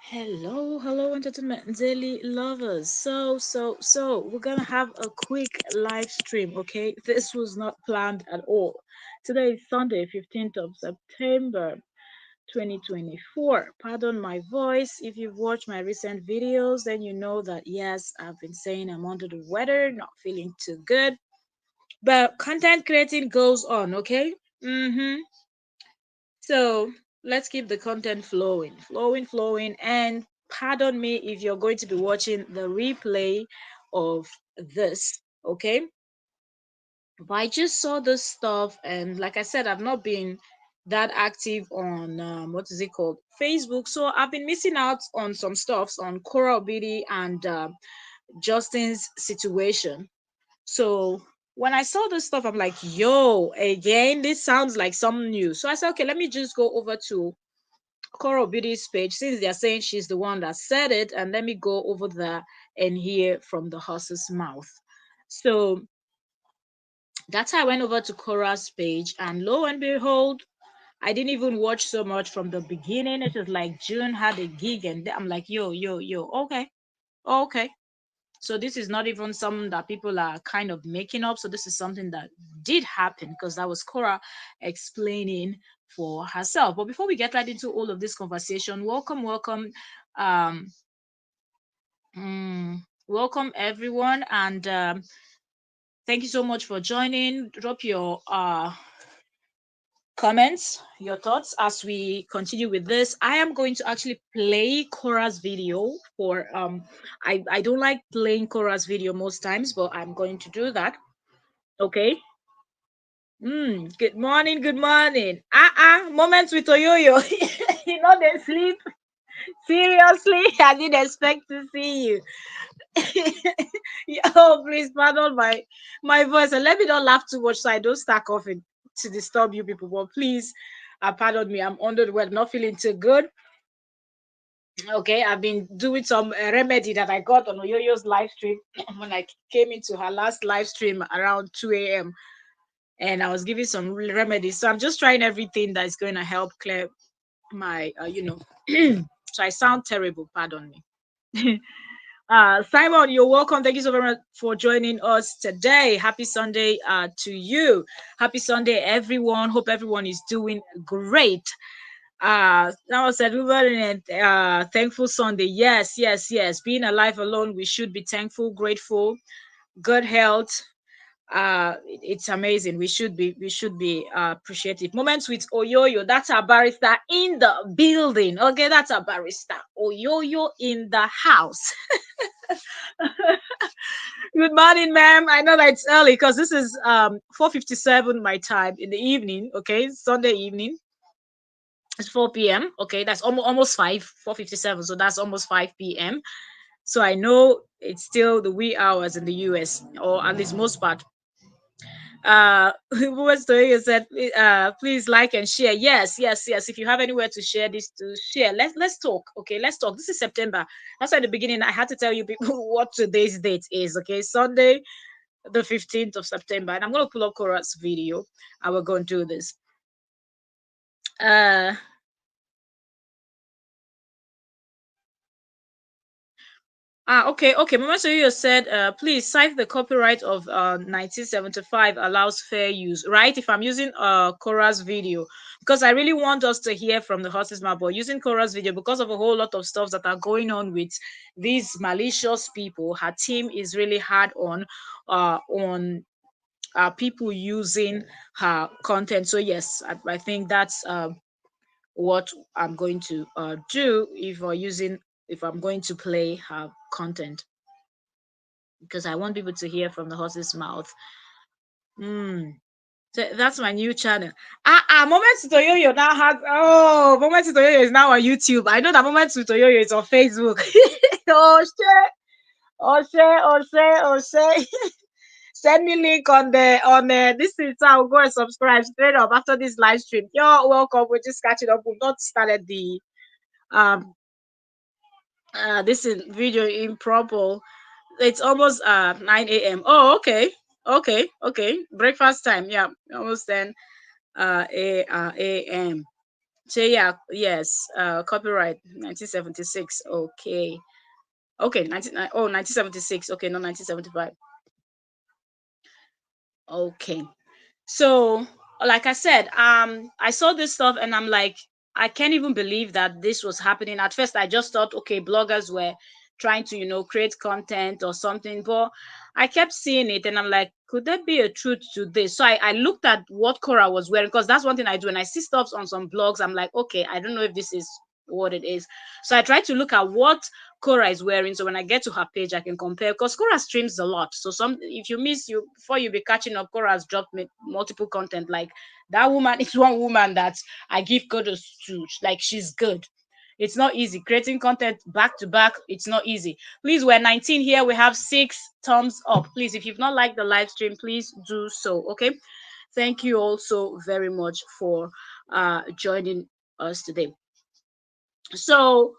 Hello, entertainment daily lovers. So we're gonna have a quick live stream, okay? This was not planned at all. Today is Sunday, 15th of September, 2024. Pardon my voice. If you've watched my recent videos, then you know that yes, I've been saying I'm under the weather, not feeling too good. But content creating goes on, okay? So let's keep the content flowing. And pardon me if you're going to be watching the replay of this, okay? But I just saw this stuff, and like I said, I've not been that active on what is it called? Facebook. So I've been missing out on some stuffs on Kora obidi and Justin's situation. So when I saw this stuff, I'm like, yo, again, this sounds like some news. So I said, okay, let me just go over to Kora Beauty's page since they're saying she's the one that said it, and let me go over there and hear from the horse's mouth. So that's how I went over to Kora's page, and lo and behold, I didn't even watch so much from the beginning. It was like June had a gig, and I'm like, yo, okay, okay. So this is not even something that people are kind of making up. So this is something that did happen because that was Cora explaining for herself. But before we get right into all of this conversation, welcome, um, mm, welcome everyone, and thank you so much for joining. Drop your comments, your thoughts as we continue with this. I am going to actually play Cora's video for I don't like playing Cora's video most times, but I'm going to do that. Okay. Good morning. Moments with Oyoyo. You know they sleep. Seriously, I didn't expect to see you. Oh, please pardon my voice and let me not laugh too much so I don't start coughing to disturb you people. But please, pardon me. I'm under the weather, not feeling too good. Okay, I've been doing some remedy that I got on Oyoyo's live stream when I came into her last live stream around 2 a.m. and I was giving some remedies. So I'm just trying everything that is going to help clear my, so I sound terrible. Pardon me. Simon, you're welcome. Thank you so very much for joining us today. Happy Sunday to you. Happy Sunday, everyone. Hope everyone is doing great. Now I said we were in a thankful Sunday. Yes. Being alive alone, we should be thankful, grateful, good health. It's amazing. We should be appreciative. Moments with Oyoyo. That's our barrister in the building. Okay, that's our barrister. Oyoyo in the house. Good morning, ma'am. I know that it's early because this is 4:57 my time in the evening. Okay, Sunday evening. It's 4 p.m. Okay, that's almost 5. 4:57. So that's almost 5 p.m. So I know it's still the wee hours in the US, or at least most part. Women's Story said, please like and share. Yes. If you have anywhere to share this, to share. Let's talk. Okay, let's talk. This is September. That's why at the beginning I had to tell you people what today's date is. Okay, Sunday, the 15th of September, and I'm gonna pull up Kora's video, and we're gonna do this. Uh, okay. Mama Soyo said, please cite the copyright of 1975 allows fair use, right? If I'm using Cora's video, because I really want us to hear from the horse's mouth, but using Cora's video because of a whole lot of stuff that are going on with these malicious people, her team is really hard on people using her content. So yes, I think that's what I'm going to do if I'm going to play her content because I want people to hear from the horse's mouth. Mm. So that's my new channel. Moments with Oyoyo now has Moments with Oyoyo is now on YouTube. I know that Moments with Oyoyo is on Facebook. Oh shit! Oh shit! Send me link on this is how go and subscribe straight up after this live stream. You're welcome. We're just catching up. We've not started the um this is video improper. It's almost 9 a.m. Oh, okay. Breakfast time. Yeah, almost 10 a.m. So yeah, yes, copyright 1976. Okay. Okay, 1976. Okay, not 1975. Okay. So, like I said, I saw this stuff and I'm like, I can't even believe that this was happening. At first, I just thought, okay, bloggers were trying to, create content or something. But I kept seeing it and I'm like, could there be a truth to this? So I looked at what Kora was wearing because that's one thing I do. And I see stuff on some blogs. I'm like, okay, I don't know if this is what it is. So I tried to look at what Kora is wearing. So when I get to her page, I can compare because Kora streams a lot. So some if you miss you before you be catching up, Kora has dropped multiple content. Like that woman is one woman that I give kudos to. Like she's good. It's not easy creating content back to back. It's not easy. Please, we're 19 here. We have 6 thumbs up. Please, if you've not liked the live stream, please do so. Okay. Thank you also very much for joining us today. So,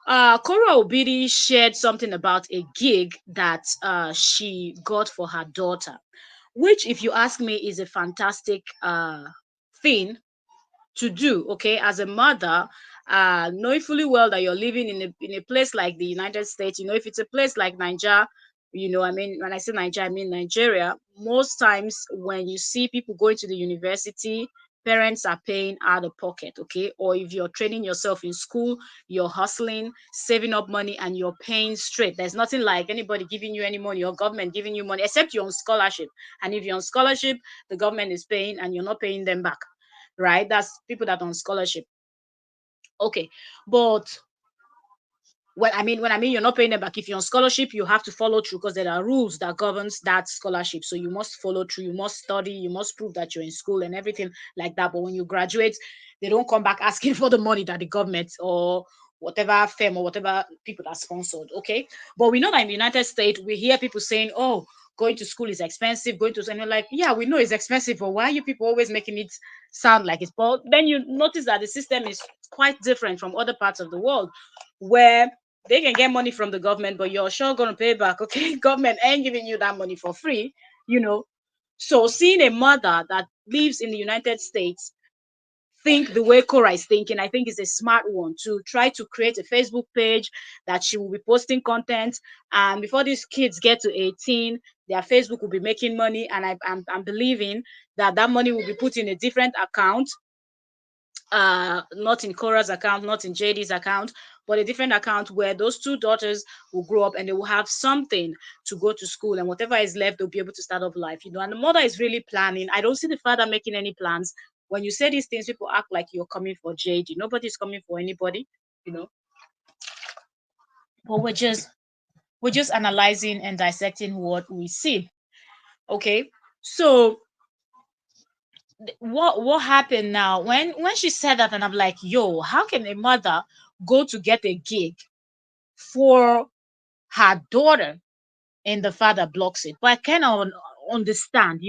Kora Obidi shared something about a gig that she got for her daughter, which, if you ask me, is a fantastic thing to do. Okay, as a mother, knowing fully well that you're living in a place like the United States, if it's a place like Nigeria, I mean, when I say Nigeria, I mean Nigeria. Most times when you see people going to the university, parents are paying out of pocket. Okay, or if you're training yourself in school, you're hustling, saving up money, and you're paying straight. There's nothing like anybody giving you any money or government giving you money, except you're on scholarship. And if you're on scholarship, the government is paying and you're not paying them back, right? That's people that are on scholarship. Okay. But when I mean you're not paying them back, if you're on scholarship, you have to follow through because there are rules that governs that scholarship. So you must follow through, you must study, you must prove that you're in school and everything like that. But when you graduate, they don't come back asking for the money that the government or whatever firm or whatever people that sponsored. Okay. But we know that in the United States, we hear people saying, oh, going to school is expensive, going to, and you're like, yeah, we know it's expensive, but why are you people always making it sound like it's? But then you notice that the system is quite different from other parts of the world where they can get money from the government, but you're sure going to pay back. Okay, government ain't giving you that money for free, you know. So seeing a mother that lives in the United States think the way Kora is thinking, I think is a smart one to try to create a Facebook page that she will be posting content. And before these kids get to 18, their Facebook will be making money. And I'm believing that that money will be put in a different account, not in Cora's account, not in JD's account, but a different account where those two daughters will grow up and they will have something to go to school, and whatever is left, they'll be able to start up life. And the mother is really planning. I don't see the father making any plans. When you say these things, people act like you're coming for JD. Nobody's coming for anybody, you know. But we're just analyzing and dissecting what we see. Okay. So what happened now when she said that, and I'm like, yo, how can a mother go to get a gig for her daughter and the father blocks it? But I cannot understand,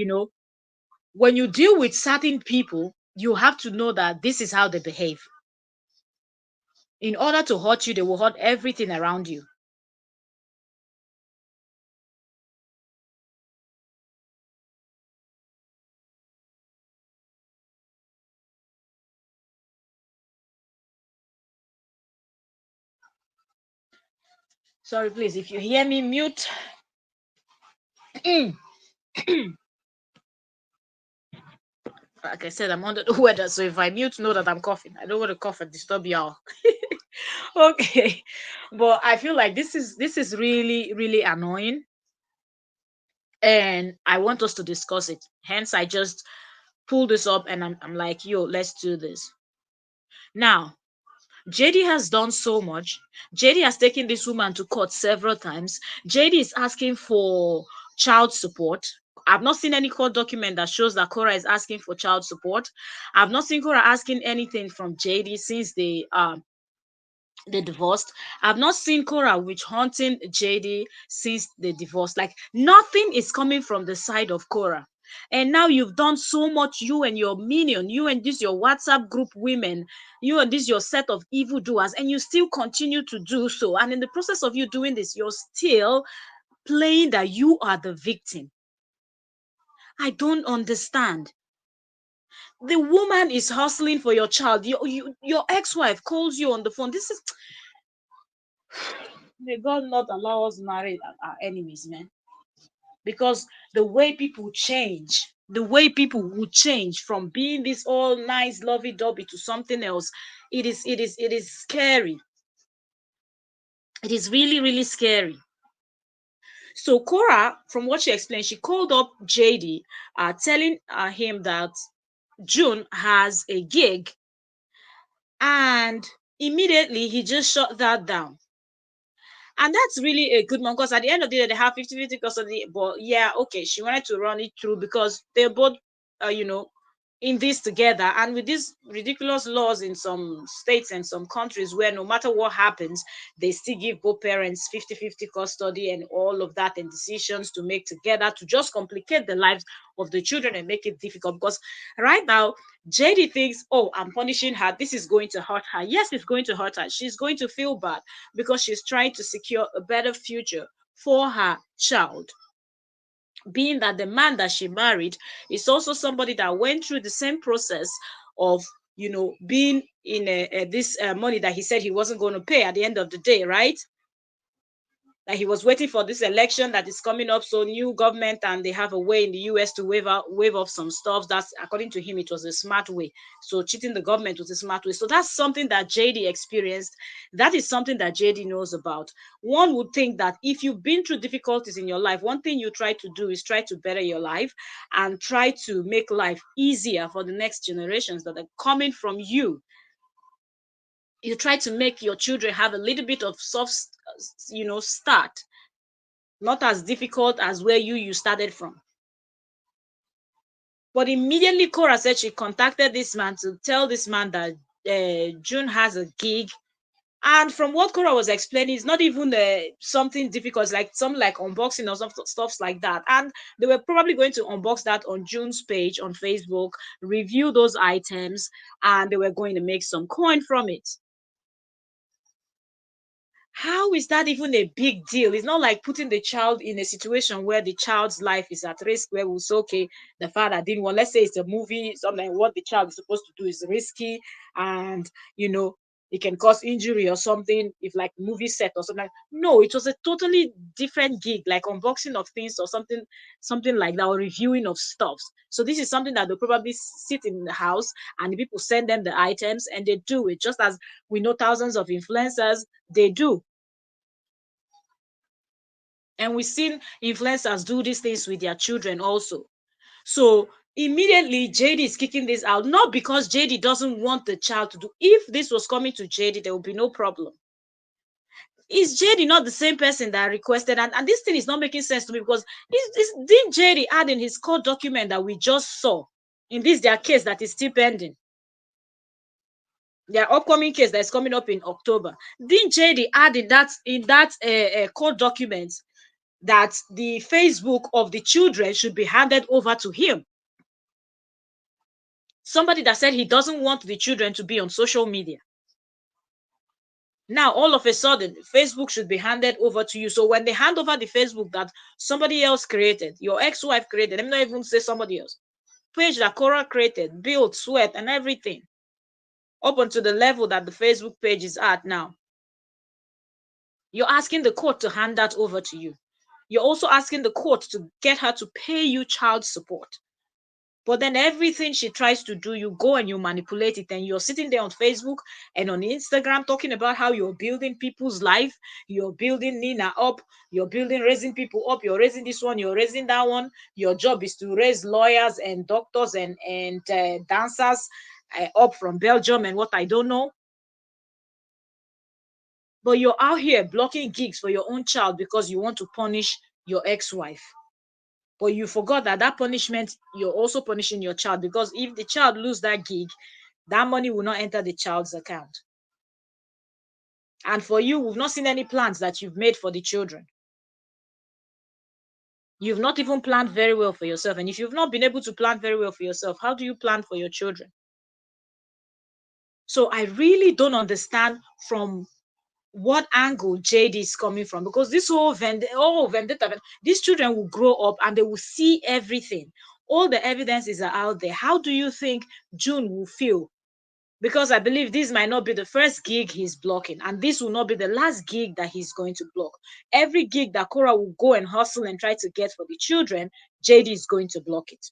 when you deal with certain people, you have to know that this is how they behave. In order to hurt you, they will hurt everything around you. Sorry, please, if you hear me mute. Like I said, I'm under the weather, so if I mute, know that I'm coughing. I don't want to cough and disturb y'all. Okay, but I feel like this is really really annoying, and I want us to discuss it. Hence, I just pull this up, and I'm like, yo, let's do this now. JD has done so much. JD has taken this woman to court several times. JD is asking for child support. I've not seen any court document that shows that Kora is asking for child support. I've not seen Kora asking anything from JD since they divorced. I've not seen Kora witch hunting JD since they divorced. Like nothing is coming from the side of Kora. And now you've done so much, you and your minion, you and this your WhatsApp group women, you and this your set of evildoers, and you still continue to do so. And in the process of you doing this, you're still playing that you are the victim. I don't understand. The woman is hustling for your child. Your ex-wife calls you on the phone. This is, may God not allow us marry our enemies, man. Because the way people change, the way people will change from being this all nice, lovey-dovey to something else, it is scary. It is really, really scary. So Kora, from what she explained, she called up JD, telling him that June has a gig, and immediately he just shut that down. And that's really a good one, because at the end of the day, they have 50-50 custody. But yeah, okay, she wanted to run it through because they're both, you know, in this together. And with these ridiculous laws in some states and some countries where no matter what happens, they still give both parents 50-50 custody and all of that, and decisions to make together to just complicate the lives of the children and make it difficult. Because right now, JD thinks, oh, I'm punishing her. This is going to hurt her. Yes, it's going to hurt her. She's going to feel bad because she's trying to secure a better future for her child. Being that the man that she married is also somebody that went through the same process of, being in this money that he said he wasn't going to pay at the end of the day, right? That he was waiting for this election that is coming up. So new government, and they have a way in the US to waive off some stuff. That's, according to him, it was a smart way. So cheating the government was a smart way. So that's something that JD experienced. That is something that JD knows about. One would think that if you've been through difficulties in your life, one thing you try to do is try to better your life and try to make life easier for the next generations that are coming from you. You try to make your children have a little bit of soft, start, not as difficult as where you started from. But immediately Kora said she contacted this man to tell this man that June has a gig. And from what Kora was explaining, it's not even something difficult. It's like some like unboxing or some stuffs like that. And they were probably going to unbox that on June's page on Facebook, review those items, and they were going to make some coin from it. How is that even a big deal? It's not like putting the child in a situation where the child's life is at risk, where we say, okay, the father didn't want, let's say it's a movie, something, what the child is supposed to do is risky, and it can cause injury or something, if like movie set or something. No, it was a totally different gig, like unboxing of things or something like that, or reviewing of stuffs. So this is something that they'll probably sit in the house, and the people send them the items and they do it, just as we know thousands of influencers, they do. And we've seen influencers do these things with their children also. So immediately JD is kicking this out, not because JD doesn't want the child to do. If this was coming to JD, there would be no problem. Is JD not the same person that requested? And this thing is not making sense to me, because didn't JD add in his court document that we just saw in this their case that is still pending? Their upcoming case that is coming up in October. Didn't JD add in that court document that the Facebook of the children should be handed over to him? Somebody that said he doesn't want the children to be on social media. Now, all of a sudden, Facebook should be handed over to you. So when they hand over the Facebook that somebody else created, your ex-wife created, let me not even say somebody else, page that Kora created, built, sweat, and everything, up onto the level that the Facebook page is at now, you're asking the court to hand that over to you. You're also asking the court to get her to pay you child support. But then everything she tries to do, you go and you manipulate it, and you're sitting there on Facebook and on Instagram talking about how you're building people's life, you're building Nina up, you're raising people up, you're raising this one, you're raising that one. Your job is to raise lawyers and doctors and dancers up from Belgium and what I don't know. But you're out here blocking gigs for your own child because you want to punish your ex-wife. But you forgot that punishment, you're also punishing your child, because if the child lose that gig, that money will not enter the child's account. And for you, we've not seen any plans that you've made for the children. You've not even planned very well for yourself. And if you've not been able to plan very well for yourself, how do you plan for your children? So I really don't understand from what angle JD is coming from, because this whole vendetta, these children will grow up and they will see everything. All the evidences are out there. How do you think June will feel? Because I believe this might not be the first gig he's blocking, and this will not be the last gig that he's going to block. Every gig that Kora will go and hustle and try to get for the children, JD is going to block it.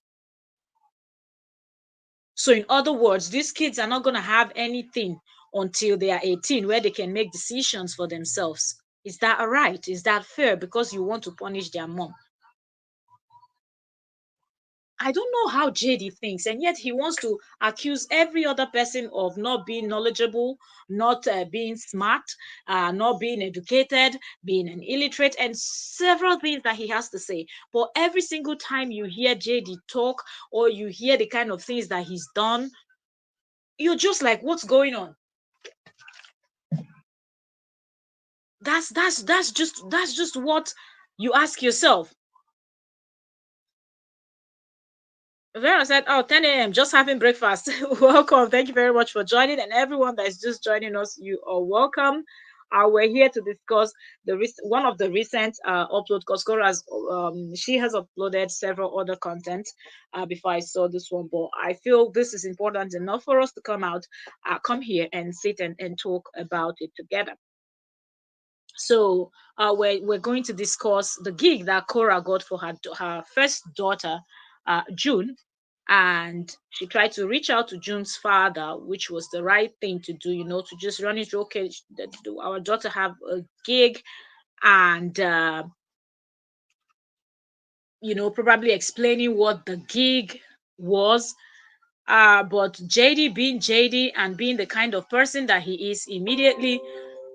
So, in other words, these kids are not going to have anything until they are 18 where they can make decisions for themselves. Is that all right? Is that fair? Because you want to punish their mom. I don't know how JD thinks, and yet he wants to accuse every other person of not being knowledgeable, not being smart, not being educated, being an illiterate, and several things that he has to say. But every single time you hear JD talk or you hear the kind of things that he's done, you're just like, what's going on? That's just what you ask yourself. Vera said, oh, 10 a.m., just having breakfast. Welcome. Thank you very much for joining. And everyone that is just joining us, you are welcome. We're here to discuss one of the recent upload, because she has uploaded several other content before I saw this one. But I feel this is important enough for us to come here and sit and talk about it together. So we're going to discuss the gig that Kora got for her first daughter, June, and she tried to reach out to June's father, which was the right thing to do. To just run it through. Okay, our daughter have a gig, and probably explaining what the gig was. But JD, being JD and being the kind of person that he is, immediately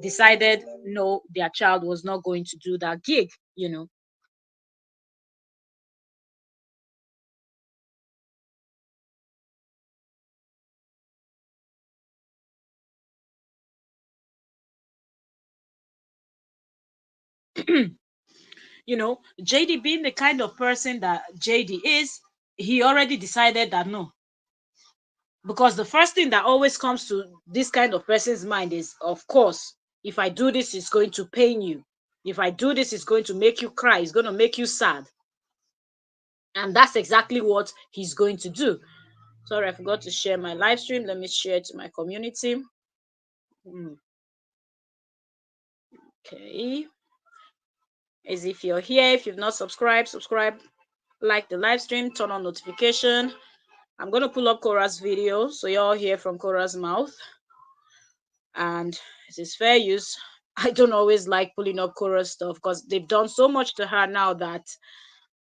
decided no, their child was not going to do that gig. JD, being the kind of person that JD is, he already decided that no. Because the first thing that always comes to this kind of person's mind is, of course, if I do this, it's going to pain you. If I do this, it's going to make you cry. It's going to make you sad. And that's exactly what he's going to do. Sorry, I forgot to share my live stream. Let me share it to my community. Okay. As if you're here, if you've not subscribe, like the live stream, turn on notification. I'm going to pull up Kora's video so y'all hear from Kora's mouth. And it is fair use. I don't always like pulling up Kora's stuff because they've done so much to her now that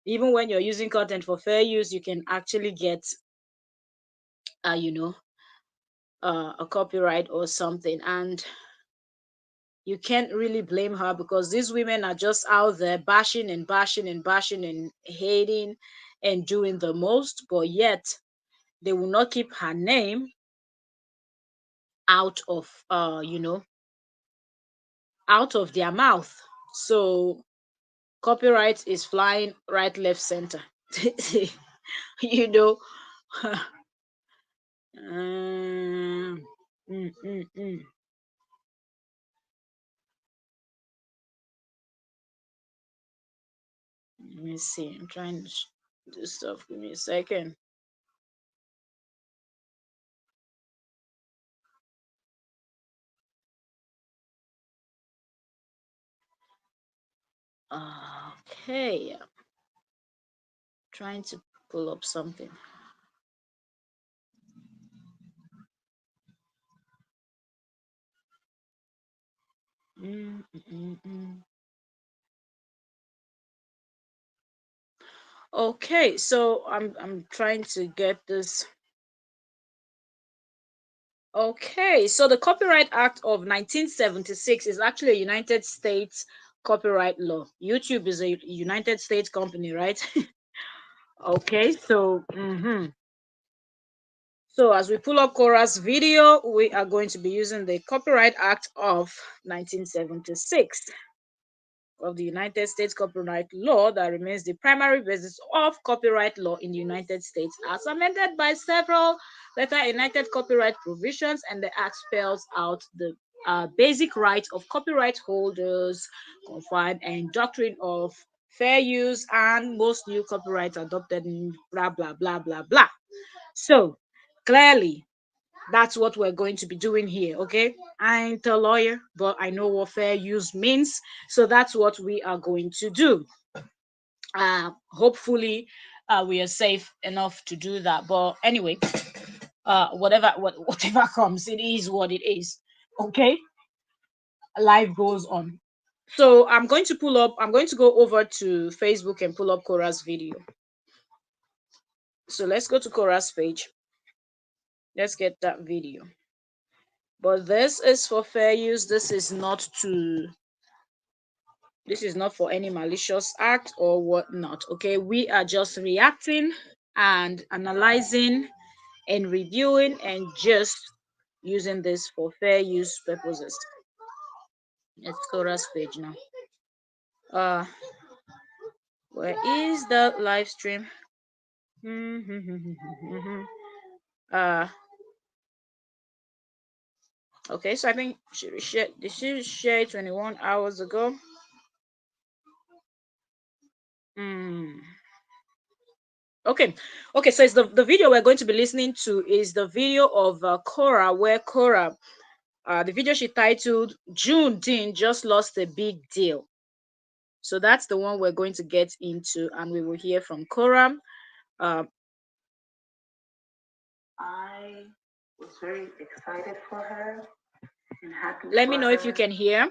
even when you're using content for fair use, you can actually get, uh, you know, a copyright or something. And you can't really blame her because these women are just out there bashing and bashing and bashing and hating and doing the most, but yet they will not keep her name out of out of their mouth. So copyright is flying right, left, center. you know. um, mm, mm, mm. Let me see. I'm trying to do stuff. Give me a second. Okay. Trying to pull up something. Mm, mm, mm, mm. Okay, so I'm trying to get this. Okay, so the Copyright Act of 1976 is actually a United States copyright law. YouTube is a United States company, right? Okay, so so as we pull up Kora's video, we are going to be using the Copyright Act of 1976 of the United States copyright law that remains the primary basis of copyright law in the United States, as amended by several later enacted copyright provisions, and the act spells out the basic rights of copyright holders, confined and doctrine of fair use, and most new copyrights adopted in blah blah blah blah blah. So clearly, that's what we're going to be doing here. Okay, I ain't a lawyer, but I know what fair use means, so that's what we are going to do. Hopefully, we are safe enough to do that. But anyway, whatever comes, it is what it is. Okay, life goes on. So I'm going to go over to Facebook and pull up Kora's video. So let's go to Kora's page. Let's get that video. But this is for fair use. This is not for any malicious act or whatnot. Okay, we are just reacting and analyzing and reviewing and just using this for fair use purposes. Let's Kora's page now. Uh, where is the live stream? uh, okay, so I think this is shared 21 hours ago. Hmm. Okay, okay. So it's the video we're going to be listening to is the video of Kora, where Kora, the video she titled "June Dean just lost a big deal." So that's the one we're going to get into, and we will hear from Kora. Uh, I was very excited for her and happy. Let me know if you can hear.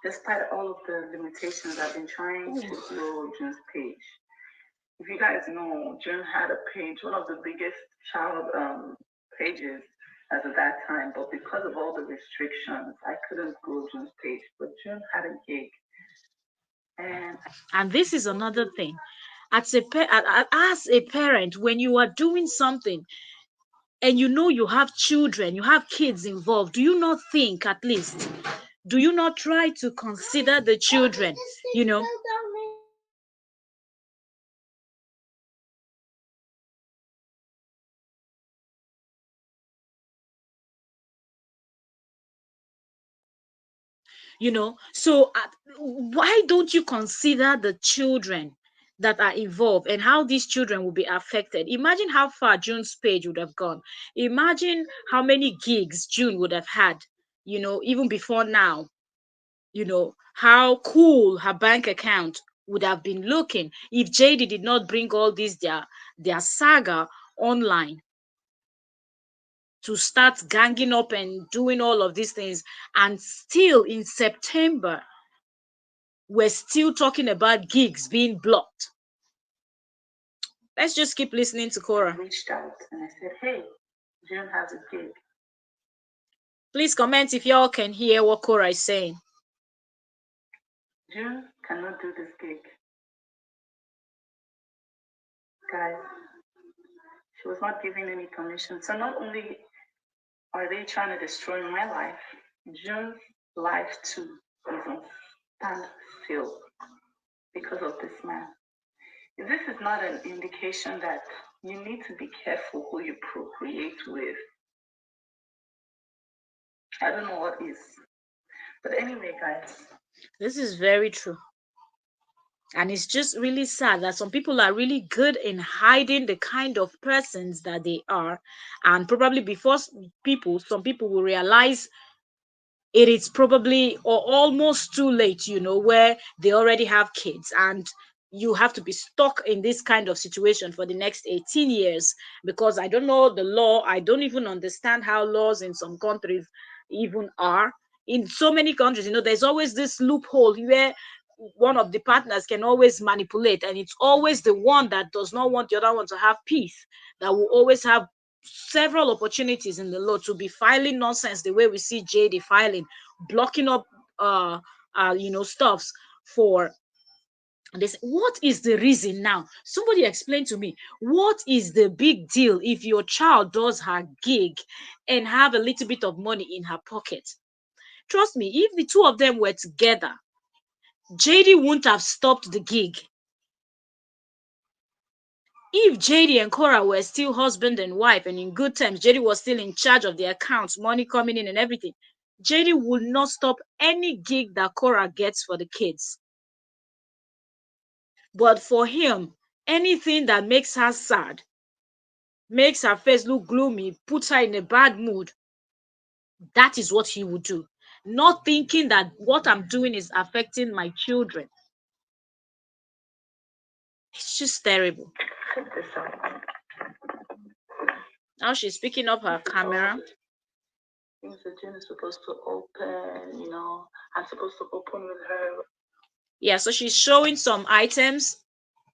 Despite all of the limitations, I've been trying to grow June's page. If you guys know, June had a page, one of the biggest child pages as of that time, but because of all the restrictions, I couldn't grow June's page. But June had a gig. And this is another thing. As a parent, when you are doing something and you know you have children, you have kids involved, do you not think, at least, do you not try to consider the children? You know, so why don't you consider the children that are involved and how these children will be affected? Imagine how far June's page would have gone. Imagine how many gigs June would have had, even before now. How cool her bank account would have been looking if JD did not bring all this their saga online to start ganging up and doing all of these things. And still in September, we're still talking about gigs being blocked. Let's just keep listening to Kora. I reached out and I said, hey, June has a gig. Please comment if y'all can hear what Kora is saying. June cannot do this gig. Guys, she was not giving any permission. So not only are they trying to destroy my life, June's life too is on standstill because of this man. This is not an indication that you need to be careful who you procreate with. I don't know what is. But anyway, guys, this is very true. And it's just really sad that some people are really good in hiding the kind of persons that they are. And probably before some people will realize it is probably or almost too late, where they already have kids and you have to be stuck in this kind of situation for the next 18 years. Because I don't know the law, I don't even understand how laws in some countries even are. In so many countries, there's always this loophole where one of the partners can always manipulate, and it's always the one that does not want the other one to have peace that will always have several opportunities in the law to be filing nonsense the way we see JD filing, blocking up stuffs for this. What is the reason now? Somebody explain to me, what is the big deal if your child does her gig and have a little bit of money in her pocket? Trust me, if the two of them were together, JD wouldn't have stopped the gig. If JD and Kora were still husband and wife and in good terms, JD was still in charge of the accounts, money coming in and everything, JD would not stop any gig that Kora gets for the kids. But for him, anything that makes her sad, makes her face look gloomy, puts her in a bad mood, that is what he would do. Not thinking that what I'm doing is affecting my children. It's just terrible. Check this out. Now she's picking up her camera. Things that June is supposed to open, I'm supposed to open with her. Yeah, so she's showing some items,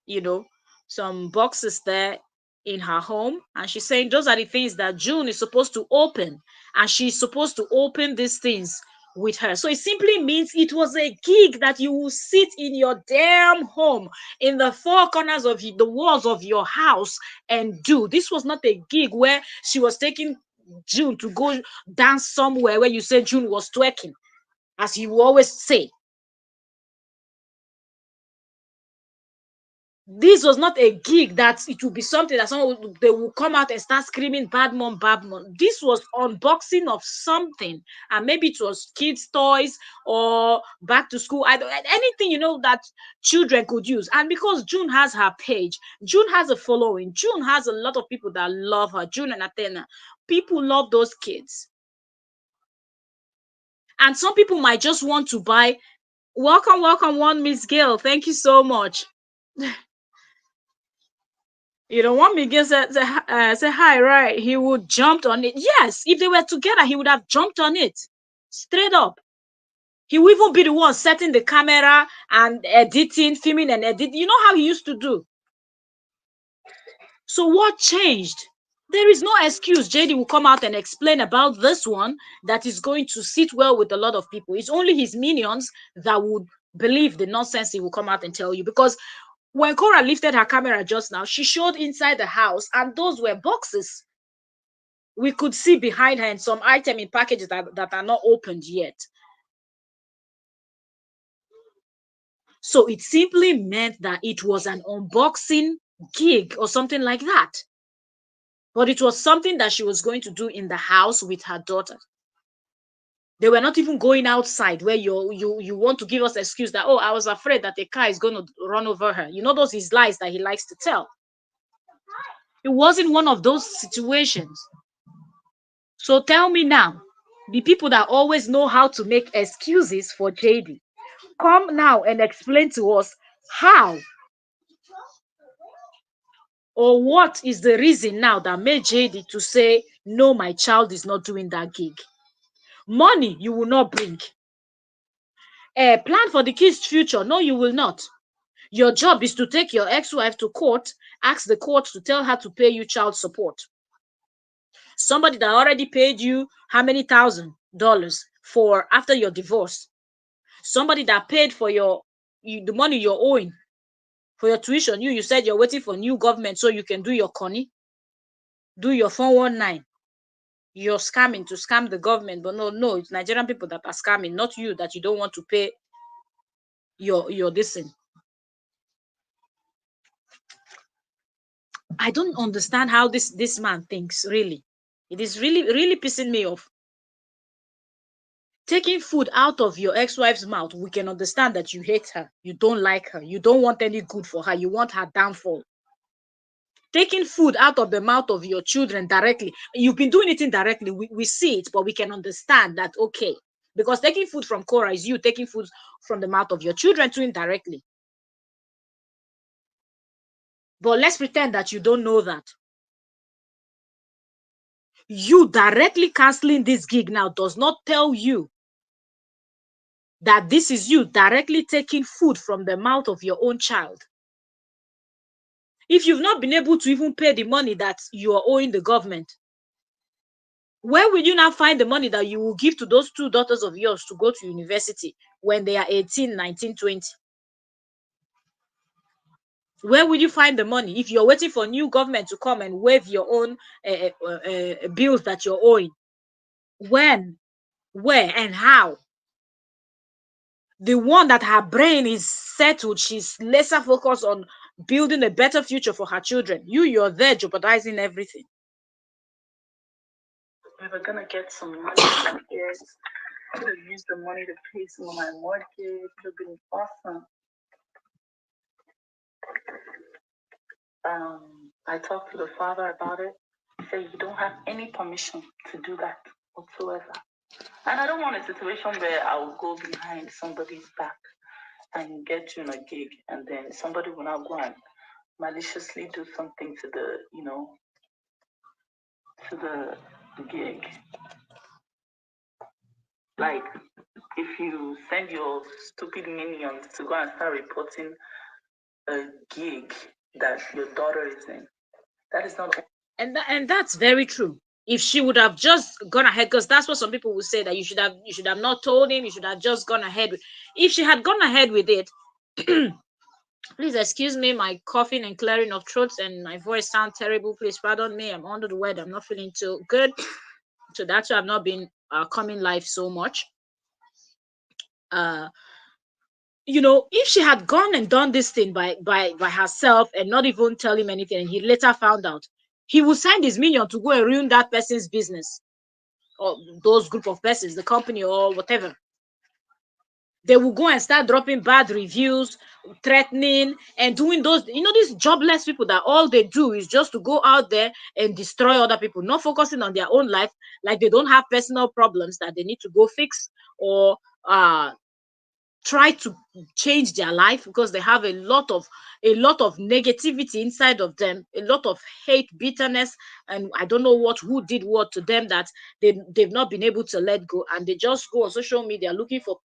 you know, some boxes there in her home. And she's saying those are the things that June is supposed to open. And she's supposed to open these things with her. So it simply means it was a gig that you will sit in your damn home, in the four corners of the walls of your house and do. This was not a gig where she was taking June to go dance somewhere where you say June was twerking, as you always say. This was not a gig that it would be something that someone they will come out and start screaming bad mom, bad mom. This was unboxing of something, and maybe it was kids toys or back to school, I don't, anything that children could use. And because June has her page, June has a following, June has a lot of people that love her, June and Athena, people love those kids. And some people might just want to buy. Welcome one Miss Gail, thank you so much. One Miguel say hi, right? He would jumped on it. Yes, if they were together, he would have jumped on it straight up. He would even be the one setting the camera and editing, filming and editing. You know how he used to do. So what changed? There is no excuse. JD will come out and explain about this one that is going to sit well with a lot of people. It's only his minions that would believe the nonsense he will come out and tell you. Because when Kora lifted her camera just now, she showed inside the house, and those were boxes. We could see behind her and some item in packages that are not opened yet. So it simply meant that it was an unboxing gig or something like that. But it was something that she was going to do in the house with her daughter. They were not even going outside where you want to give us excuse that, oh, I was afraid that a car is going to run over her. Those his lies that he likes to tell. It wasn't one of those situations. So tell me now, the people that always know how to make excuses for JD, come now and explain to us how or what is the reason now that made JD to say, no, my child is not doing that gig. Money you will not bring. Plan for the kids' future. No, you will not. Your job is to take your ex-wife to court, ask the court to tell her to pay you child support. Somebody that already paid you how many $1,000 for after your divorce. Somebody that paid for the money you're owing for your tuition. You said you're waiting for new government so you can do your conny, do your 419. You're scamming to scam the government, but no, it's Nigerian people that are scamming, not you, that you don't want to pay your this thing. I don't understand how this man thinks, really. It is really, really pissing me off. Taking food out of your ex-wife's mouth, we can understand that you hate her, you don't like her, you don't want any good for her, you want her downfall. Taking food out of the mouth of your children directly, you've been doing it indirectly, we see it, but we can understand that, okay, because taking food from Kora is you taking food from the mouth of your children too indirectly. But let's pretend that you don't know that. You directly canceling this gig now does not tell you that this is you directly taking food from the mouth of your own child. If you've not been able to even pay the money that you are owing the government, where will you now find the money that you will give to those two daughters of yours to go to university when they are 18, 19, 20? Where will you find the money if you're waiting for new government to come and waive your own bills that you're owing? When, where, and how? The one that her brain is settled, she's lesser focused on building a better future for her children. You're there jeopardizing everything. We were gonna get some money from it. I could have used the money to pay some of my mortgage. It would have been awesome. I talked to the father about it. He said you don't have any permission to do that whatsoever. And I don't want a situation where I will go behind somebody's back and get you in a gig, and then somebody will now go and maliciously do something to the gig. Like if you send your stupid minions to go and start reporting a gig that your daughter is in, that is not. And that's very true. If she would have just gone ahead, because that's what some people will say, that you should have not told him, you should have just gone ahead with. If she had gone ahead with it, please excuse me, my coughing and clearing of throats and my voice sound terrible. Please pardon me. I'm under the weather. I'm not feeling too good. So that's why I've not been coming live so much. Uh, if she had gone and done this thing by herself and not even tell him anything, and he later found out, he would send his minion to go and ruin that person's business, or those group of persons, the company or whatever. They will go and start dropping bad reviews, threatening, and doing those, these jobless people that all they do is just to go out there and destroy other people, not focusing on their own life, like they don't have personal problems that they need to go fix, or try to change their life, because they have a lot of negativity inside of them, a lot of hate, bitterness, and I don't know who did what to them, that they've not been able to let go, and they just go on social media looking for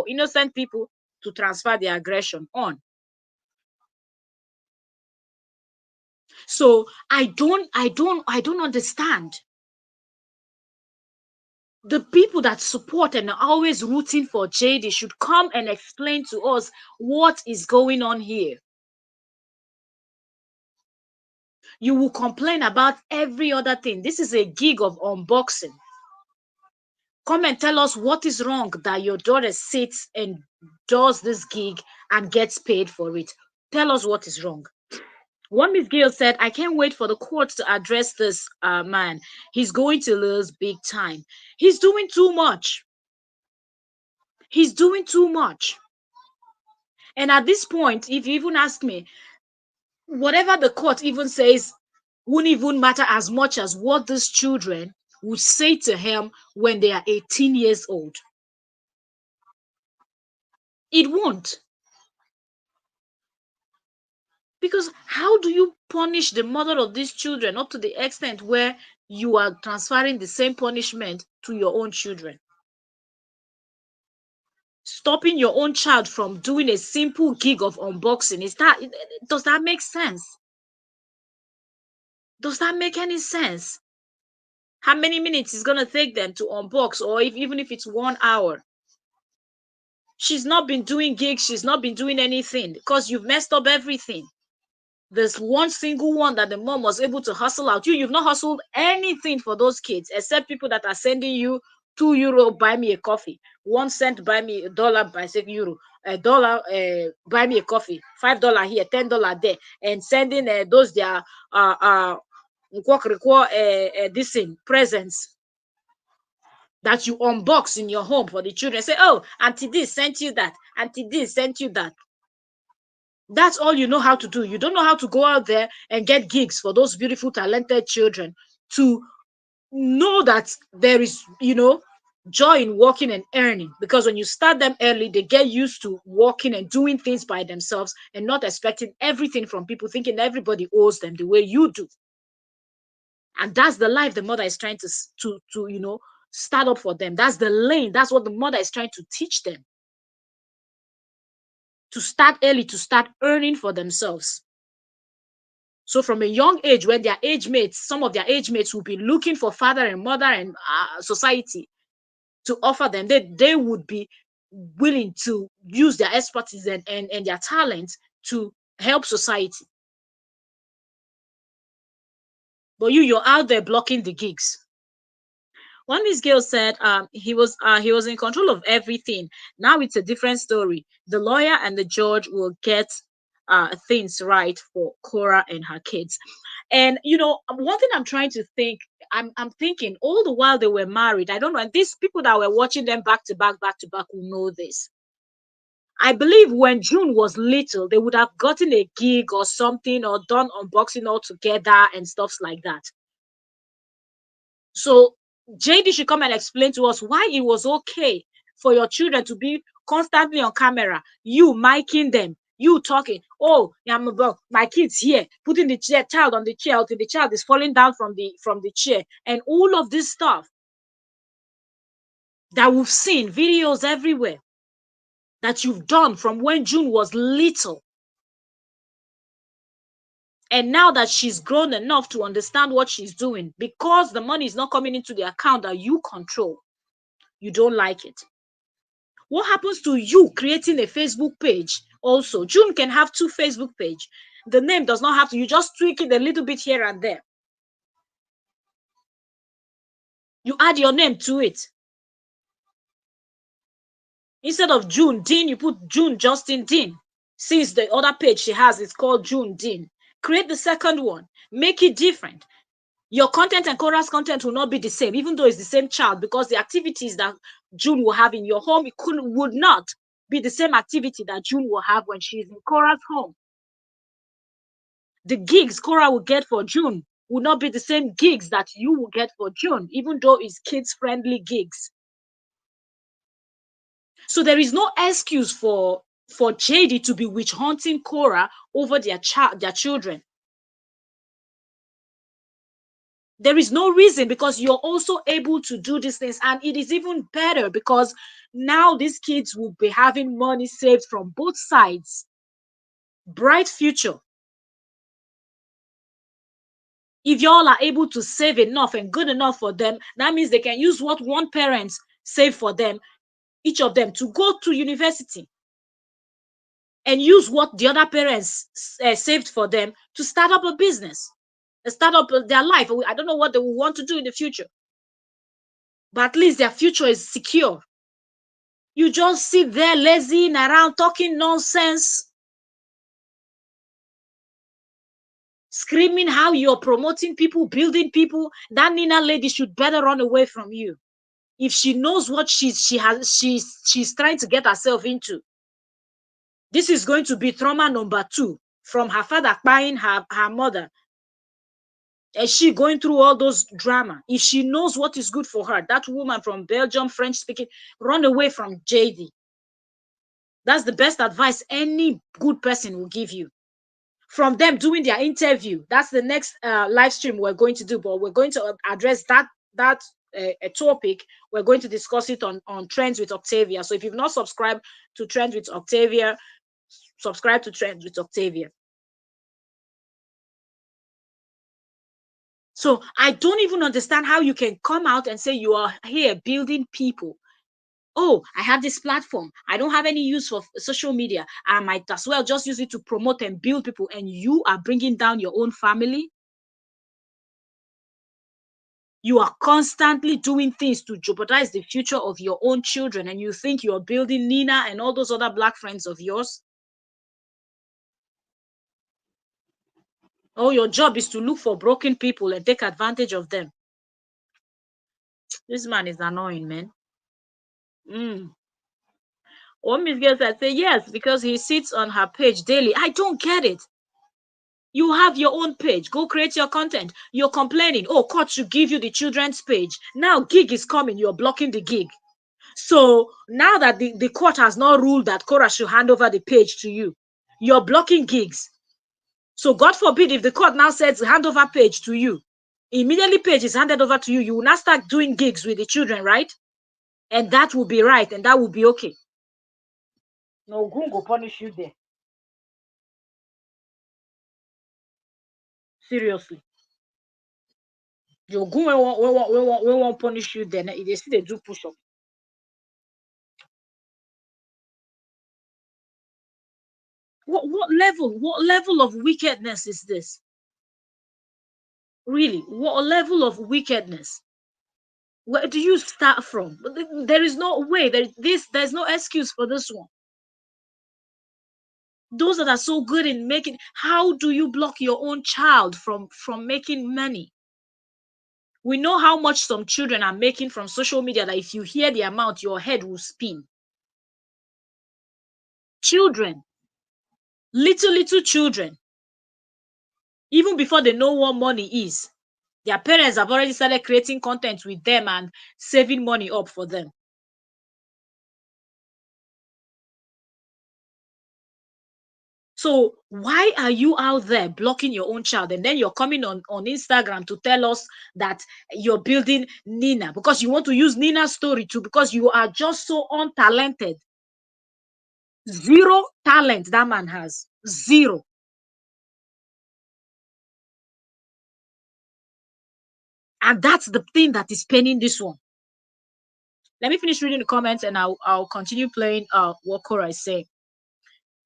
innocent people to transfer their aggression on. So I don't understand the people that support and are always rooting for JD should come and explain to us what is going on here. You will complain about every other thing. This is a gig of unboxing. Come and tell us what is wrong that your daughter sits and does this gig and gets paid for it. Tell us what is wrong. One Miss Gill said, I can't wait for the courts to address this man. He's going to lose big time. He's doing too much. He's doing too much. And at this point, if you even ask me, whatever the court even says won't even matter as much as what these children would say to him when they are 18 years old. It won't. Because how do you punish the mother of these children up to the extent where you are transferring the same punishment to your own children? Stopping your own child from doing a simple gig of unboxing, does that make sense? Does that make any sense? How many minutes is going to take them to unbox, or even if it's 1 hour? She's not been doing gigs, she's not been doing anything, because you've messed up everything. There's one single one that the mom was able to hustle out. You've not hustled anything for those kids, except people that are sending you €2, buy me a coffee, 1 cent, buy me $1, buy say euro, $1, buy me a coffee, $5 here, $10 there, and sending those their this thing presents that you unbox in your home for the children. Say, oh, auntie this sent you that, auntie this sent you that. That's all you know how to do. You don't know how to go out there and get gigs for those beautiful, talented children to know that there is, joy in working and earning. Because when you start them early, they get used to working and doing things by themselves and not expecting everything from people, thinking everybody owes them the way you do. And that's the life the mother is trying to start up for them. That's the lane. That's what the mother is trying to teach them. To start early, to start earning for themselves. So from a young age, when their age mates, some of their age mates will be looking for father and mother and society to offer them, they would be willing to use their expertise and their talent to help society. But you're out there blocking the gigs. One Miss Gale said he was in control of everything. Now it's a different story. The lawyer and the judge will get things right for Kora and her kids. And one thing I'm trying to think, I'm thinking all the while they were married. I don't know. And these people that were watching them back to back will know this. I believe when June was little, they would have gotten a gig or something or done unboxing all together and stuffs like that. So JD should come and explain to us why it was okay for your children to be constantly on camera, you miking them, you talking, oh, yeah, my kid's here, putting the child on the chair until the child is falling down from the chair, and all of this stuff that we've seen videos everywhere that you've done from when June was little. And now that she's grown enough to understand what she's doing, because the money is not coming into the account that you control, you don't like it. What happens to you creating a Facebook page? Also, June can have 2 Facebook page. The name does not have to, you just tweak it a little bit here and there. You add your name to it. Instead of June Dean, you put June Justin Dean. Since the other page she has is called June Dean. Create the second one. Make it different. Your content and Kora's content will not be the same, even though it's the same child, because the activities that June will have in your home, would not be the same activity that June will have when she's in Kora's home. The gigs Kora will get for June will not be the same gigs that you will get for June, even though it's kids-friendly gigs. So there is no excuse for JD to be witch hunting Kora over their children. There is no reason, because you're also able to do these things, and it is even better because now these kids will be having money saved from both sides. Bright future. If y'all are able to save enough and good enough for them, that means they can use what one parent saved for them, each of them, to go to university, and use what the other parents saved for them to start up a business, start up their life. I don't know what they will want to do in the future, but at least their future is secure. You just sit there lazing around, talking nonsense, screaming how you're promoting people, building people. That Nina lady should better run away from you if she knows what she's trying to get herself into. This is going to be trauma number 2 from her father buying her mother. And she going through all those drama. If she knows what is good for her, that woman from Belgium, French speaking, run away from JD. That's the best advice any good person will give you. From them doing their interview, that's the next live stream we're going to do, but we're going to address that a topic. We're going to discuss it on Trends with Octavia. So if you've not subscribed to Trends with Octavia, subscribe to Trends with Octavia. So I don't even understand how you can come out and say you are here building people. Oh, I have this platform. I don't have any use for social media. I might as well just use it to promote and build people. And you are bringing down your own family. You are constantly doing things to jeopardize the future of your own children. And you think you're building Nina and all those other black friends of yours. Oh, your job is to look for broken people and take advantage of them. This man is annoying, man. One Miss Girl said, say yes, because he sits on her page daily. I don't get it. You have your own page. Go create your content. You're complaining, oh, court should give you the children's page. Now gig is coming. You're blocking the gig. So now that the court has not ruled that Kora should hand over the page to you, you're blocking gigs. So God forbid if the court now says hand over page to you, immediately page is handed over to you, you will now start doing gigs with the children, right? And that will be right, and that will be okay. No, Gun go punish you there. Seriously. Your Gun won't punish you then. They see they do push up. What level of wickedness is this? Really, what level of wickedness? Where do you start from? There is no way. There's no excuse for this one. Those that are so good in making, how do you block your own child from making money? We know how much some children are making from social media, that if you hear the amount, your head will spin. Children, little children, even before they know what money is, their parents have already started creating content with them and saving money up for them. So why are you out there blocking your own child, and then you're coming on Instagram to tell us that you're building Nina because you want to use Nina's story too, because you are just so untalented. Zero talent that man has. Zero. And that's the thing that is penning this one. Let me finish reading the comments and I'll continue playing what Kora is saying.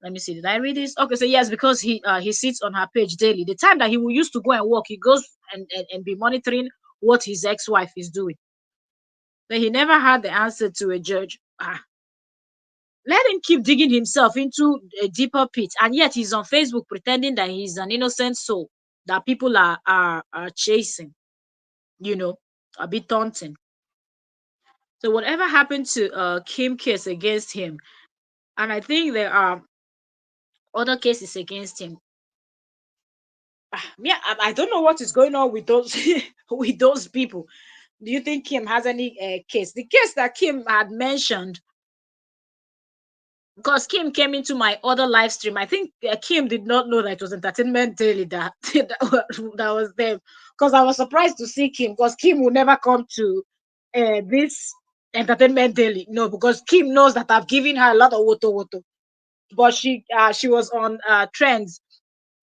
Let me see. Did I read this? Okay, so yes, because he sits on her page daily. The time that he will use to go and work, he goes and be monitoring what his ex-wife is doing. But he never had the answer to a judge. Let him keep digging himself into a deeper pit, and yet he's on Facebook pretending that he's an innocent soul that people are chasing. You know, a bit taunting. So whatever happened to Kim case against him, and I think there are other cases against him. Yeah, I don't know what is going on with those with those people. Do you think Kim has any case? The case that Kim had mentioned, because Kim came into my other live stream. I think Kim did not know that it was Entertainment Daily that that was them. Because I was surprised to see Kim, because Kim will never come to this Entertainment Daily. No, because Kim knows that I've given her a lot of woto. But she was on trends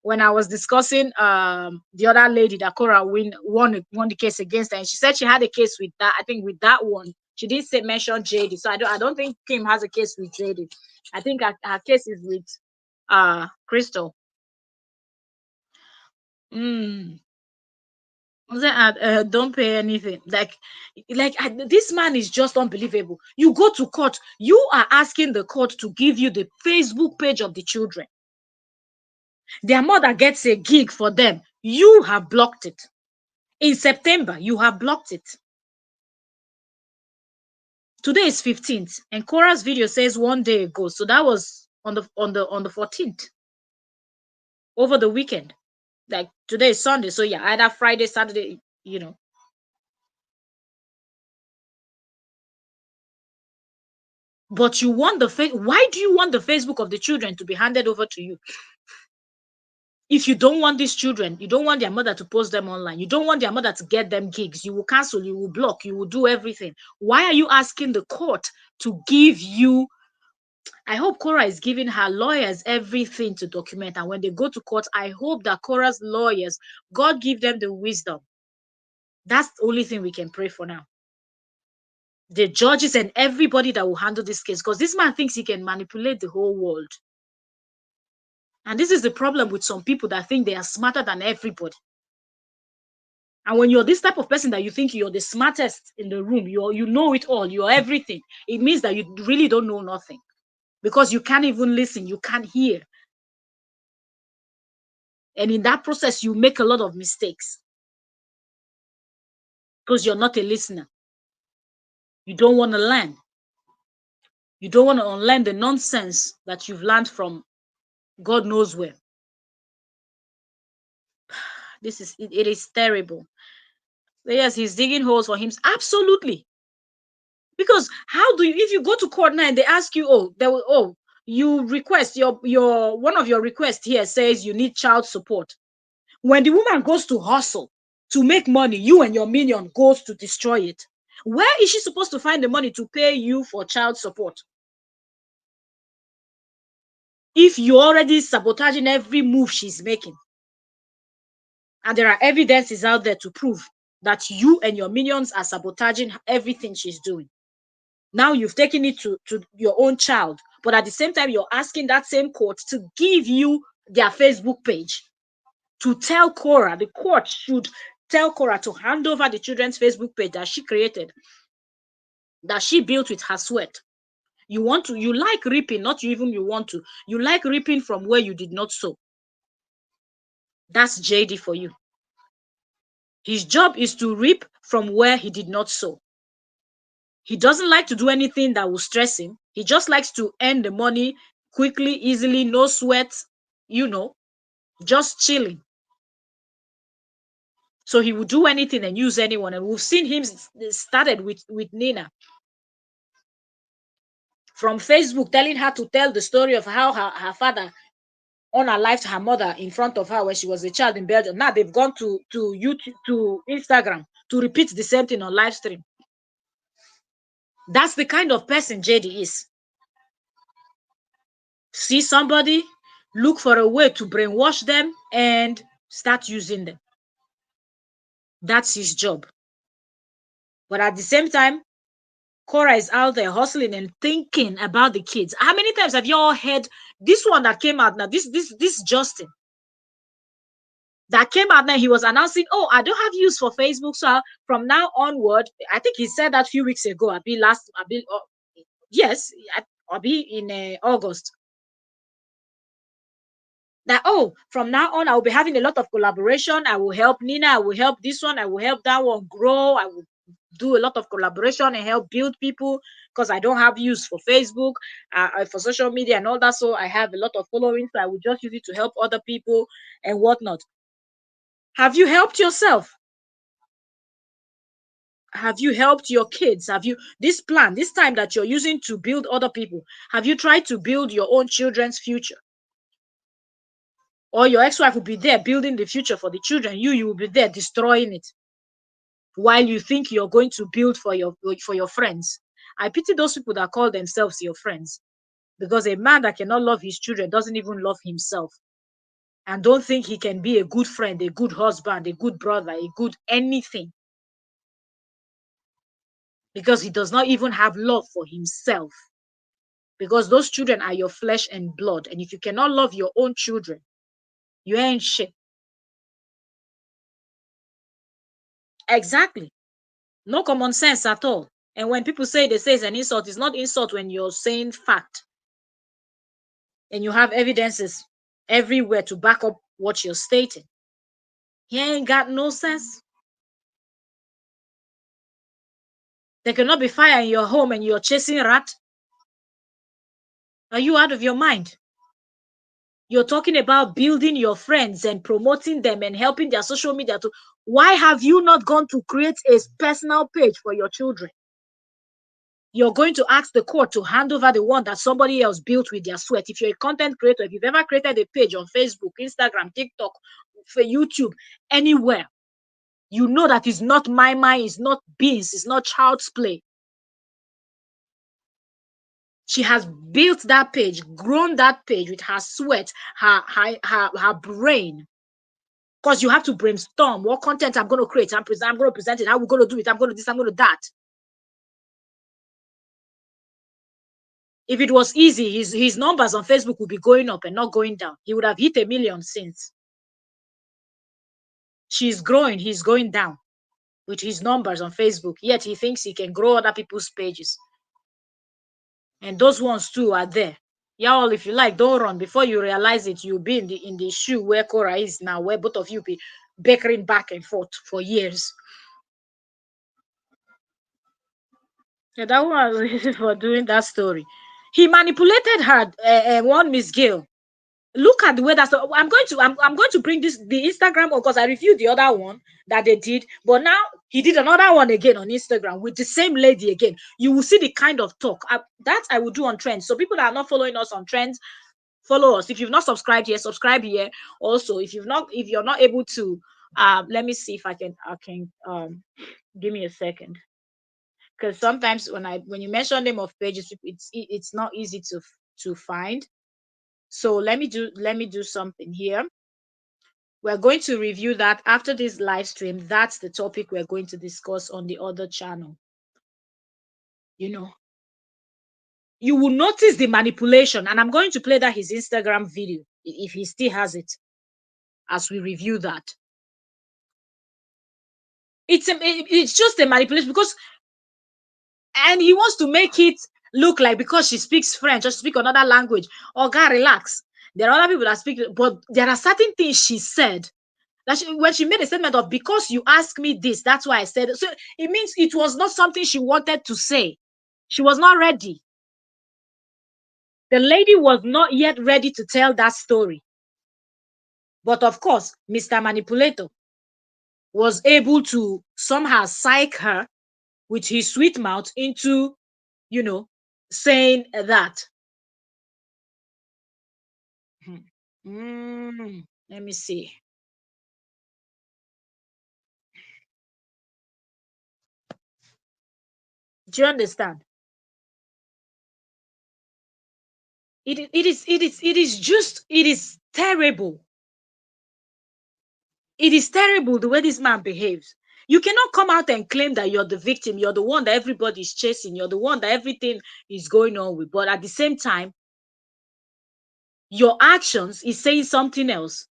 when I was discussing the other lady that Kora won the case against her, and she said she had a case with that. I think with that one, she didn't say mention JD. So I don't think Kim has a case with JD. I think her case is with Crystal. Mm. Don't pay anything. This man is just unbelievable. You go to court, you are asking the court to give you the Facebook page of the children. Their mother gets a gig for them. You have blocked it. In September, you have blocked it. Today is 15th, and Kora's video says 1 day ago. So that was on the 14th, over the weekend. Like today is Sunday, so yeah, either Friday, Saturday, you know. But you want why do you want the Facebook of the children to be handed over to you? If you don't want these children, you don't want their mother to post them online, you don't want their mother to get them gigs, you will cancel, you will block, you will do everything. Why are you asking the court to give you? I hope Kora is giving her lawyers everything to document, and when they go to court, I hope that Kora's lawyers, God give them the wisdom. That's the only thing we can pray for now. The judges and everybody that will handle this case, because this man thinks he can manipulate the whole world. And this is the problem with some people that think they are smarter than everybody. And when you're this type of person that you think you're the smartest in the room, you know it all, you're everything, it means that you really don't know nothing, because you can't even listen, you can't hear. And in that process, you make a lot of mistakes because you're not a listener. You don't want to learn. You don't want to unlearn the nonsense that you've learned from God knows where. It is terrible. Yes, he's digging holes for him. Absolutely. Because how do you, if you go to court now and they ask you, you request your one of your requests here says you need child support. When the woman goes to hustle to make money, you and your minion goes to destroy it. Where is she supposed to find the money to pay you for child support? If you're already sabotaging every move she's making, and there are evidences out there to prove that you and your minions are sabotaging everything she's doing. Now you've taken it to your own child, but at the same time, you're asking that same court to give you their Facebook page, to tell Kora, the court should tell Kora to hand over the children's Facebook page that she created, that she built with her sweat. You like reaping, not even you want to. You like reaping from where you did not sow. That's JD for you. His job is to reap from where he did not sow. He doesn't like to do anything that will stress him. He just likes to earn the money quickly, easily, no sweat, just chilling. So he would do anything and use anyone. And we've seen him started with Nina from Facebook, telling her to tell the story of how her father unalived her mother in front of her when she was a child in Belgium. Now they've gone to YouTube, to Instagram, to repeat the same thing on live stream. That's the kind of person JD is. See somebody, look for a way to brainwash them and start using them. That's his job. But at the same time, Kora is out there hustling and thinking about the kids. How many times have you all heard this one that came out now? This Justin that came out now. He was announcing, "Oh, I don't have use for Facebook, so from now onward," I think he said that a few weeks ago. Yes, I'll be in August. That, oh, from now on, I will be having a lot of collaboration. I will help Nina. I will help this one. I will help that one grow. I will do a lot of collaboration and help build people because I don't have use for Facebook, for social media and all that. So I have a lot of following. So I will just use it to help other people and whatnot. Have you helped yourself? Have you helped your kids? Have you, this time that you're using to build other people, have you tried to build your own children's future? Or your ex-wife will be there building the future for the children. You will be there destroying it while you think you're going to build for your friends. I pity those people that call themselves your friends, because a man that cannot love his children doesn't even love himself, and don't think he can be a good friend, a good husband, a good brother, a good anything, because he does not even have love for himself. Because those children are your flesh and blood, and if you cannot love your own children, you ain't shit. Exactly. No common sense at all. And when people say they say it's an insult, it's not insult when you're saying fact and you have evidences everywhere to back up what you're stating. He ain't got no sense. There cannot be fire in your home and you're chasing rat. Are you out of your mind? You're talking about building your friends and promoting them and helping their social media to. Why have you not gone to create a personal page for your children? You're going to ask the court to hand over the one that somebody else built with their sweat. If you're a content creator, if you've ever created a page on Facebook, Instagram, TikTok, for YouTube, anywhere, you know that it's not my, it's not beans, it's not child's play. She has built that page, grown that page with her sweat, her brain. Because you have to brainstorm what content I'm going to create. I'm going to present it. How we're going to do it. I'm going to this. I'm going to that. If it was easy, his numbers on Facebook would be going up and not going down. He would have hit 1 million since. She's growing. He's going down with his numbers on Facebook. Yet he thinks he can grow other people's pages. And those ones too are there. Y'all, if you like, don't run. Before you realize it, you'll be in the shoe where Kora is now, where both of you be bickering back and forth for years. Yeah, that was for doing that story. He manipulated her, one Miss Gill. Look at the way that's. I'm going to bring the Instagram, because I reviewed the other one that they did, but now he did another one again on Instagram with the same lady again. You will see the kind of talk that I will do on Trends. So people that are not following us on Trends, follow us. If you've not subscribed here, subscribe here. Also, if you're not able to, let me see if I can give me a second, because sometimes when you mention name of pages, it's not easy to find. So let me do something here. We're going to review that after this live stream. That's the topic we're going to discuss on the other channel. You will notice the manipulation, and I'm going to play that his Instagram video if he still has it as we review that. It's just a manipulation, and he wants to make it look like because she speaks French or she speaks another language. Oh, God, relax. There are other people that speak, but there are certain things she said that when she made a statement of, because you asked me this, that's why I said it. So it means it was not something she wanted to say. She was not ready. The lady was not yet ready to tell that story. But of course, Mr. Manipulator was able to somehow psych her with his sweet mouth into, you know, saying that. Let me see. Do you understand? It is terrible. It is terrible the way this man behaves. You cannot come out and claim that you're the victim, you're the one that everybody is chasing, you're the one that everything is going on with. But at the same time, your actions is saying something else.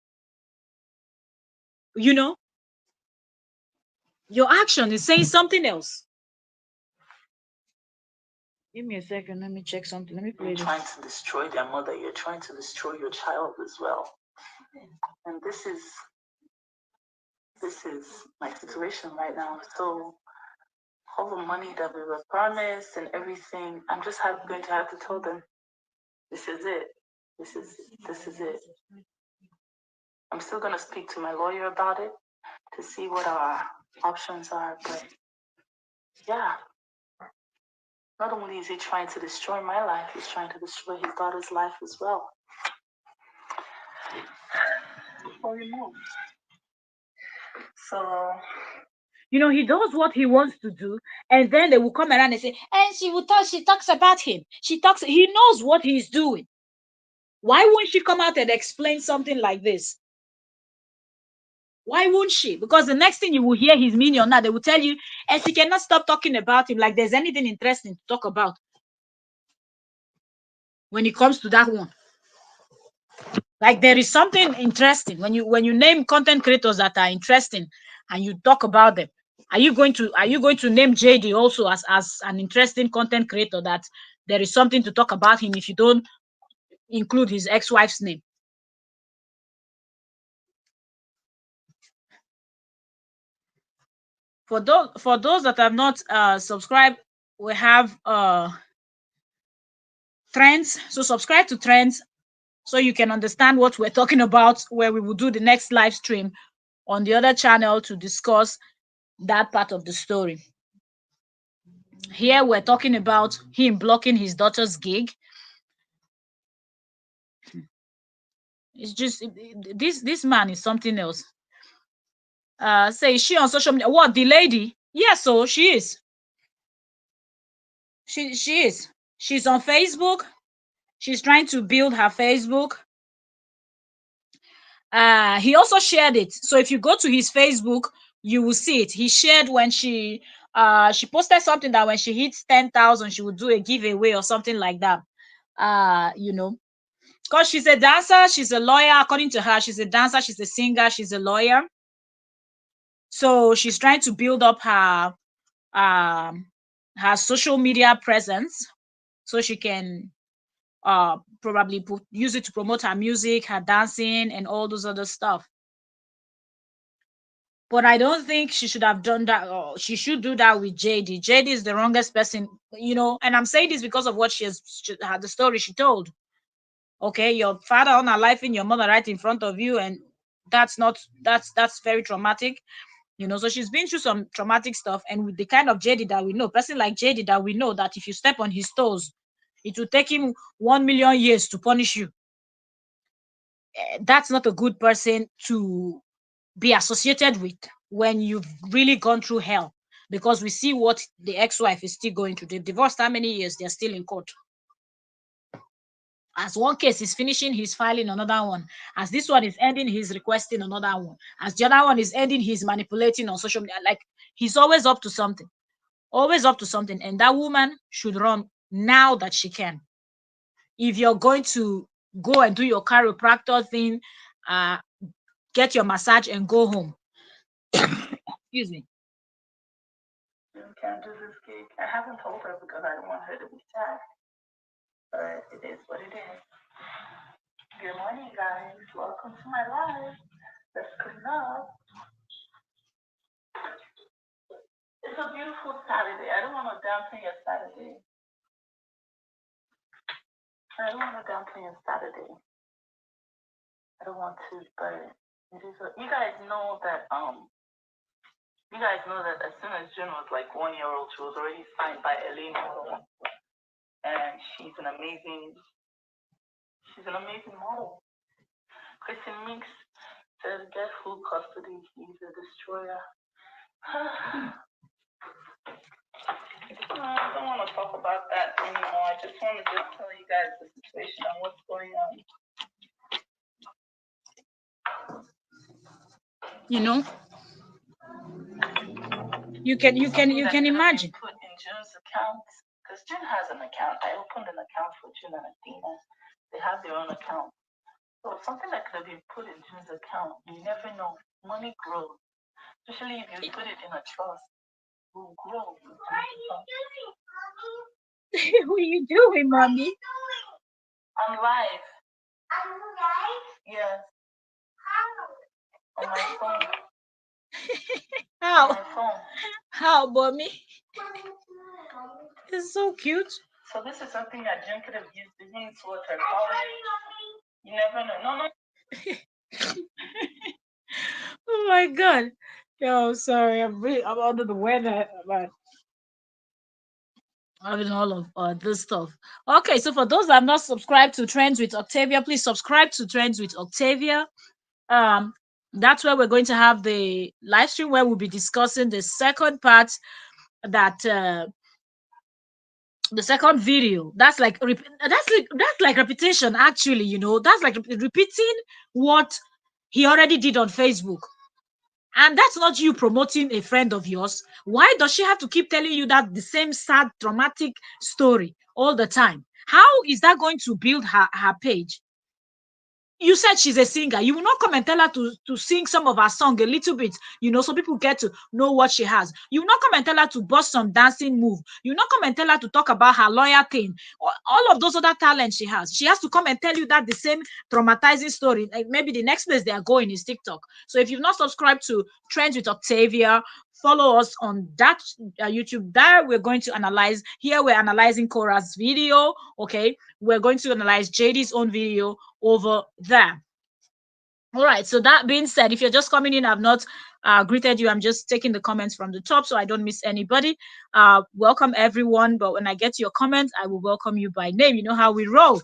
You know, your action is saying something else. Give me a second. Let me check something. Let me play You're this. trying to destroy their mother. You're trying to destroy your child as well. And this is my situation right now. So all the money that we were promised and everything, I'm just going to have to tell them, this is it. This is it. I'm still gonna speak to my lawyer about it to see what our options are. But yeah, not only is he trying to destroy my life, he's trying to destroy his daughter's life as well. Before we move. So He does what he wants to do, and then they will come around and say, and she talks about him. He knows what he's doing. Why won't she come out and explain something like this? Why won't she? Because the next thing you will hear his minion now, they will tell you, and she cannot stop talking about him like there's anything interesting to talk about when it comes to that one. Like there is something interesting when you name content creators that are interesting and you talk about them. Are you going to name JD also as an interesting content creator that there is something to talk about him if you don't include his ex-wife's name? For those that have not subscribed, we have Trends. So subscribe to Trends so you can understand what we're talking about, where we will do the next live stream on the other channel to discuss that part of the story. Here we're talking about him blocking his daughter's gig. It's just this man is something else. Say, is she on social media? What, the lady? Yeah, so she is. She is. She's on Facebook. She's trying to build her Facebook. He also shared it. So if you go to his Facebook, you will see it. He shared when she posted something that when she hits 10,000, she would do a giveaway or something like that. Because she's a dancer, she's a lawyer. According to her, she's a dancer, she's a singer, she's a lawyer. So she's trying to build up her social media presence so she can probably use it to promote her music, her dancing, and all those other stuff. But I don't think she should have done that. Or she should do that with JD. JD is the wrongest person, and I'm saying this because of what she had the story she told. Okay, your father unaliving your mother right in front of you, and that's very traumatic. So she's been through some traumatic stuff, and with the kind of JD that we know, person like JD that we know, that if you step on his toes, it will take him 1 million years to punish you. That's not a good person to be associated with when you've really gone through hell, because we see what the ex-wife is still going through. They've divorced how many years? They're still in court. As one case is finishing, he's filing another one. As this one is ending, he's requesting another one. As the other one is ending, he's manipulating on social media. Like, he's always up to something. Always up to something. And that woman should run now that she can. If you're going to go and do your chiropractor thing, get your massage and go home. Excuse me. You can't do this gig. I haven't told her because I don't want her to be sad. But it is what it is. Good morning, guys. Welcome to my live. Let's clean up. It's a beautiful Saturday. I don't want to dampen your Saturday. I don't want to downplay on Saturday. I don't want to, but it is. You guys know that. You guys know that as soon as June was like 1 year old, she was already signed by Elena, and she's an amazing model. Kristen Minks says, "Get full custody. He's a destroyer." I don't want to talk about that anymore. I just want to tell you guys the situation and what's going on. You know, you can imagine. Put in June's account, because June has an account. I opened an account for June and Athena. They have their own account. So something that could have been put in June's account, you never know. Money grows, especially if you put it in a trust. It will grow. What are you doing, mommy? What are you doing, mommy? I'm live. I'm live? Yes. How? On my phone. How? On my phone. How, mommy? It's so cute. So this is something that June could have used even towards her college. You never know. No, no. Oh my god. Yo, sorry, I'm under the weather, but having all of this stuff. Okay, so for those that have not subscribed to Trends with Octavia, please subscribe to Trends with Octavia. That's where we're going to have the live stream where we'll be discussing the second part, that the second video. That's like that's like repetition, actually. That's like repeating what he already did on Facebook. And that's not you promoting a friend of yours. Why does she have to keep telling you that the same sad, traumatic story all the time? How is that going to build her page? You said she's a singer. You will not come and tell her to sing some of her song a little bit, so people get to know what she has. You will not come and tell her to bust some dancing move. You will not come and tell her to talk about her lawyer thing, or all of those other talents she has. She has to come and tell you that the same traumatizing story. Like maybe the next place they are going is TikTok. So if you've not subscribed to Trends with Octavia, follow us on that YouTube. There we're going to analyze. Here we're analyzing Kora's video. Okay, we're going to analyze JD's own video over there. All right, so that being said, if you're just coming in, I've not greeted you. I'm just taking the comments from the top so I don't miss anybody. Welcome everyone, but when I get to your comments, I will welcome you by name. You know how we roll.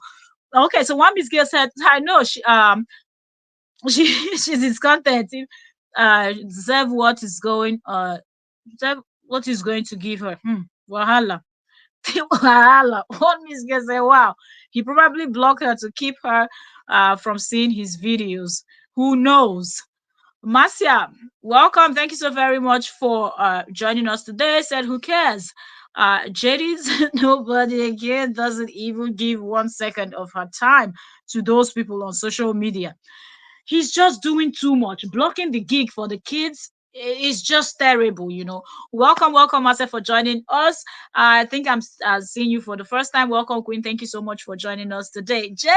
Okay, so one Miss Girl said, I know she's his content. Zev what is going Zev what is going to give her? Wahala. Wahala. One Miss Girl said, wow, he probably blocked her to keep her from seeing his videos. Who knows? Marcia, welcome. Thank you so very much for joining us today. Said, who cares? JD's nobody again doesn't even give 1 second of her time to those people on social media. He's just doing too much. Blocking the gig for the kids is just terrible. Welcome, Marcel, for joining us. I think I'm seeing you for the first time. Welcome, Queen. Thank you so much for joining us today. J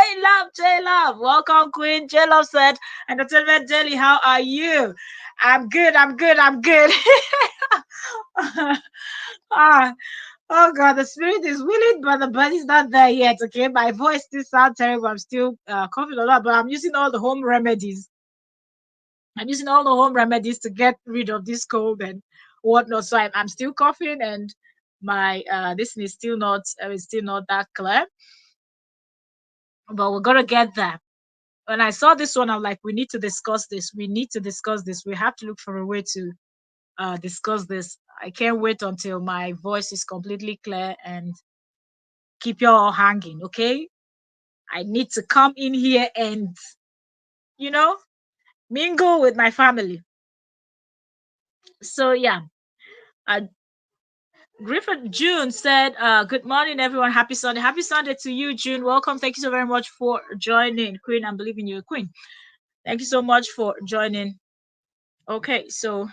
Love. Welcome, Queen. J Love said, Entertainment Daily, how are you? I'm good. ah, Oh God, the spirit is willing, but the body's not there yet. Okay, my voice still sounds terrible. I'm still coughing a lot, but I'm using all the home remedies. I'm using all the home remedies to get rid of this cold and whatnot. So I'm still coughing, and my this is still not that clear. But we're gonna get there. When I saw this one, I'm like, we need to discuss this. We need to discuss this. We have to look for a way to discuss this. I can't wait until my voice is completely clear and keep you all hanging. Okay, I need to come in here and mingle with my family. So yeah, uh, Griffin June said, good morning, everyone. Happy Sunday. Happy Sunday to you, June. Welcome. Thank you so very much for joining. Queen, I'm believing you're a queen. Thank you so much for joining. Okay, so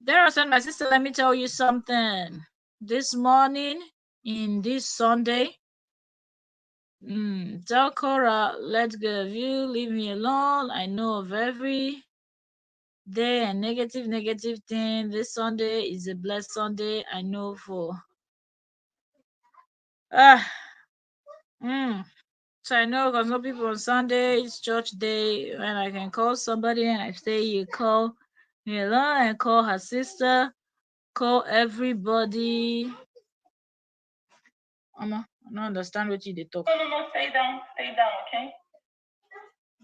There, said, my sister, let me tell you something. This morning, in this Sunday, tell Kora, let go of you, leave me alone. I know of every day and negative thing. This Sunday is a blessed Sunday. I know for ah so I know because no people on Sunday, it's church day when I can call somebody and I say you call me alone and call her sister, call everybody. I don't understand what you they talk. No, stay down, okay?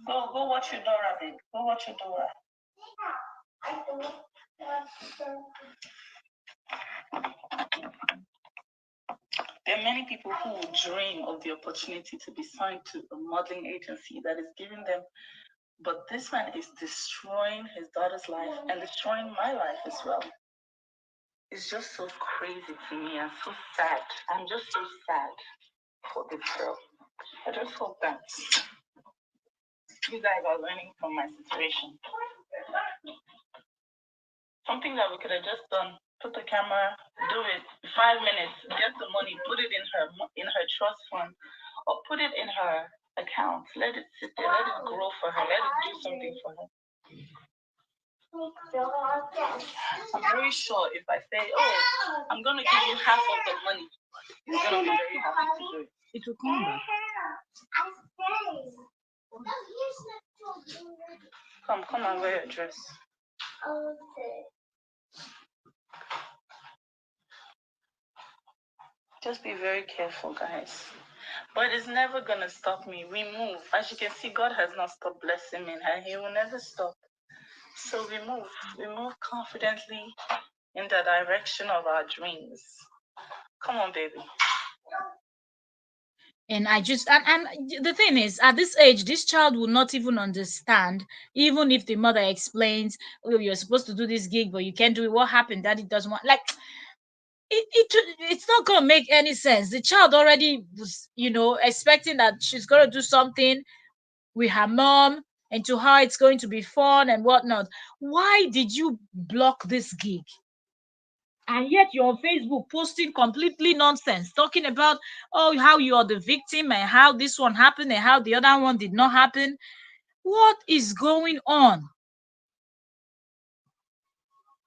Go watch your Dora, babe. Go watch your Dora. There are many people who will dream of the opportunity to be signed to a modeling agency that is giving them, but this man is destroying his daughter's life and destroying my life as well. It's just so crazy to me and so sad. I'm just so sad for this girl. I just hope that you guys are learning from my situation. Something that we could have just done. Put the camera, do it 5 minutes, get the money, put it in her trust fund, or put it in her account. Let it sit there, let it grow for her, let it do something for her. I'm very sure if I say, oh, I'm gonna give you half of the money, you're gonna be very happy to do it. It will come back. Come and wear your dress. Just be very careful, guys. But it's never gonna stop me. We move. As you can see, God has not stopped blessing me, and He will never stop. So we move. We move confidently in the direction of our dreams. Come on, baby. And I just and the thing is, at this age, this child will not even understand, even if the mother explains, oh, you're supposed to do this gig, but you can't do it. What happened? Daddy doesn't want like it's not gonna make any sense. The child already was, expecting that she's gonna do something with her mom, and to her it's going to be fun and whatnot. Why did you block this gig? And yet you're on Facebook posting completely nonsense, talking about how you are the victim and how this one happened and how the other one did not happen. What is going on?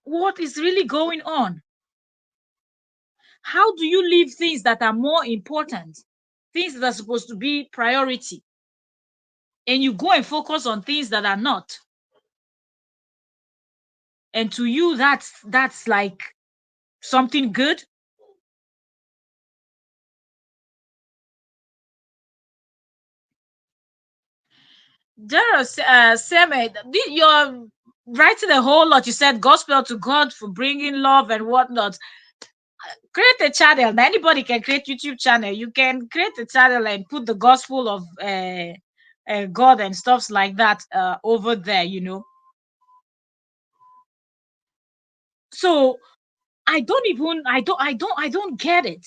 What is really going on? How do you leave things that are more important, things that are supposed to be priority, and you go and focus on things that are not? And to you, that's like something good. Dara, Seme, you're writing a whole lot. You said gospel to God for bringing love and whatnot. Create a channel. Now, anybody can create YouTube channel. You can create a channel and put the gospel of God and stuffs like that over there. So I don't get it.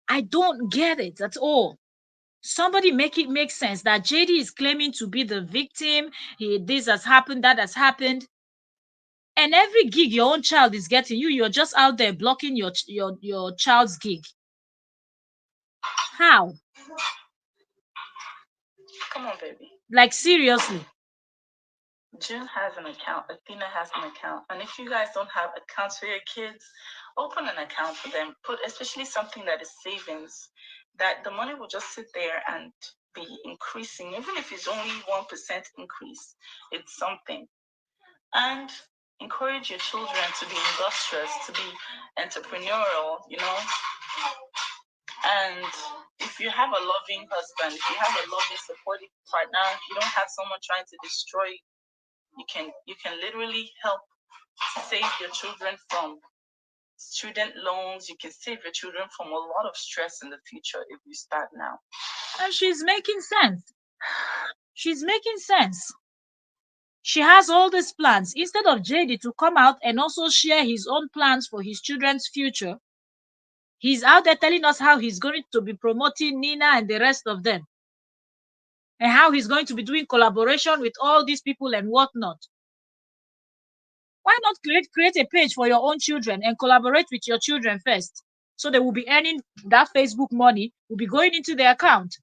I don't get it at all. Somebody make it make sense that JD is claiming to be the victim. This has happened, that has happened. And every gig your own child is getting, you're just out there blocking your child's gig. How? Come on, baby. Like, seriously. June has an account, Athena has an account. And if you guys don't have accounts for your kids, open an account for them. Put especially something that is savings, that the money will just sit there and be increasing. Even if it's only 1% increase, it's something. And encourage your children to be industrious, to be entrepreneurial, And if you have a loving husband, if you have a loving, supportive partner, if you don't have someone trying to destroy you can literally help save your children from student loans. You can save your children from a lot of stress in the future if you start now. And she's making sense. She's making sense. She has all these plans. Instead of JD to come out and also share his own plans for his children's future, he's out there telling us how he's going to be promoting Nina and the rest of them, and how he's going to be doing collaboration with all these people and whatnot. Why not create a page for your own children and collaborate with your children first? So they will be earning that Facebook money, will be going into their account.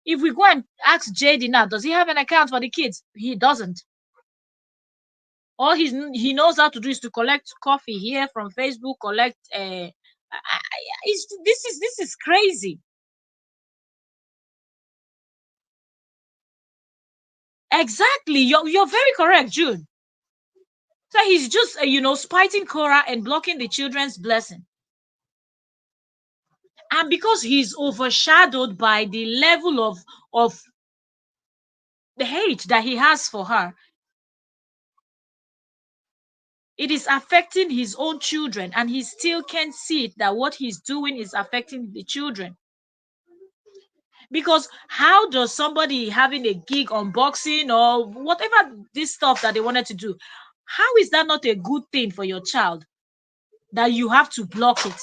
If we go and ask JD now, does he have an account for the kids? He doesn't. All he knows how to do is to collect coffee here from Facebook, collect. This is crazy. Exactly, you're very correct, June. So he's just spiting Kora and blocking the children's blessing. And because he's overshadowed by the level of the hate that he has for her, it is affecting his own children, and he still can't see it that what he's doing is affecting the children. Because how does somebody having a gig unboxing or whatever this stuff that they wanted to do, how is that not a good thing for your child that you have to block it?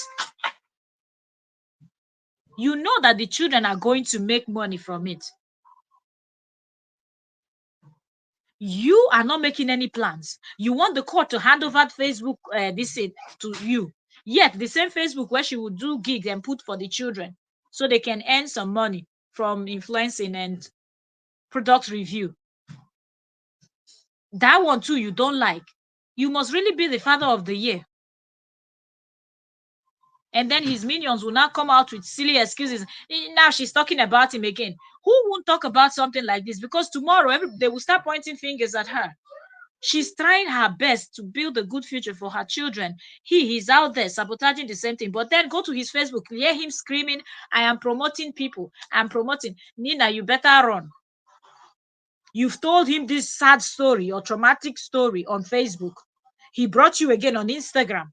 You know that the children are going to make money from it. You are not making any plans. You want the court to hand over Facebook this to you. Yet the same Facebook where she would do gigs and put for the children so they can earn some money from influencing and product review. That one too you don't like. You must really be the father of the year. And then his minions will now come out with silly excuses. Now she's talking about him again. Who won't talk about something like this? Because tomorrow they will start pointing fingers at her. She's trying her best to build a good future for her children. He's out there sabotaging the same thing. But then go to his Facebook, hear him screaming, I am promoting people. I'm promoting. Nina, you better run. You've told him this sad story or traumatic story on Facebook. He brought you again on Instagram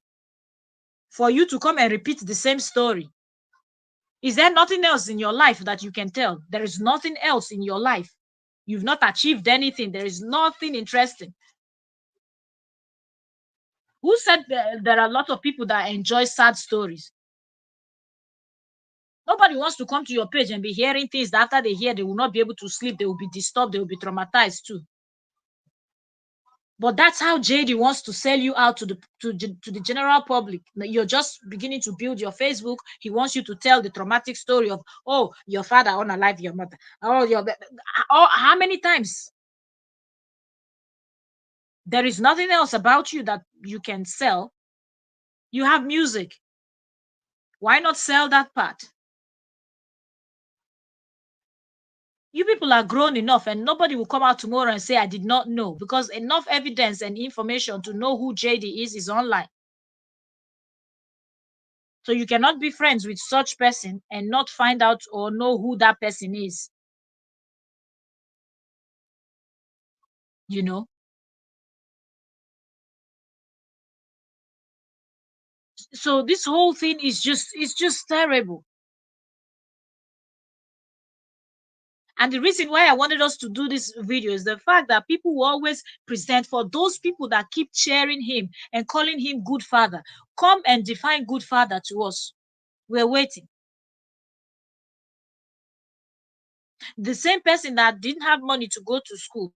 for you to come and repeat the same story. Is there nothing else in your life that you can tell? There is nothing else in your life. You've not achieved anything. There is nothing interesting. Who said there are a lot of people that enjoy sad stories? Nobody wants to come to your page and be hearing things that after they hear, they will not be able to sleep. They will be disturbed. They will be traumatized too. But that's how JD wants to sell you out to the general public. You're just beginning to build your Facebook. He wants you to tell the traumatic story of, oh, your father unalive your mother. How many times? There is nothing else about you that you can sell. You have music. Why not sell that part? You people are grown enough, and nobody will come out tomorrow and say, I did not know, because enough evidence and information to know who JD is online. So you cannot be friends with such person and not find out or know who that person is. You know? So this whole thing is just terrible. And the reason why I wanted us to do this video is the fact that people will always present for those people that keep cheering him and calling him good father. Come and define good father to us. We're waiting. The same person that didn't have money to go to school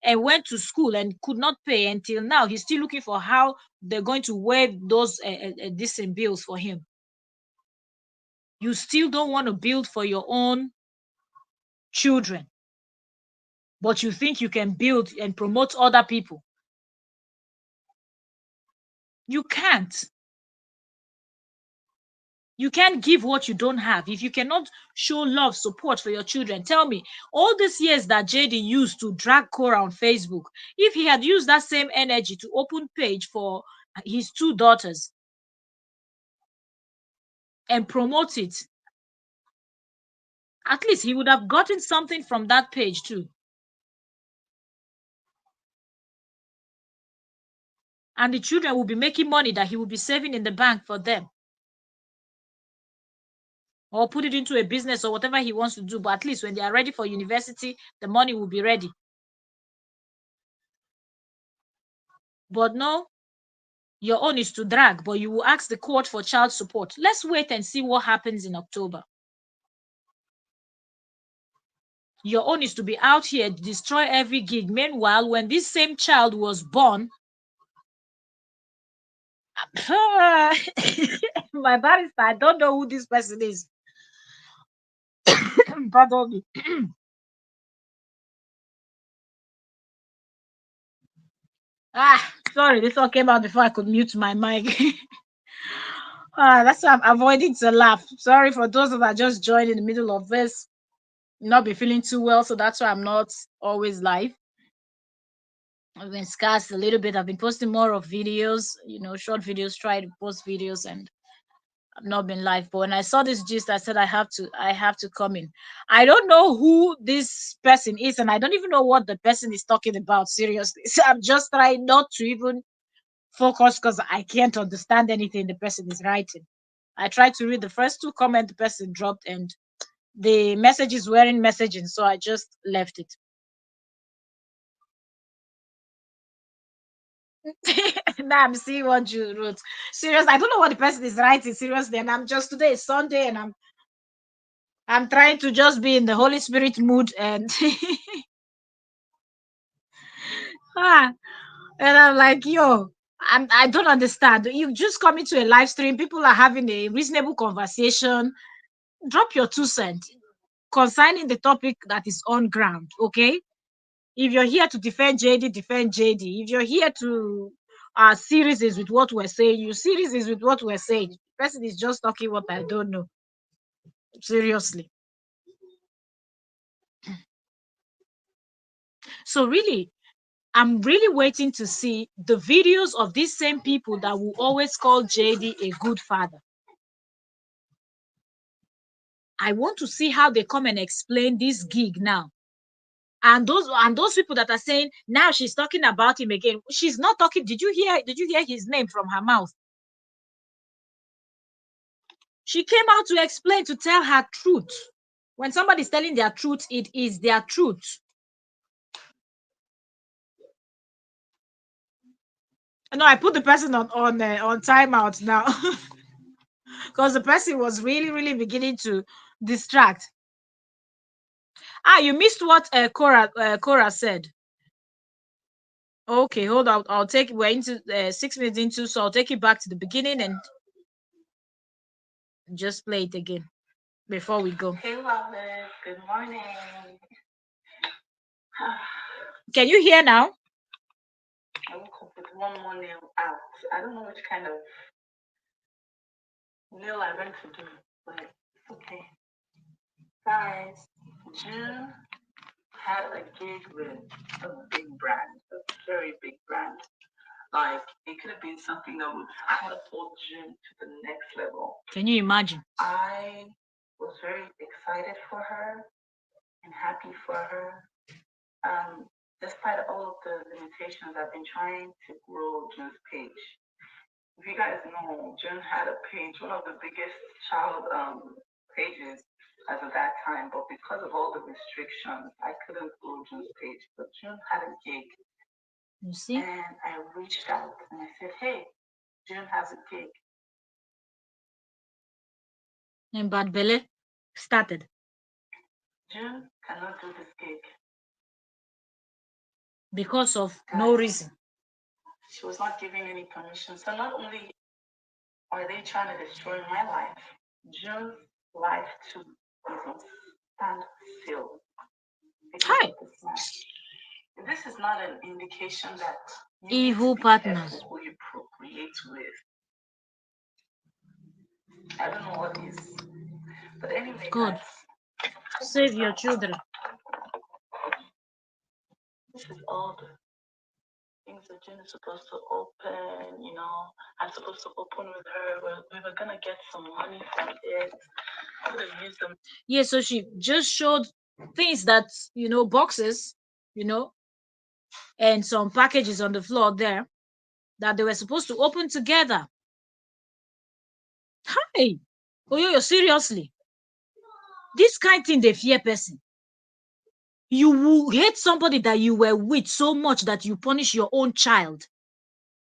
and went to school and could not pay until now, he's still looking for how they're going to waive those decent bills for him. You still don't want to build for your own children, but you think you can build and promote other people. You can't. You can't give what you don't have. If you cannot show love, support for your children, tell me, all these years that JD used to drag Kora on Facebook, if he had used that same energy to open page for his two daughters and promote it, at least he would have gotten something from that page too. And the children will be making money that he will be saving in the bank for them. Or put it into a business or whatever he wants to do. But at least when they are ready for university, the money will be ready. But no, your own is to drag, but you will ask the court for child support. Let's wait and see what happens in October. Your own is to be out here, destroy every gig. Meanwhile, when this same child was born, my barrister, I don't know who this person is. Pardon me. Sorry, this all came out before I could mute my mic. That's why I'm avoiding to laugh. Sorry for those that are just joined in the middle of this. Not be feeling too well, so that's why I'm not always live. I've been scarce a little bit. I've been posting more of videos, short videos, try to post videos, and I've not been live. But when I saw this gist, I said I have to come in. I don't know who this person is, and I don't even know what the person is talking about. Seriously, so I'm just trying not to even focus because I can't understand anything the person is writing. I tried to read the first two comments the person dropped, and the messages weren't messaging, so I just left it. Now I'm seeing what you wrote. Serious, I don't know what the person is writing. Seriously, and I'm just today is Sunday, and I'm trying to just be in the Holy Spirit mood, and and I'm like, yo, I don't understand. You just come into a live stream, people are having a reasonable conversation. Drop your 2 cents concerning the topic that is on ground, okay? If you're here to defend JD, defend JD. If you're here to series is with what we're saying, you series is with what we're saying. The person is just talking what I don't know. Seriously. So really, I'm really waiting to see the videos of these same people that will always call JD a good father. I want to see how they come and explain this gig now. And those people that are saying now she's talking about him again. She's not talking. Did you hear his name from her mouth? She came out to explain, to tell her truth. When somebody's telling their truth, it is their truth. No, I put the person on timeout now because the person was really, really beginning to distract. You missed what Kora said. Okay, hold on. I'll take. We're into 6 minutes into, so I'll take you back to the beginning and just play it again before we go. Hey, Wallace. Good morning. Can you hear now? I woke up with one more nail out. I don't know which kind of nail I went to do, but it's okay. Guys, June had a gig with a big brand, a very big brand. Like, it could have been something that would catapult June to the next level. Can you imagine? I was very excited for her and happy for her. Despite all of the limitations, I've been trying to grow June's page. If you guys know, June had a page, one of the biggest child pages as of that time, but because of all the restrictions, I couldn't grow June's page. But June had a gig. You see? And I reached out and I said, hey, June has a gig. And Bad Belle started. June cannot do this gig. Because of no reason. She was not giving any permission. So not only are they trying to destroy my life, June's life too is on standstill. Hi. This is not an indication that evil partners who you procreate with. I don't know what is. But anyway, God, save your children. This is all the things that June is supposed to open, I'm supposed to open with her. We were gonna get some money from it. I'm gonna use them. Yeah, so she just showed things that, boxes, and some packages on the floor there that they were supposed to open together. Hi. Oh, yo, seriously. This kind of thing, they fear person. You will hate somebody that you were with so much that you punish your own child.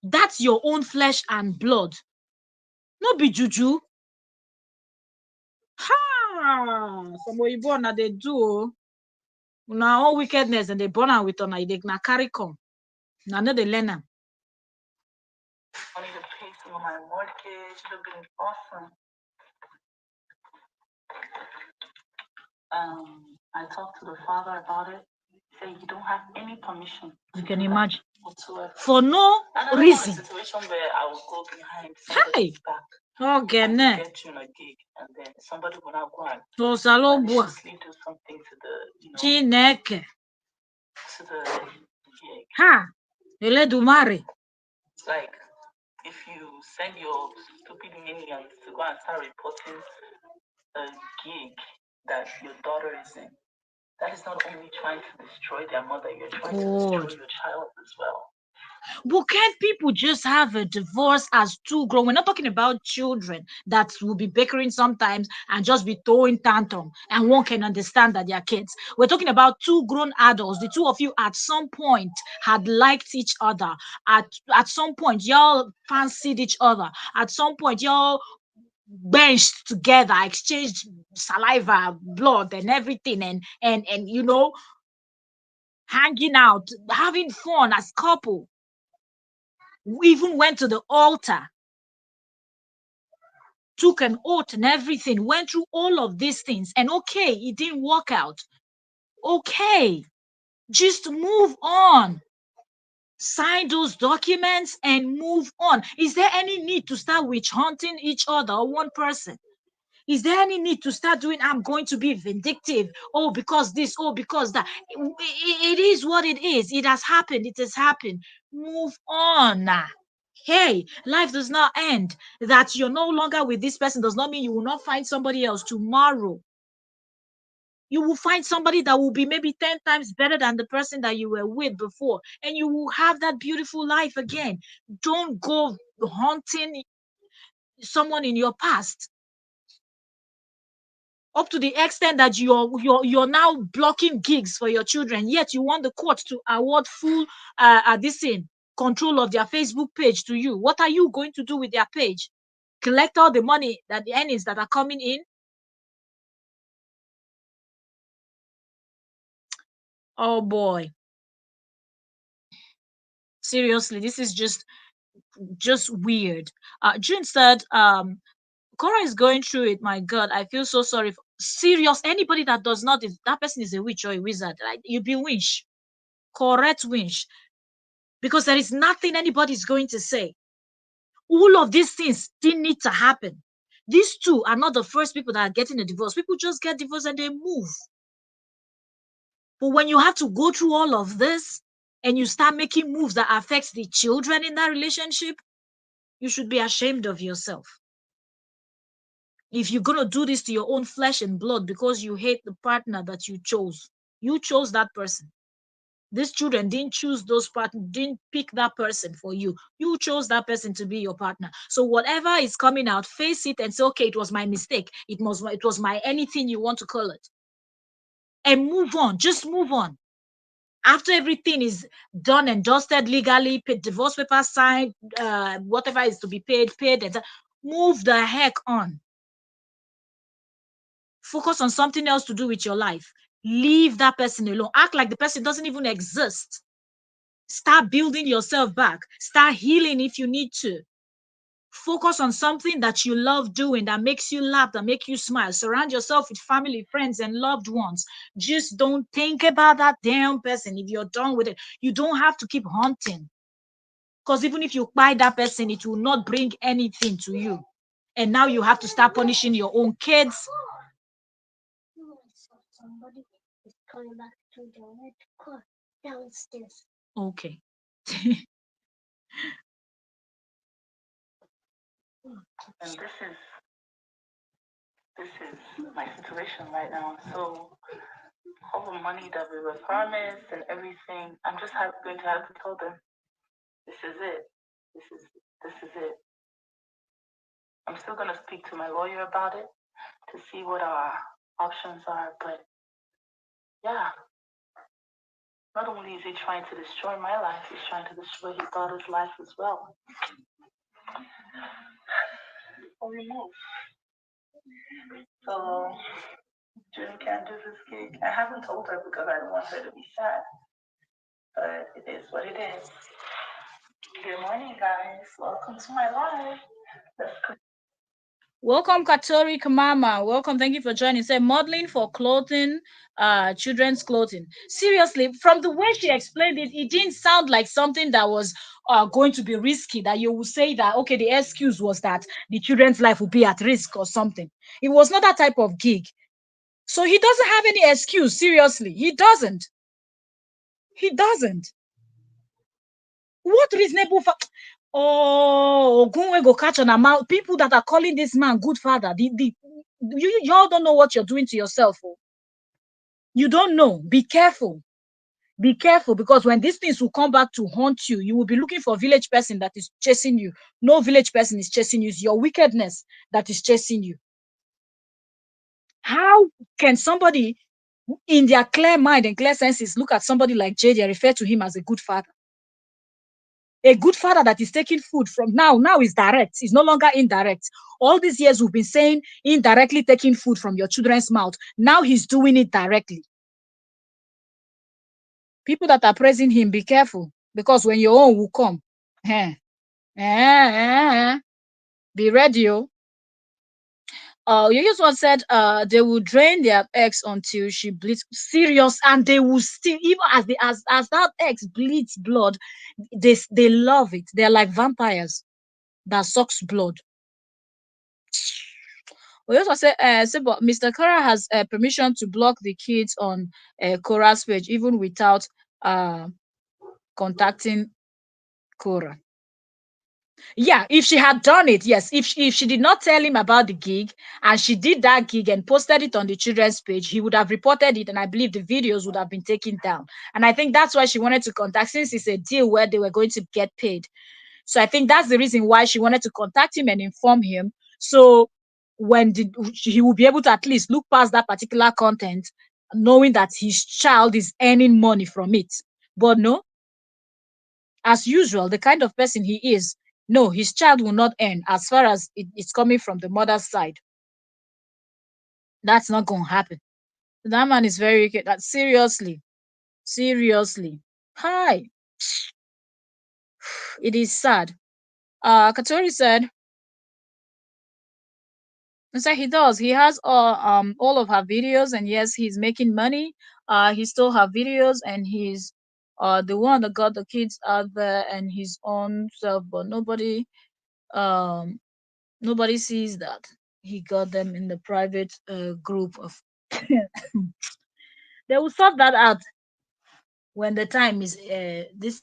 That's your own flesh and blood. No be juju. Ha! Some Oyibo na they do. Now all wickedness and they born out with on they na carry come. Now no they learn am. Money to pay some of my mortgage. It would have been awesome. I talked to the father about it. He said you don't have any permission. You can imagine. Whatsoever. For no And I don't reason. want a situation where I will go behind somebody's back. Okay, and ne. get you in a gig, and then somebody will not go and Osalobua. maliciously do something to the, Chineke. to the gig. Ha. Eledumare. It's like if you send your stupid minions to go and start reporting a gig that your daughter is in, that is not only trying to destroy their mother, you're trying to destroy your child as well. But can't people just have a divorce as two grown? We're not talking about children that will be bickering sometimes and just be throwing tantrum and one can understand that they are kids. We're talking about two grown adults. The two of you at some point had liked each other. At some point, y'all fancied each other. At some point, y'all benched together, exchanged saliva, blood, and everything, and hanging out, having fun as couple. We even went to the altar, took an oath and everything, went through all of these things. And okay, it didn't work out. Okay, just move on. Sign those documents and move on. Is there any need to start witch hunting each other or one person? Is there any need to start doing, I'm going to be vindictive? Oh, because this, oh, because that. It is what it is. It has happened. It has happened. Move on. Hey, life does not end. That you're no longer with this person does not mean you will not find somebody else tomorrow. You will find somebody that will be maybe 10 times better than the person that you were with before, and you will have that beautiful life again. Don't go haunting someone in your past up to the extent that you're now blocking gigs for your children, yet you want the court to award full this in control of their Facebook page to you. What are you going to do with their page? Collect all the money, that the earnings that are coming in? Oh boy, seriously, this is just weird. June said, Kora is going through it. My God, I feel so sorry. Serious, anybody that does not, if that person is a witch or a wizard, like, you be winch, correct winch, because there is nothing anybody's going to say. All of these things still need to happen. These two are not the first people that are getting a divorce. People just get divorced and they move. But when you have to go through all of this and you start making moves that affects the children in that relationship, you should be ashamed of yourself. If you're going to do this to your own flesh and blood because you hate the partner that you chose that person. These children didn't choose those partners, didn't pick that person for you. You chose that person to be your partner. So whatever is coming out, face it and say, okay, it was my mistake. It was my anything you want to call it. And move on. Just move on. After everything is done and dusted legally, divorce papers signed, whatever is to be paid, and move the heck on. Focus on something else to do with your life. Leave that person alone. Act like the person doesn't even exist. Start building yourself back. Start healing if you need to. Focus on something that you love doing, that makes you laugh, that makes you smile. Surround yourself with family, friends, and loved ones. Just don't think about that damn person. If you're done with it, you don't have to keep hunting. Because even if you buy that person, it will not bring anything to you. And now you have to start punishing your own kids. Somebody is coming back to the red car downstairs. Okay. And this is my situation right now. So all the money that we were promised and everything, I'm just going to have to tell them, this is it. This is it. I'm still gonna speak to my lawyer about it to see what our options are, but yeah. Not only is he trying to destroy my life, he's trying to destroy his daughter's life as well. Only move. So June can't do this gig. I haven't told her because I don't want her to be sad, but it is what it is. Good morning, guys. Welcome to my live. Welcome, Katori Kamama. Welcome. Thank you for joining. Say modeling for clothing, children's clothing. Seriously, from the way she explained it, it didn't sound like something that was going to be risky. That you would say that okay, the excuse was that the children's life would be at risk or something. It was not that type of gig. So he doesn't have any excuse. Seriously, he doesn't. He doesn't. What reasonable oh, Ogunwe go catch on amount people that are calling this man good father. Y'all don't know what you're doing to yourself. Oh. You don't know. Be careful. Be careful because when these things will come back to haunt you, you will be looking for a village person that is chasing you. No village person is chasing you. It's your wickedness that is chasing you. How can somebody in their clear mind and clear senses look at somebody like JJ and refer to him as a good father? A good father that is taking food from now is direct. It's no longer indirect. All these years we've been saying indirectly taking food from your children's mouth. Now he's doing it directly. People that are praising him, be careful. Because when your own will come, eh, be ready. You just one said they will drain their eggs until she bleeds. Serious, and they will still, even as that egg bleeds blood, they love it. They're like vampires that sucks blood. We also say, but Mr. Kora has permission to block the kids on Kora's page, even without uh, contacting Kora. Yeah, if she had done it, yes. If she did not tell him about the gig and she did that gig and posted it on the children's page, he would have reported it, and I believe the videos would have been taken down. And I think that's why she wanted to contact, since it's a deal where they were going to get paid. So I think that's the reason why she wanted to contact him and inform him. So he will be able to at least look past that particular content, knowing that his child is earning money from it. But no, as usual, the kind of person he is, no, his child will not earn as far as it's coming from the mother's side. That's not going to happen. That man is very wicked. That seriously, seriously. Hi, it is sad. Katori said, so he does. He has all of her videos, and yes, he's making money. He still have videos, and he's the one that got the kids out there and his own self, but nobody sees that he got them in the private group of. They will sort that out when the time is this.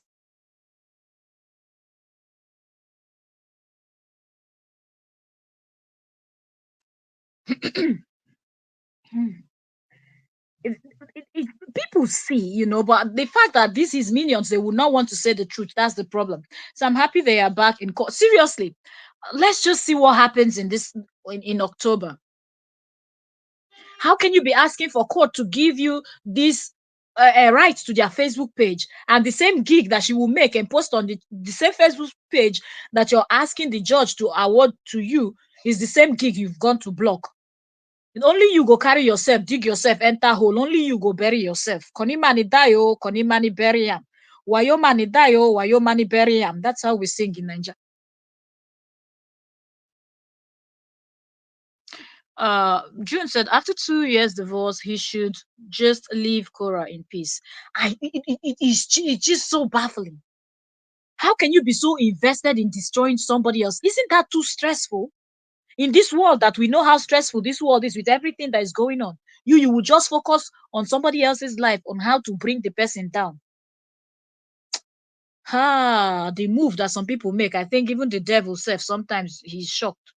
it, People see, but the fact that this is minions, they will not want to say the truth. That's the problem. So I'm happy they are back in court. Seriously, let's just see what happens in October. How can you be asking for court to give you this right to their Facebook page, and the same gig that she will make and post on the same Facebook page that you're asking the judge to award to you is the same gig you've gone to block? And only you go carry yourself, dig yourself, enter hole. Only you go bury yourself. Koni mani dayo, koni mani bury him. Wayo mani dayo, wayo mani bury him. That's how we sing in Nigeria. June said after 2 years divorce, he should just leave Kora in peace. It's just so baffling. How can you be so invested in destroying somebody else? Isn't that too stressful? In this world that we know how stressful this world is with everything that is going on, you will just focus on somebody else's life, on how to bring the person down. The move that some people make, I think even the devil self, sometimes he's shocked.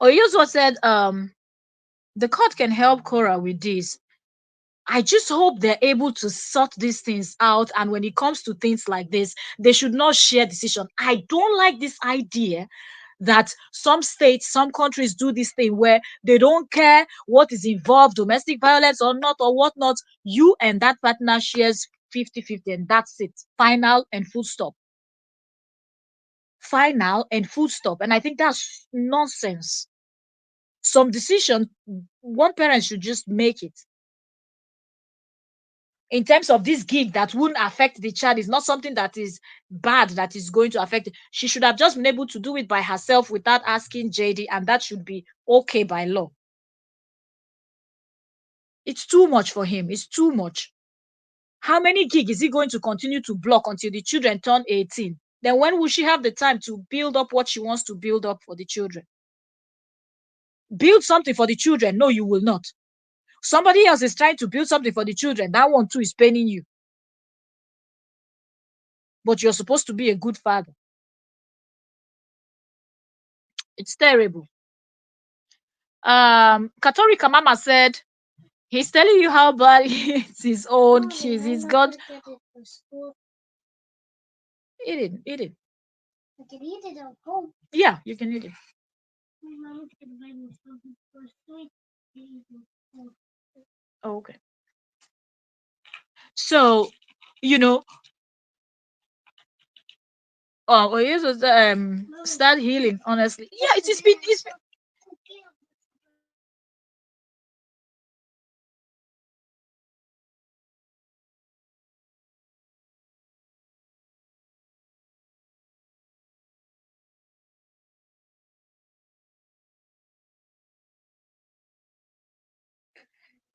Oyuzo said, the court can help Kora with this. I just hope they're able to sort these things out. And when it comes to things like this, they should not share decision. I don't like this idea that some states, some countries do this thing where they don't care what is involved, domestic violence or not, or whatnot. You and that partner shares 50-50, and that's it. Final and full stop. Final and full stop. And I think that's nonsense. Some decision, one parent should just make it. In terms of this gig that wouldn't affect the child, is not something that is bad that is going to affect it. She should have just been able to do it by herself without asking JD, and that should be okay by law. It's too much for him. It's too much. How many gig is he going to continue to block until the children turn 18? Then when will she have the time to build up what she wants to build up for the children? Build something for the children. No, you will not. Somebody else is trying to build something for the children. That one too is paining you. But you're supposed to be a good father. It's terrible. Katorika Mama said he's telling you how bad it's his own kids. He's got eat it. I can eat it at home. Yeah, you can eat it. Oh, okay. So, you know, we used to start healing. Honestly, yeah, it's been.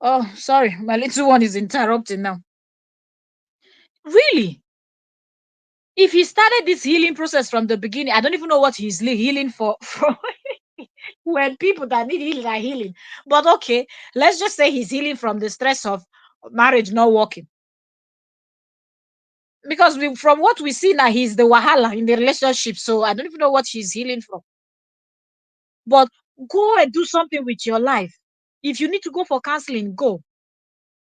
Oh, sorry, my little one is interrupting now. Really? If he started this healing process from the beginning, I don't even know what he's healing for. When people that need healing are healing. But okay, let's just say he's healing from the stress of marriage not working. Because from what we see now, he's the wahala in the relationship. So I don't even know what she's healing from. But go and do something with your life. If you need to go for counseling, go.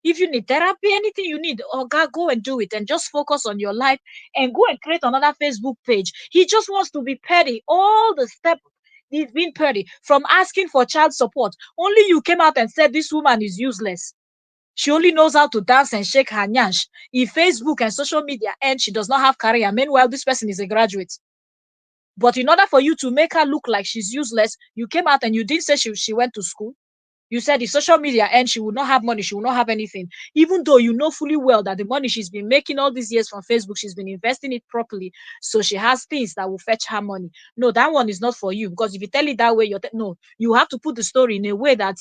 If you need therapy, anything you need, oh God, go and do it and just focus on your life and go and create another Facebook page. He just wants to be petty. All the steps he's been petty from asking for child support. Only you came out and said this woman is useless. She only knows how to dance and shake her nyash in Facebook and social media, and she does not have career. Meanwhile, this person is a graduate. But in order for you to make her look like she's useless, you came out and you didn't say she went to school. You said the social media and she will not have money, she will not have anything. Even though you know fully well that the money she's been making all these years from Facebook, she's been investing it properly. So she has things that will fetch her money. No, that one is not for you. Because if you tell it that way, no, you have to put the story in a way that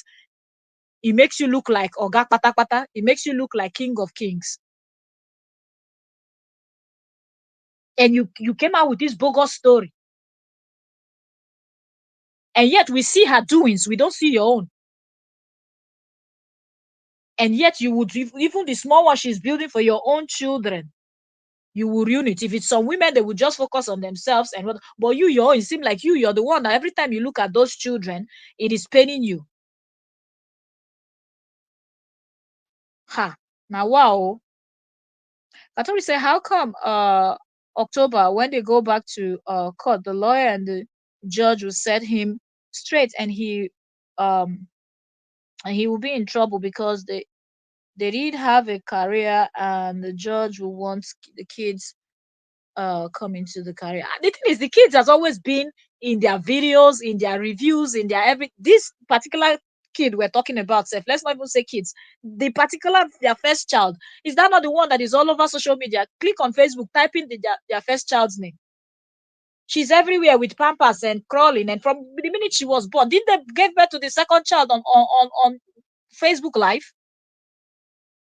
it makes you look like Oga Pata Pata. It makes you look like King of Kings. And you came out with this bogus story. And yet we see her doings. We don't see your own. And yet you would, even the small one she's building for your own children, you will ruin it. If it's some women, they will just focus on themselves and what. But your own, it seems like you're the one that every time you look at those children, it is paining you. Ha. Now, wow. Katori say, how come October, when they go back to court, the lawyer and the judge will set him straight um and he will be in trouble because they did have a career and the judge will want the kids come into the career. The thing is, the kids has always been in their videos, in their reviews, in their this particular kid we're talking about, Seth, let's not even say kids, the particular their first child, is that not the one that is all over social media? Click on Facebook, type in their first child's name. She's everywhere with pampers and crawling, and from the minute she was born, didn't they give birth to the second child on Facebook Live?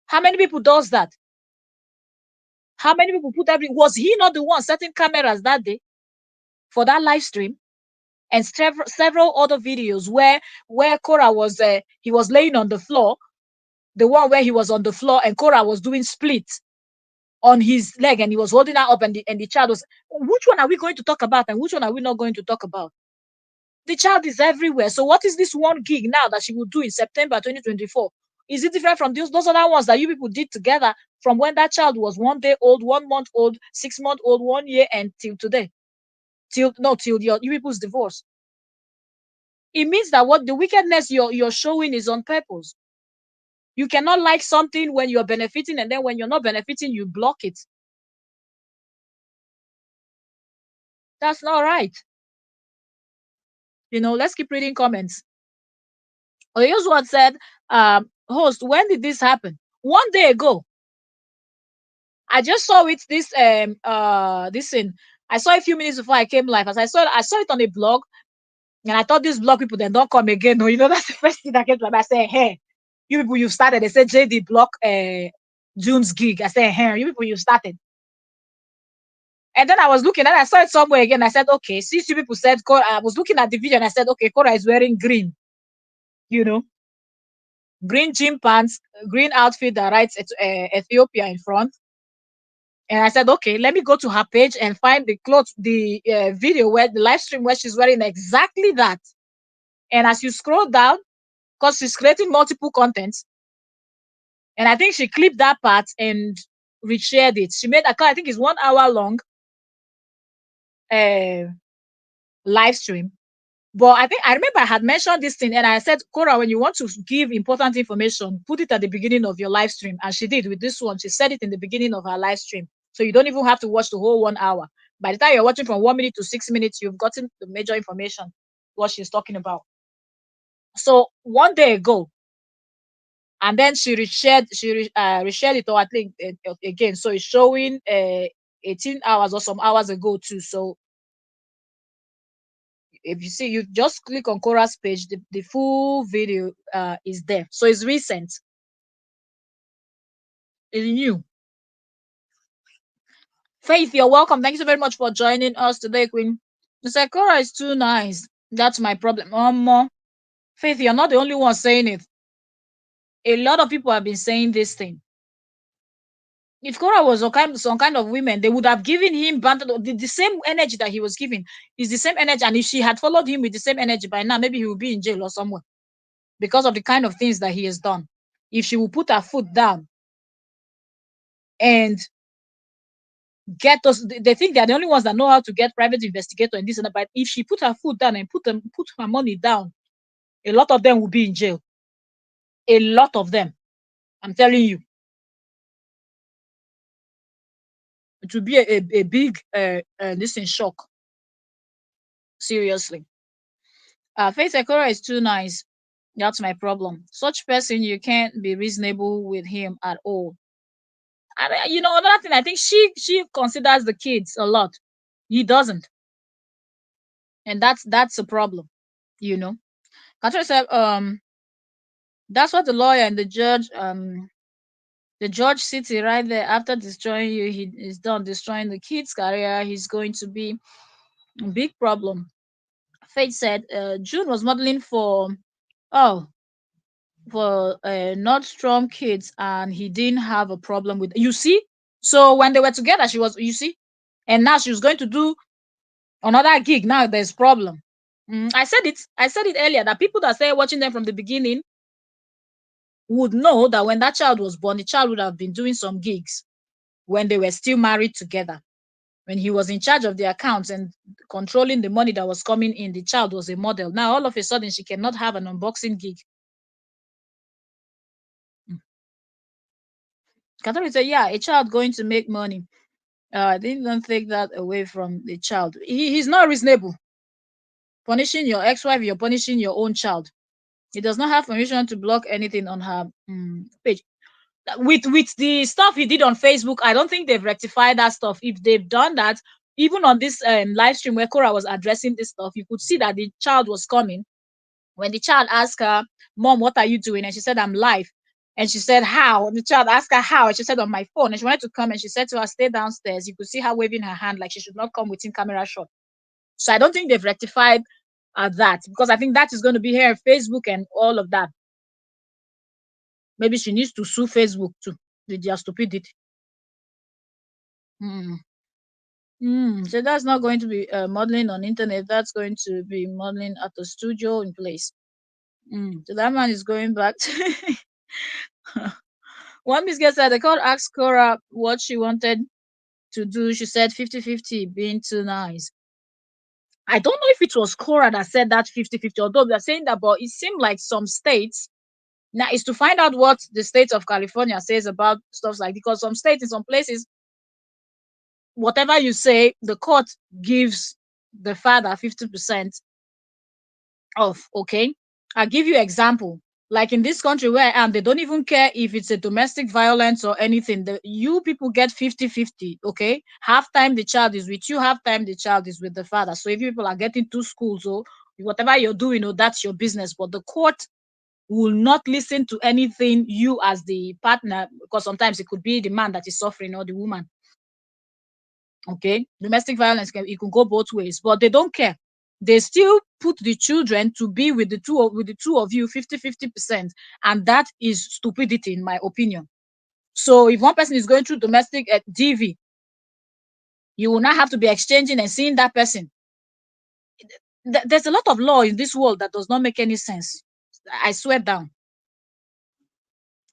How many people does that? How many people put was he not the one setting cameras that day for that live stream? And several other videos where Kora was he was laying on the floor, the one where he was on the floor and Kora was doing splits on his leg and he was holding her up, and the child was. Which one are we going to talk about and which one are we not going to talk about? The child is everywhere. So what is this one gig now that she will do in September 2024? Is it different from those other ones that you people did together from when that child was 1 day old, 1 month old, 6 months old, 1 year, and till today? Till you people's divorce. It means that what the wickedness you're showing is on purpose. You cannot like something when you're benefiting, and then when you're not benefiting, you block it. That's not right. Let's keep reading comments. Oyoswat said, host, when did this happen? 1 day ago. I just saw it this thing. I saw it a few minutes before I came live. As I saw it on a blog, and I thought these blog people then don't come again. No, you know, that's the first thing that came to my mind. I said, hey, you people you've started. They said JD block June's gig. I said, hey, you people you've started. And then I was looking and I saw it somewhere again. I said, okay, since you people said Kora, I was looking at the video and I said, okay, Kora is wearing green, you know, green gym pants, green outfit that writes Ethiopia in front. And I said, okay, let me go to her page and find the clothes, the video where the live stream where she's wearing exactly that. And as you scroll down, because she's creating multiple contents, and I think she clipped that part and reshared it. She made I think it's 1 hour long uh, live stream. But I remember I had mentioned this thing and I said, Kora, when you want to give important information, put it at the beginning of your live stream. And she did with this one. She said it in the beginning of her live stream. So you don't even have to watch the whole 1 hour. By the time you're watching from 1 minute to 6 minutes, you've gotten the major information, what she's talking about. So 1 day ago, and then she reshared it, or I think again. So it's showing 18 hours or some hours ago too. So if you see, you just click on Kora's page, the full video is there. So it's recent. It's new. Faith, you're welcome. Thank you so very much for joining us today, Queen. You said Kora is too nice. That's my problem. More. Faith, you're not the only one saying it. A lot of people have been saying this thing. If Kora was some kind of women, they would have given him the same energy that he was giving. Is the same energy. And if she had followed him with the same energy by now, maybe he would be in jail or somewhere because of the kind of things that he has done. If she would put her foot down and get us, they think they're the only ones that know how to get private investigator and this and that. But if she put her foot down and put her money down, a lot of them will be in jail. A lot of them. I'm telling you. It will be a big this in shock. Seriously. Faith Ekora is too nice. That's my problem. Such person, you can't be reasonable with him at all. And another thing, I think she considers the kids a lot. He doesn't, and that's a problem. Catherine said, that's what the lawyer and the judge city right there. After destroying you, he is done destroying the kid's career. He's going to be a big problem. Faith said, June was modeling for Nordstrom kids, and he didn't have a problem with. You see, so when they were together, you see, and now she was going to do another gig. Now there's problem. I said it earlier that people that started watching them from the beginning would know that when that child was born, the child would have been doing some gigs when they were still married together. When he was in charge of the accounts and controlling the money that was coming in, the child was a model. Now all of a sudden she cannot have an unboxing gig. Catherine said, yeah, a child going to make money. I didn't don't take that away from the child. He's not reasonable. Punishing your ex-wife, you're punishing your own child. He does not have permission to block anything on her page. With the stuff he did on Facebook, I don't think they've rectified that stuff. If they've done that, even on this live stream where Kora was addressing this stuff, you could see that the child was coming. When the child asked her, Mom, what are you doing? And she said, I'm live. And she said, how? And the child asked her how. And she said, on my phone. And she wanted to come and she said to her, stay downstairs. You could see her waving her hand like she should not come within camera shot. So I don't think they've rectified that, because I think that is going to be here on Facebook and all of that. Maybe she needs to sue Facebook too with their stupidity. So that's not going to be modeling on internet. That's going to be modeling at the studio in place. So that man is going back to one Miss Girl said the court asked Kora what she wanted to do. She said 50-50, being too nice. I don't know if it was Kora that said that 50-50, although they're saying that, but it seemed like some states now is to find out what the state of California says about stuff like, because some states in some places, whatever you say, the court gives the father 50% off. Okay. I'll give you example. Like in this country where I am, they don't even care if it's a domestic violence or anything. You people get 50-50, okay? Half time the child is with you, half time the child is with the father. So if you people are getting two schools, so whatever you're doing, that's your business. But the court will not listen to anything you as the partner, because sometimes it could be the man that is suffering or the woman. Okay, domestic violence it can go both ways, but they don't care. They still put the children to be with the two of you 50-50%, and that is stupidity in my opinion. So if one person is going through domestic DV, you will not have to be exchanging and seeing that person. There's a lot of law in this world that does not make any sense. I swear down.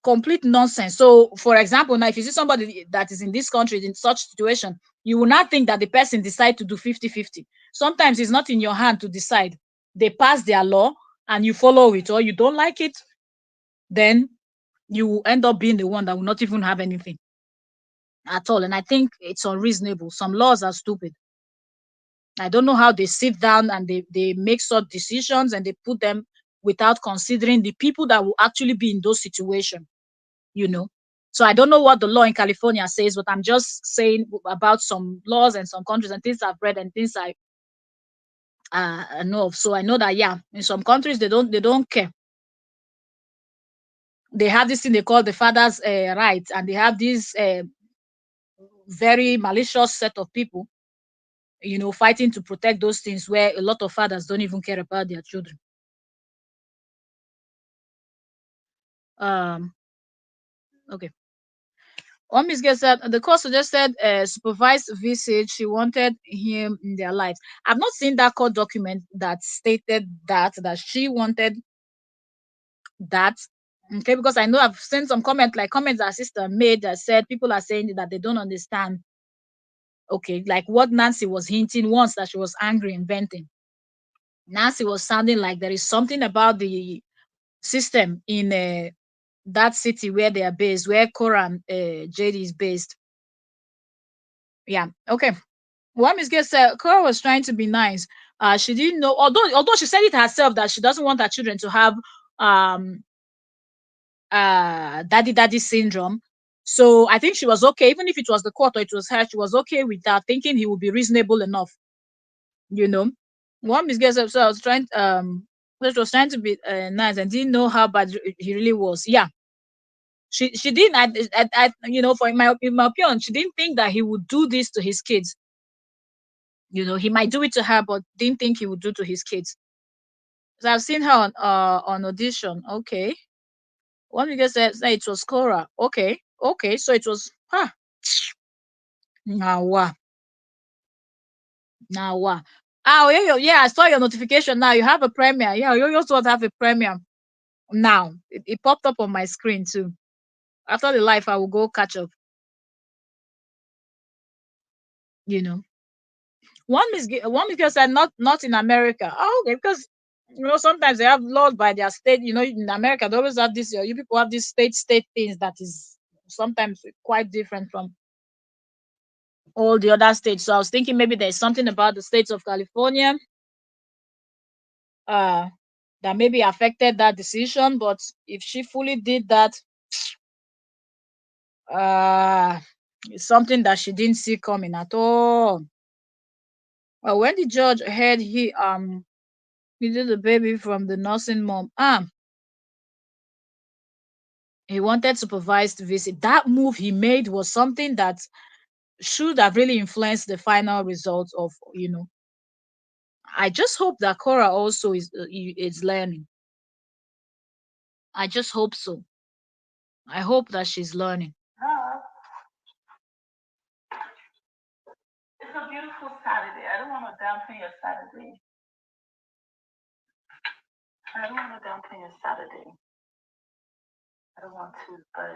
Complete nonsense. So, for example, now if you see somebody that is in this country in such situation, you will not think that the person decide to do 50-50. Sometimes it's not in your hand to decide. They pass their law and you follow it, or you don't like it, then you will end up being the one that will not even have anything at all. And I think it's unreasonable. Some laws are stupid. I don't know how they sit down and they make such decisions and they put them without considering the people that will actually be in those situations. So I don't know what the law in California says, but I'm just saying about some laws and some countries and things I've read and things I know of. So I know that, yeah, in some countries they don't care. They have this thing they call the father's rights, and they have this very malicious set of people, fighting to protect those things, where a lot of fathers don't even care about their children. Okay. One Miss Girl said the court suggested a supervised visit. She wanted him in their lives. I've not seen that court document that stated that she wanted that. Okay, because I know I've seen some comments our sister made that said people are saying that they don't understand. Okay, like what Nancy was hinting once, that she was angry and venting. Nancy was sounding like there is something about the system in that city where they are based, where Kora and JD is based. Yeah. Okay. One Miss Gates said Kora was trying to be nice. She didn't know, although she said it herself that she doesn't want her children to have um daddy syndrome. So I think she was okay, even if it was the court or it was her, she was okay with that, thinking he would be reasonable enough. One Miss Gates said, so I was trying she was trying to be nice and didn't know how bad he really was. Yeah. She didn't for in my opinion, she didn't think that he would do this to his kids. He might do it to her, but didn't think he would do to his kids. So I've seen her on audition. Okay. One you said it was Kora. Okay. So it was Nawa. Oh yeah, I saw your notification now. You have a premiere. Yeah, you also have a premiere now. It popped up on my screen too. After the live, I will go catch up. One Miss Girl said not in America. Oh, okay, because sometimes they have laws by their state. In America they always have this. You people have these state things that is sometimes quite different from all the other states. So I was thinking maybe there's something about the states of California that maybe affected that decision. But if she fully did that, it's something that she didn't see coming at all. Well, when the judge heard he did the baby from the nursing mom, he wanted supervised visit. That move he made was something that should have really influenced the final results of. I just hope that Kora also is learning. I just hope so. I hope that she's learning. It's a beautiful Saturday. I don't want to dampen your Saturday. I don't want to dampen your Saturday. I don't want to, but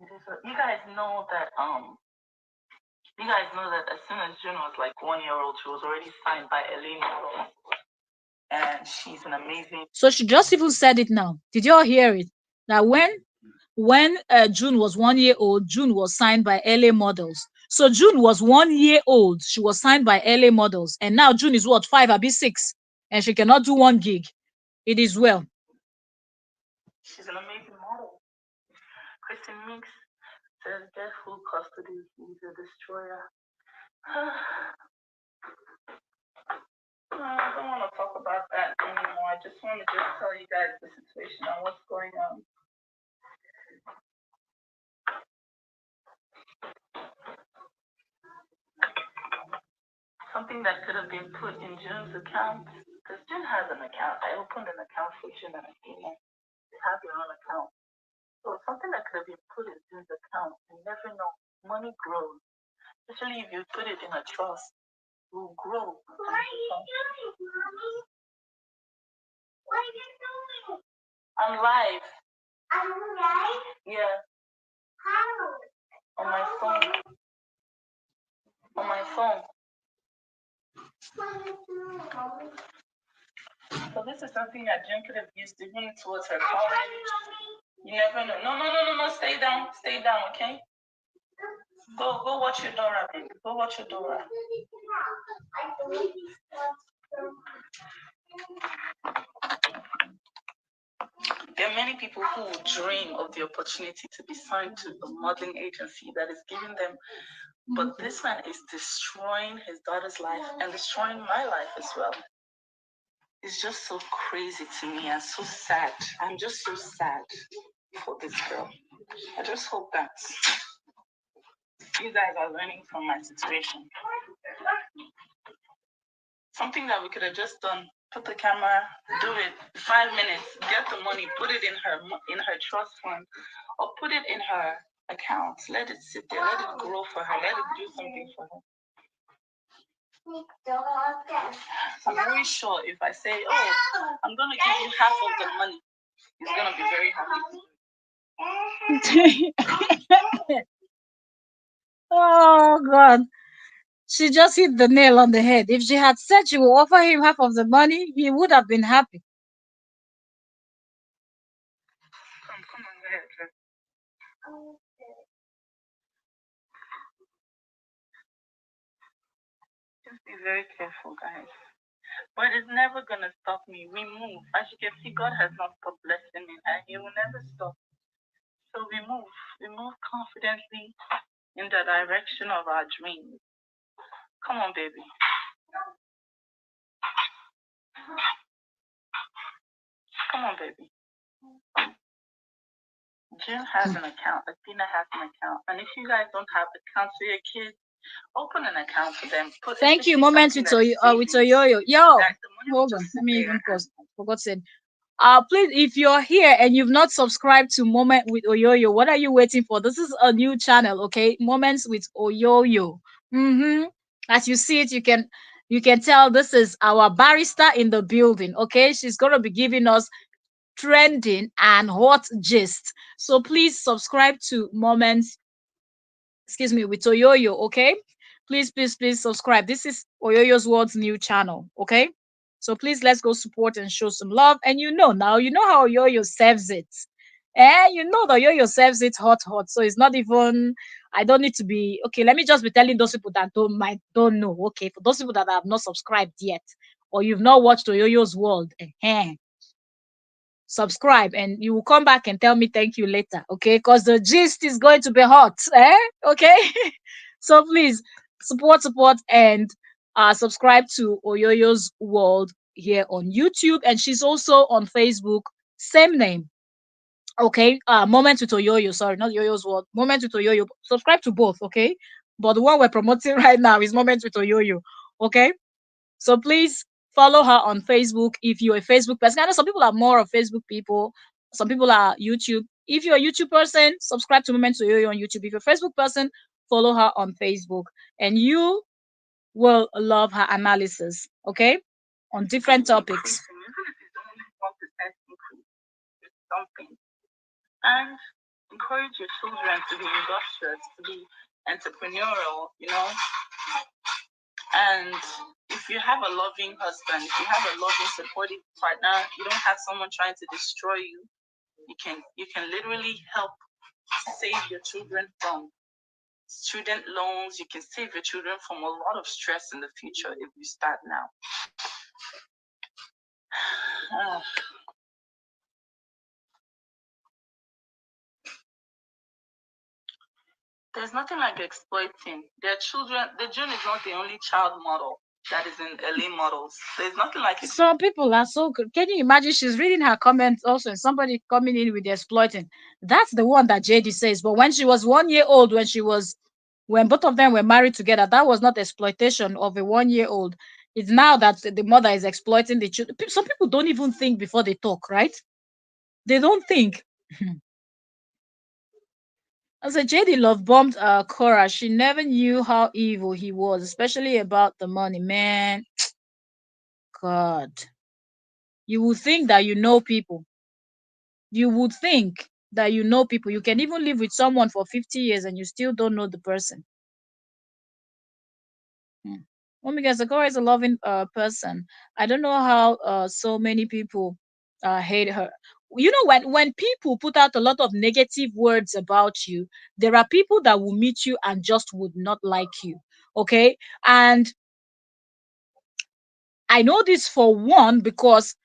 it is. You guys know that as soon as June was like 1 year old, she was already signed by Elena, and she's an amazing. So she just even said it now. Did you all hear it? That when June was 1 year old, June was signed by LA Models. So June was 1 year old. She was signed by LA Models, and now June is what, 5 or 6, and she cannot do one gig. It is well. She's an amazing model. Kristen Meeks says get full custody. He's a destroyer. I don't want to talk about that anymore. I just want to tell you guys the situation and what's going on. Something that could have been put in June's account, because June has an account. I opened an account for June and I came in. You have your own account. So something that could have been put in June's account, you never know. Money grows. Especially if you put it in a trust, it will grow. What are you doing, Mommy? What are you doing? I'm live. I'm live? Yeah. How? On my phone. On my phone. So this is something that Jim could have used even towards her college. You never know. No. Stay down. Stay down, okay? Go watch your Dora, baby. Go watch your Dora. There are many people who dream of the opportunity to be signed to a modeling agency that is giving them, but this man is destroying his daughter's life and destroying my life as well. It's just so crazy to me and so sad. I'm just so sad for this girl. I just hope that you guys are learning from my situation. Something that we could have just done: put the camera, do it 5 minutes, get the money, put it in her trust fund, or put it in her account. Let it sit there, let it grow for her, let it do something for her. I'm very sure if I say, oh, I'm gonna give you half of the money, he's gonna be very happy. Oh God. She just hit the nail on the head. If she had said she would offer him half of the money, he would have been happy. Come on, go ahead. Just be very careful, guys. But it's never gonna stop me. We move. As you can see, God has not stopped blessing me, and He will never stop. So we move. We move confidently in the direction of our dreams. Come on, baby. Come on, baby. June has an account. Athena has an account. And if you guys don't have accounts for your kids, open an account for them. Thank you. Moments with Oyoyo. Yo, hold on. Let me even pause. Forgot said. Please, if you're here and you've not subscribed to Moment with Oyoyo, what are you waiting for? This is a new channel, okay? Moments with Oyoyo. As you see it, you can tell this is our barrister in the building, okay? She's gonna be giving us trending and hot gist. So please subscribe to Moments, with Oyoyo, okay? Please subscribe. This is Oyoyo's World's new channel, okay? So please let's go support and show some love. And you know how Oyoyo serves it. You know that Oyoyo serves it hot. So it's not even, I don't need to be, okay, let me just be telling those people that don't know, okay? For those people that have not subscribed yet, or you've not watched Oyoyo's World, subscribe and you will come back and tell me thank you later, okay? Because the gist is going to be hot, okay? So please support and subscribe to Oyoyo's World here on YouTube, and she's also on Facebook, same name, okay? Moment with Oyoyo, sorry, not Yoyo's World, Moment with Oyoyo. Subscribe to both, okay? But the one we're promoting right now is Moment with Oyoyo, okay? So please follow her on Facebook if you're a Facebook person. I know some people are more of Facebook people, some people are YouTube. If you're a YouTube person, subscribe to Moments with Oyoyo on YouTube. If you're a Facebook person, follow her on Facebook, and you will love her analysis, okay, on different topics. And encourage your children to be industrious, to be entrepreneurial, And if you have a loving husband, if you have a loving, supportive partner, you don't have someone trying to destroy you. You can literally help save your children from student loans. You can save your children from a lot of stress in the future if you start now. There's nothing like exploiting. Their children, the June is not the only child model that is in LA models. There's nothing like it. Some people are so good. Can you imagine? She's reading her comments also, and somebody coming in with the exploiting. That's the one that JD says. But when she was 1 year old, when both of them were married together, that was not exploitation of a 1 year old. It's now that the mother is exploiting the children. Some people don't even think before they talk, right? They don't think. As a JD love bombed Kora, she never knew how evil he was, especially about the money. Man, God. You would think that you know people. You would think that you know people. You can even live with someone for 50 years and you still don't know the person. One because Kora is a loving person. I don't know how so many people hate her. You know, when people put out a lot of negative words about you, there are people that will meet you and just would not like you. Okay. And I know this for one because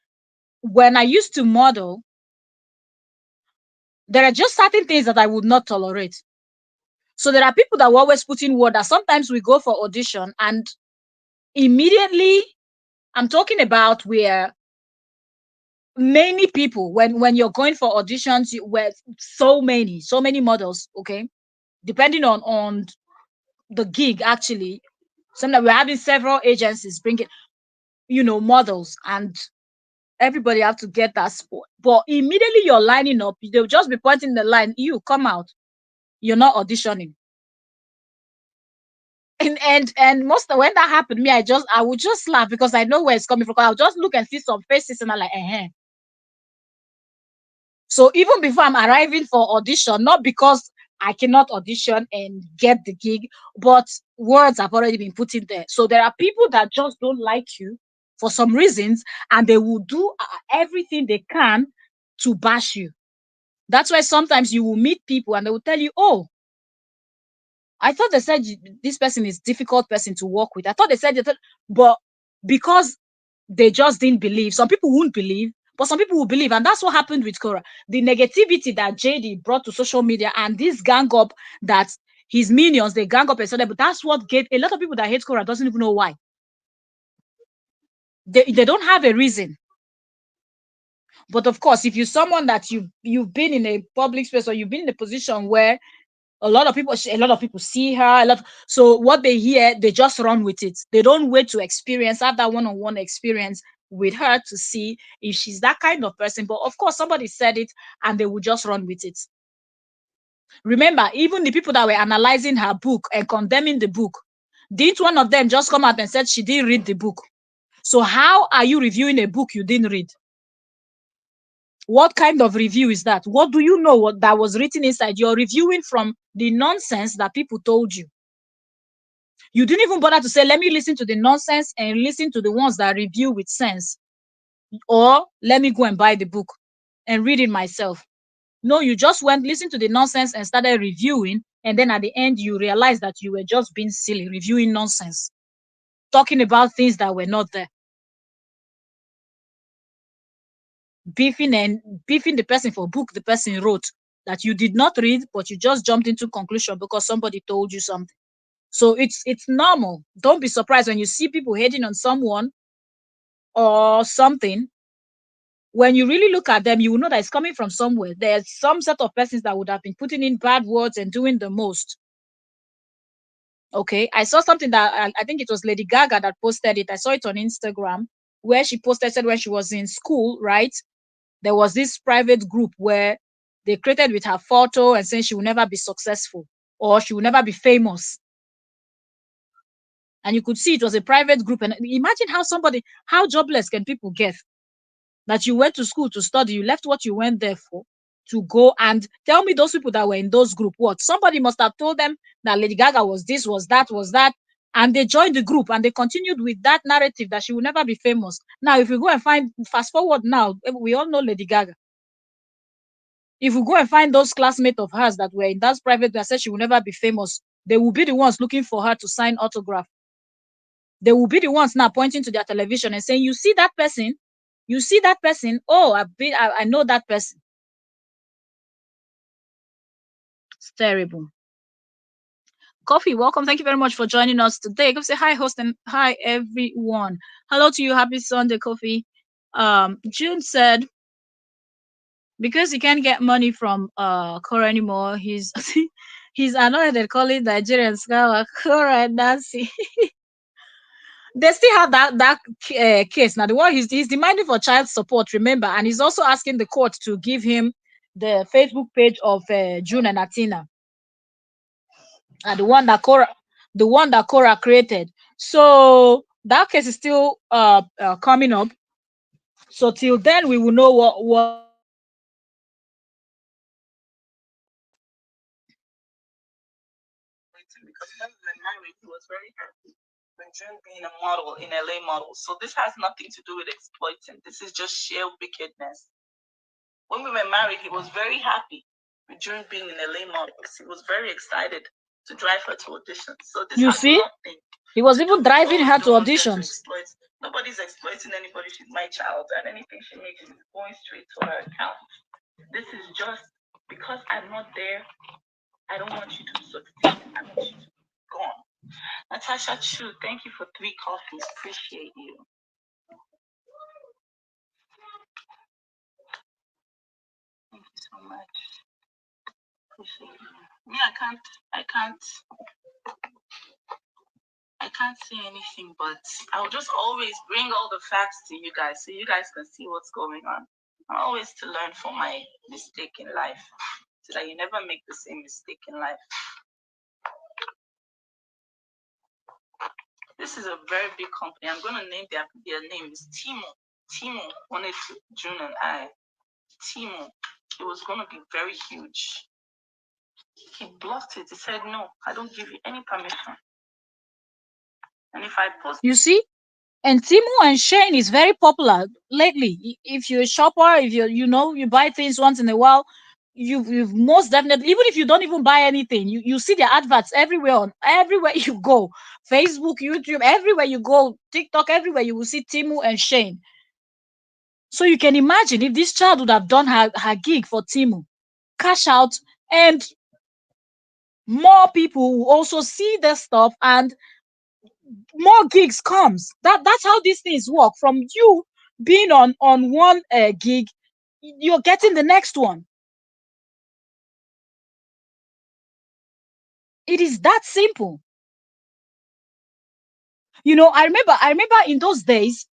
when I used to model, there are just certain things that I would not tolerate. So there are people that will always put in word that sometimes we go for audition and immediately, I'm talking about where many people, when you're going for auditions, where so many models, okay, depending on the gig, actually, sometimes we're having several agencies bringing, models, and everybody have to get that spot. But immediately you're lining up, they'll just be pointing the line, you come out, you're not auditioning. And most of when that happened, I would just laugh because I know where it's coming from. I'll just look and see some faces and I'm like, So even before I'm arriving for audition, not because I cannot audition and get the gig, but words have already been put in there. So there are people that just don't like you for some reasons, and they will do everything they can to bash you. That's why sometimes you will meet people and they will tell you, "Oh, I thought they said this person is difficult person to work with. I thought they said that," but because they just didn't believe. Some people won't believe, but some people will believe. And that's what happened with Kora. The negativity that JD brought to social media and this gang up that his minions, they gang up and said that, but that's what gave a lot of people that hate Kora doesn't even know why. They don't have a reason. But of course, if you're someone that you've been in a public space or you've been in a position where a lot of people see her so what they hear, they just run with it. They don't wait to have that one-on-one experience with her to see if she's that kind of person. But of course, somebody said it and they will just run with it. Remember, even the people that were analyzing her book and condemning the book, didn't one of them just come out and said she didn't read the book? So how are you reviewing a book you didn't read? What kind of review is that? What do you know what that was written inside? You're reviewing from the nonsense that people told you. You didn't even bother to say, let me listen to the nonsense and listen to the ones that review with sense. Or let me go and buy the book and read it myself. No, you just went, listen to the nonsense and started reviewing. And then at the end, you realized that you were just being silly, reviewing nonsense, talking about things that were not there. Beefing the person for book the person wrote that you did not read, but you just jumped into conclusion because somebody told you something. So it's normal. Don't be surprised when you see people hating on someone or something. When you really look at them, you will know that it's coming from somewhere. There's some set of persons that would have been putting in bad words and doing the most. Okay, I saw something that I think it was Lady Gaga that posted it. I saw it on Instagram where she posted, said when she was in school, right? There was this private group where they created with her photo and saying she will never be successful or she will never be famous. And you could see it was a private group. And imagine how jobless can people get? That you went to school to study, you left what you went there for to go and tell me those people that were in those group, what? Somebody must have told them that Lady Gaga was this, was that. And they joined the group and they continued with that narrative that she will never be famous. Now, if we go and fast forward now, we all know Lady Gaga. If we go and find those classmates of hers that were in that private that said she will never be famous, they will be the ones looking for her to sign autograph. They will be the ones now pointing to their television and saying, you see that person? You see that person? Oh, I know that person. It's terrible. Coffee, welcome. Thank you very much for joining us today. Go say hi, host, and hi, everyone. Hello to you. Happy Sunday, Coffee. June said because he can't get money from Kora anymore, he's he's annoyed at calling Nigerian scholar Kora and Nancy. They still have that case now. The one he's demanding for child support, remember, and he's also asking the court to give him the Facebook page of June and Atina, and the one that Kora created. So that case is still coming up. So till then, we will know what because when we were married, he was very happy. When June being a model in LA model. So this has nothing to do with exploiting. This is just sheer wickedness. When we were married, he was very happy with June being in LA models. He was very excited to drive her to auditions. So this you has see, nothing. he was even driving her to auditions. Nobody's exploiting anybody. She's my child, and anything she makes is going straight to her account. This is just because I'm not there. I don't want you to succeed. I want you to go on. Natasha Chu, thank you for 3 coffees. Appreciate you. Thank you so much. Appreciate you. Me, I can't say anything, but I'll just always bring all the facts to you guys so you guys can see what's going on. I'm always to learn from my mistake in life so that you never make the same mistake in life. This is a very big company. I'm going to name their name is Timo. Timo wanted to June and I. Timo. It was going to be very huge. He blocked it. He said, no, I don't give you any permission. And if I post... You see? And Timu and Shane is very popular lately. If you're a shopper, if you buy things once in a while, you've most definitely, even if you don't even buy anything, you see their adverts everywhere you go. Facebook, YouTube, everywhere you go, TikTok, everywhere you will see Timu and Shane. So you can imagine if this child would have done her gig for Timu, cash out, and more people will also see the stuff and more gigs comes. That's how these things work. From you being on one gig, you're getting the next one. It is that simple. I remember in those days,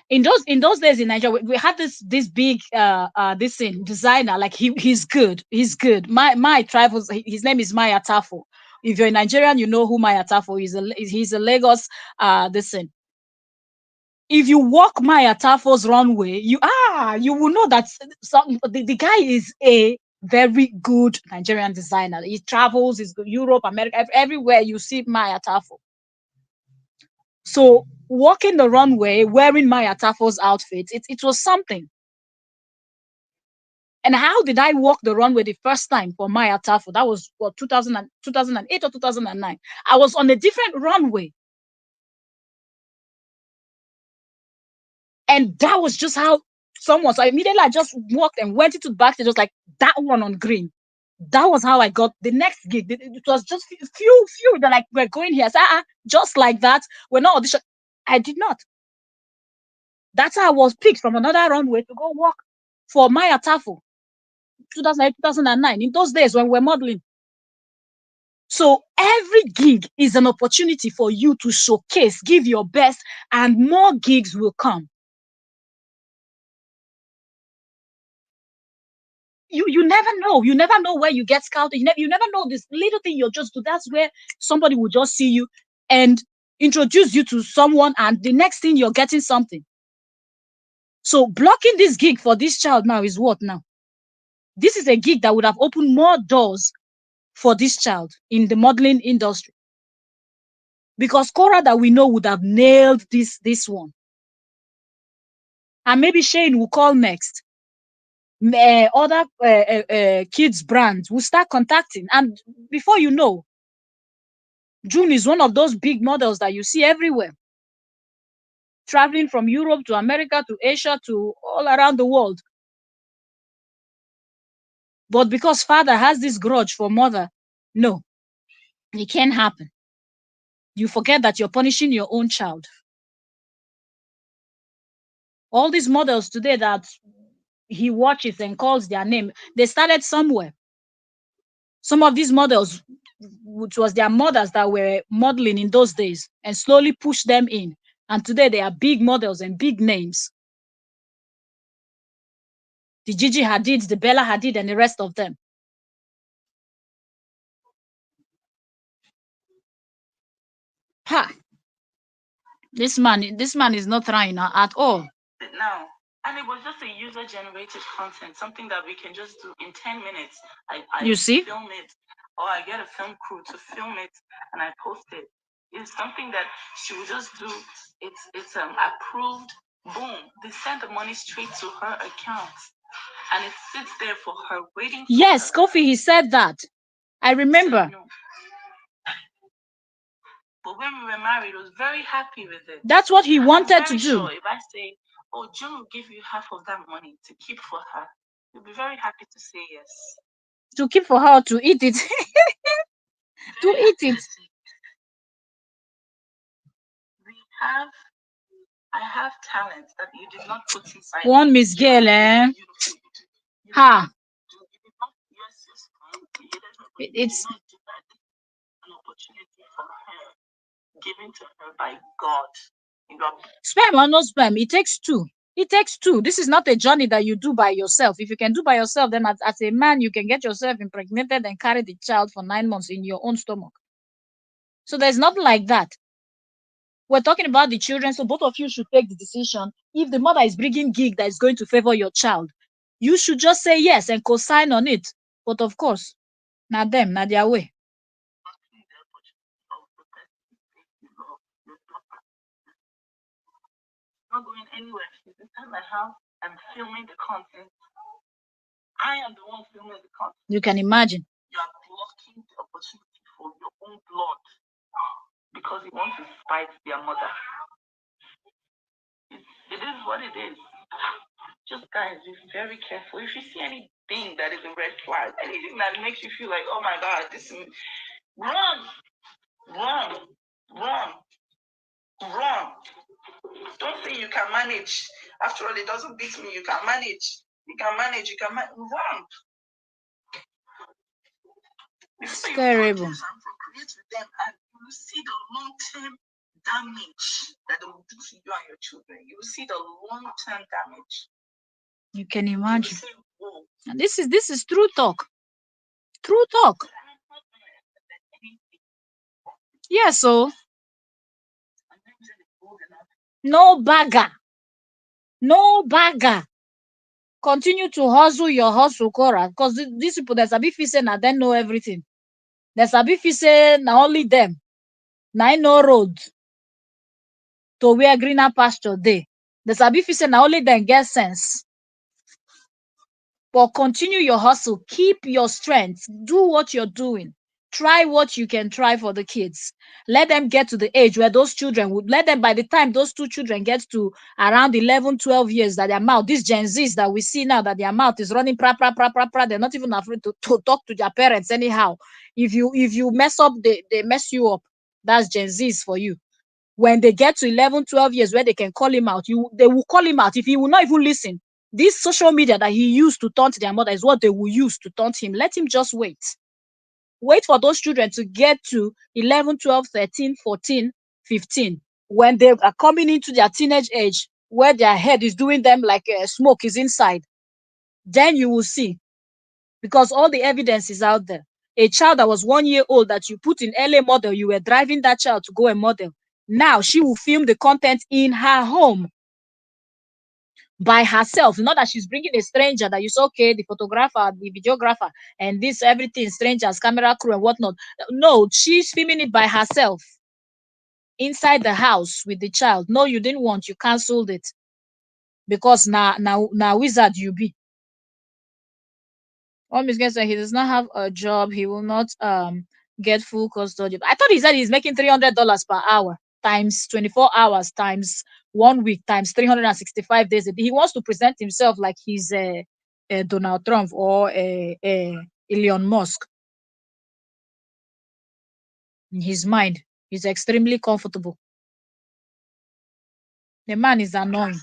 in those days in Nigeria, we had this big this thing designer. Like he's good. My tribe was, his name is Maya Tafo. If you're a Nigerian, you know who Maya Tafo is. He's a Lagos this thing. If you walk Maya Tafo's runway, you will know that the guy is a very good Nigerian designer. He travels, he's Europe, America, everywhere you see Maya Tafo. So walking the runway wearing Maya Tafo's outfit, it was something. And how did I walk the runway the first time for Maya Tafo? That was what, 2008 or 2009. I was on a different runway. And that was just how someone. So immediately I just walked and went into the backstage, just like that one on green. That was how I got the next gig. It was just few. They're like, we're going here. So, just like that. We're not audition. I did not. That's how I was picked from another runway to go work for Maya Tafo, 2008, 2009. In those days when we're modeling. So every gig is an opportunity for you to showcase, give your best, and more gigs will come. You never know. You never know where you get scouted. You never know this little thing you just do. That's where somebody will just see you and introduce you to someone, and the next thing you're getting something. So blocking this gig for this child now is what now? This is a gig that would have opened more doors for this child in the modeling industry. Because Kora that we know would have nailed this one. And maybe Shane will call next. Other kids brands will start contacting, and before you know, June is one of those big models that you see everywhere, traveling from Europe to America to Asia to all around the world. But because father has this grudge for mother, no, It can't happen. You forget that you're punishing your own child. All these models today that he watches and calls their name, they started somewhere. Some of these models, which was their mothers that were modeling in those days, and slowly pushed them in. And today they are big models and big names. The Gigi Hadid, the Bella Hadid, and the rest of them. Ha! This man is not trying at all. Now, and it was just a user-generated content, something that we can just do in 10 minutes. I You see? film it, or I get a film crew to film it, and I post it. It's something that she will just do. It's approved. Boom! They send the money straight to her account, and it sits there for her waiting. For yes, her. Kofi, he said that. I remember. So, but when we were married, I was very happy with it. That's what he wanted to do. Sure, if I say, "Oh, June will give you half of that money to keep for her," you'll be very happy to say yes. To keep for her to eat it. To eat it. I have talents that you did not put inside. One Miss Girl, eh? Ha! It's an opportunity for her, given to her by God. Sperm or no sperm, it takes two. It takes two. This is not a journey that you do by yourself. If you can do by yourself, then as a man, you can get yourself impregnated and carry the child for 9 months in your own stomach. So there's nothing like that. We're talking about the children, so both of you should take the decision. If the mother is bringing gig that is going to favor your child, you should just say yes and co-sign on it. But of course, not them, not their way. Not going anywhere. She's inside my house. I'm filming the content. I am the one filming the content. You can imagine. You are blocking the opportunity for your own blood because you want to spite their mother. It is what it is. Just guys, be very careful. If you see anything that is a red flag, anything that makes you feel like, oh my God, this is run, run, run, run. Don't say you can manage. After all, it doesn't beat me. You can manage. You can manage. You can run. It's terrible. And procreate with them, and you will see the long-term damage that they will do to you and your children. You will see the long-term damage. You can imagine. And this is true talk. True talk. Yeah, so no bagger. No bagger. Continue to hustle your hustle, Kora. Because these people, there's a bit say now they know everything. There's a bit say now only them. Now I know road to where greener pasture day. There's a bit say now only them get sense. But continue your hustle. Keep your strength. Do what you're doing. Try what you can try for the kids. Let them get to the age where those children would let them, by the time those two children get to around 11, 12 years, that their mouth, these Gen Zs that we see now, that their mouth is running they're not even afraid to talk to their parents anyhow. If you mess up, they mess you up. That's Gen Zs for you. When they get to 11, 12 years where they can call him out, they will call him out. If he will not even listen, this social media that he used to taunt their mother is what they will use to taunt him. Let him just wait. Wait for those children to get to 11, 12, 13, 14, 15. When they are coming into their teenage age, where their head is doing them like smoke is inside, then you will see. Because all the evidence is out there. A child that was 1 year old that you put in LA model, you were driving that child to go and model. Now she will film the content in her home by herself. Not that she's bringing a stranger that you say, okay, the photographer, the videographer, and this everything, strangers, camera crew, and whatnot. No, she's filming it by herself inside the house with the child. No, you didn't want, you cancelled it because now wizard you be. Miss Gay said he does not have a job. He will not get full custody. I thought he said he's making $300 per hour times 24 hours times 1 week times 365 days. He wants to present himself like he's a Donald Trump or a Elon Musk. In his mind, he's extremely comfortable. The man is annoying.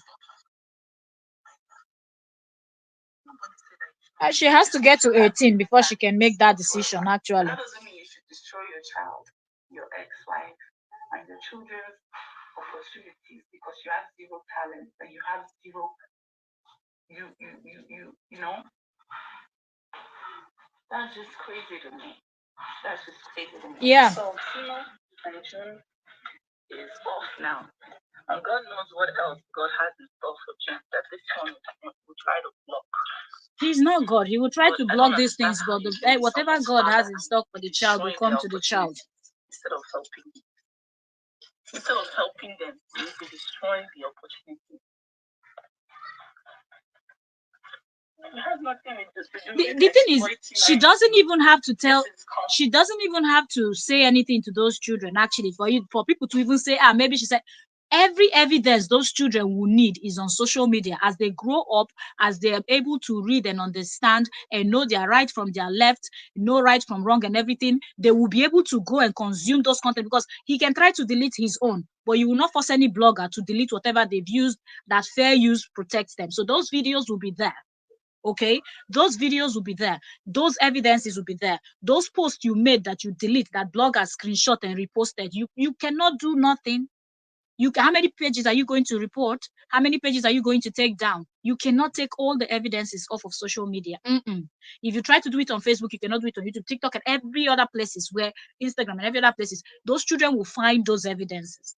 And she has to get to 18 before she can make that decision, actually. That doesn't mean you should destroy your child, your ex-wife, and your children's opportunities because you have zero talent and you have zero you know. That's just crazy to me. That's just crazy to me. Yeah. So June is off now. And God knows what else God has in store for June that this one will try to block. He's not God. He will try to block these things, but whatever God has in stock for the child will come to the child. Instead of helping them, he will be destroying the opportunity. It has nothing to do with The thing is, she doesn't even have to tell. She doesn't even have to say anything to those children. Actually, for people to even say, maybe she said. Every evidence those children will need is on social media as they grow up, as they are able to read and understand and know their right from their left, know right from wrong and everything. They will be able to go and consume those content because he can try to delete his own, but you will not force any blogger to delete whatever they've used. That fair use protects them. So those videos will be there. Okay, those videos will be there, those evidences will be there, those posts you made that you delete, that blogger screenshot and reposted, you cannot do nothing. How many pages are you going to report? How many pages are you going to take down? You cannot take all the evidences off of social media. If you try to do it on Facebook, you cannot do it on YouTube, TikTok, and every other places where Instagram and every other places, those children will find those evidences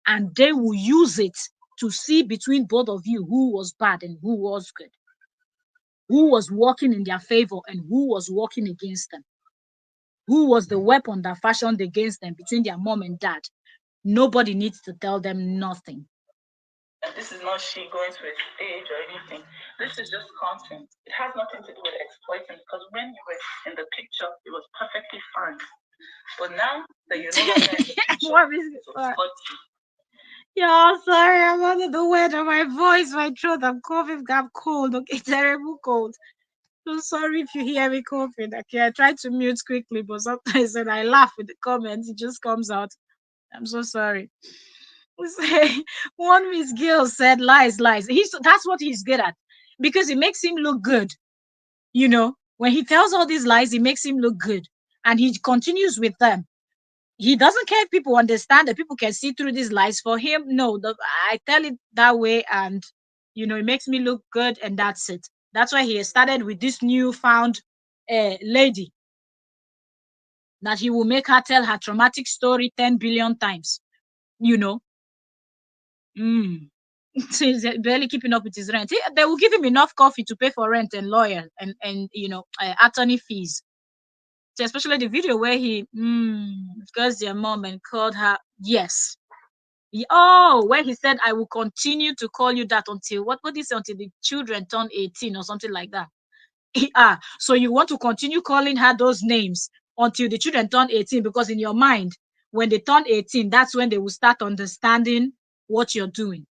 and they will use it to see between both of you who was bad and who was good, who was working in their favor and who was working against them, who was the weapon that fashioned against them between their mom and dad. Nobody needs to tell them nothing. This is not she going to a stage or anything. This is just content. It has nothing to do with exploiting because when you were in the picture, it was perfectly fine. But now that you're no longer in the picture, what is it? Yeah, sorry, I'm under the weather. My voice, my throat, I'm coughing, I'm cold. Okay, terrible cold. So sorry if you hear me coughing. Okay, I tried to mute quickly, but sometimes when I laugh with the comments, it just comes out. I'm so sorry. One Miss Gill said lies, lies. That's what he's good at because it makes him look good. You know, when he tells all these lies, it makes him look good, and he continues with them. He doesn't care if people understand that people can see through these lies. For him, no, I tell it that way, and it makes me look good, and that's it. That's why he started with this newfound lady that he will make her tell her traumatic story 10 billion times. So he's barely keeping up with his rent. They will give him enough coffee to pay for rent and lawyer and attorney fees. So especially the video where he because their mom and called her, yes. Where he said, I will continue to call you that until what did he say, until the children turn 18 or something like that. So you want to continue calling her those names until the children turn 18, because in your mind, when they turn 18, that's when they will start understanding what you're doing.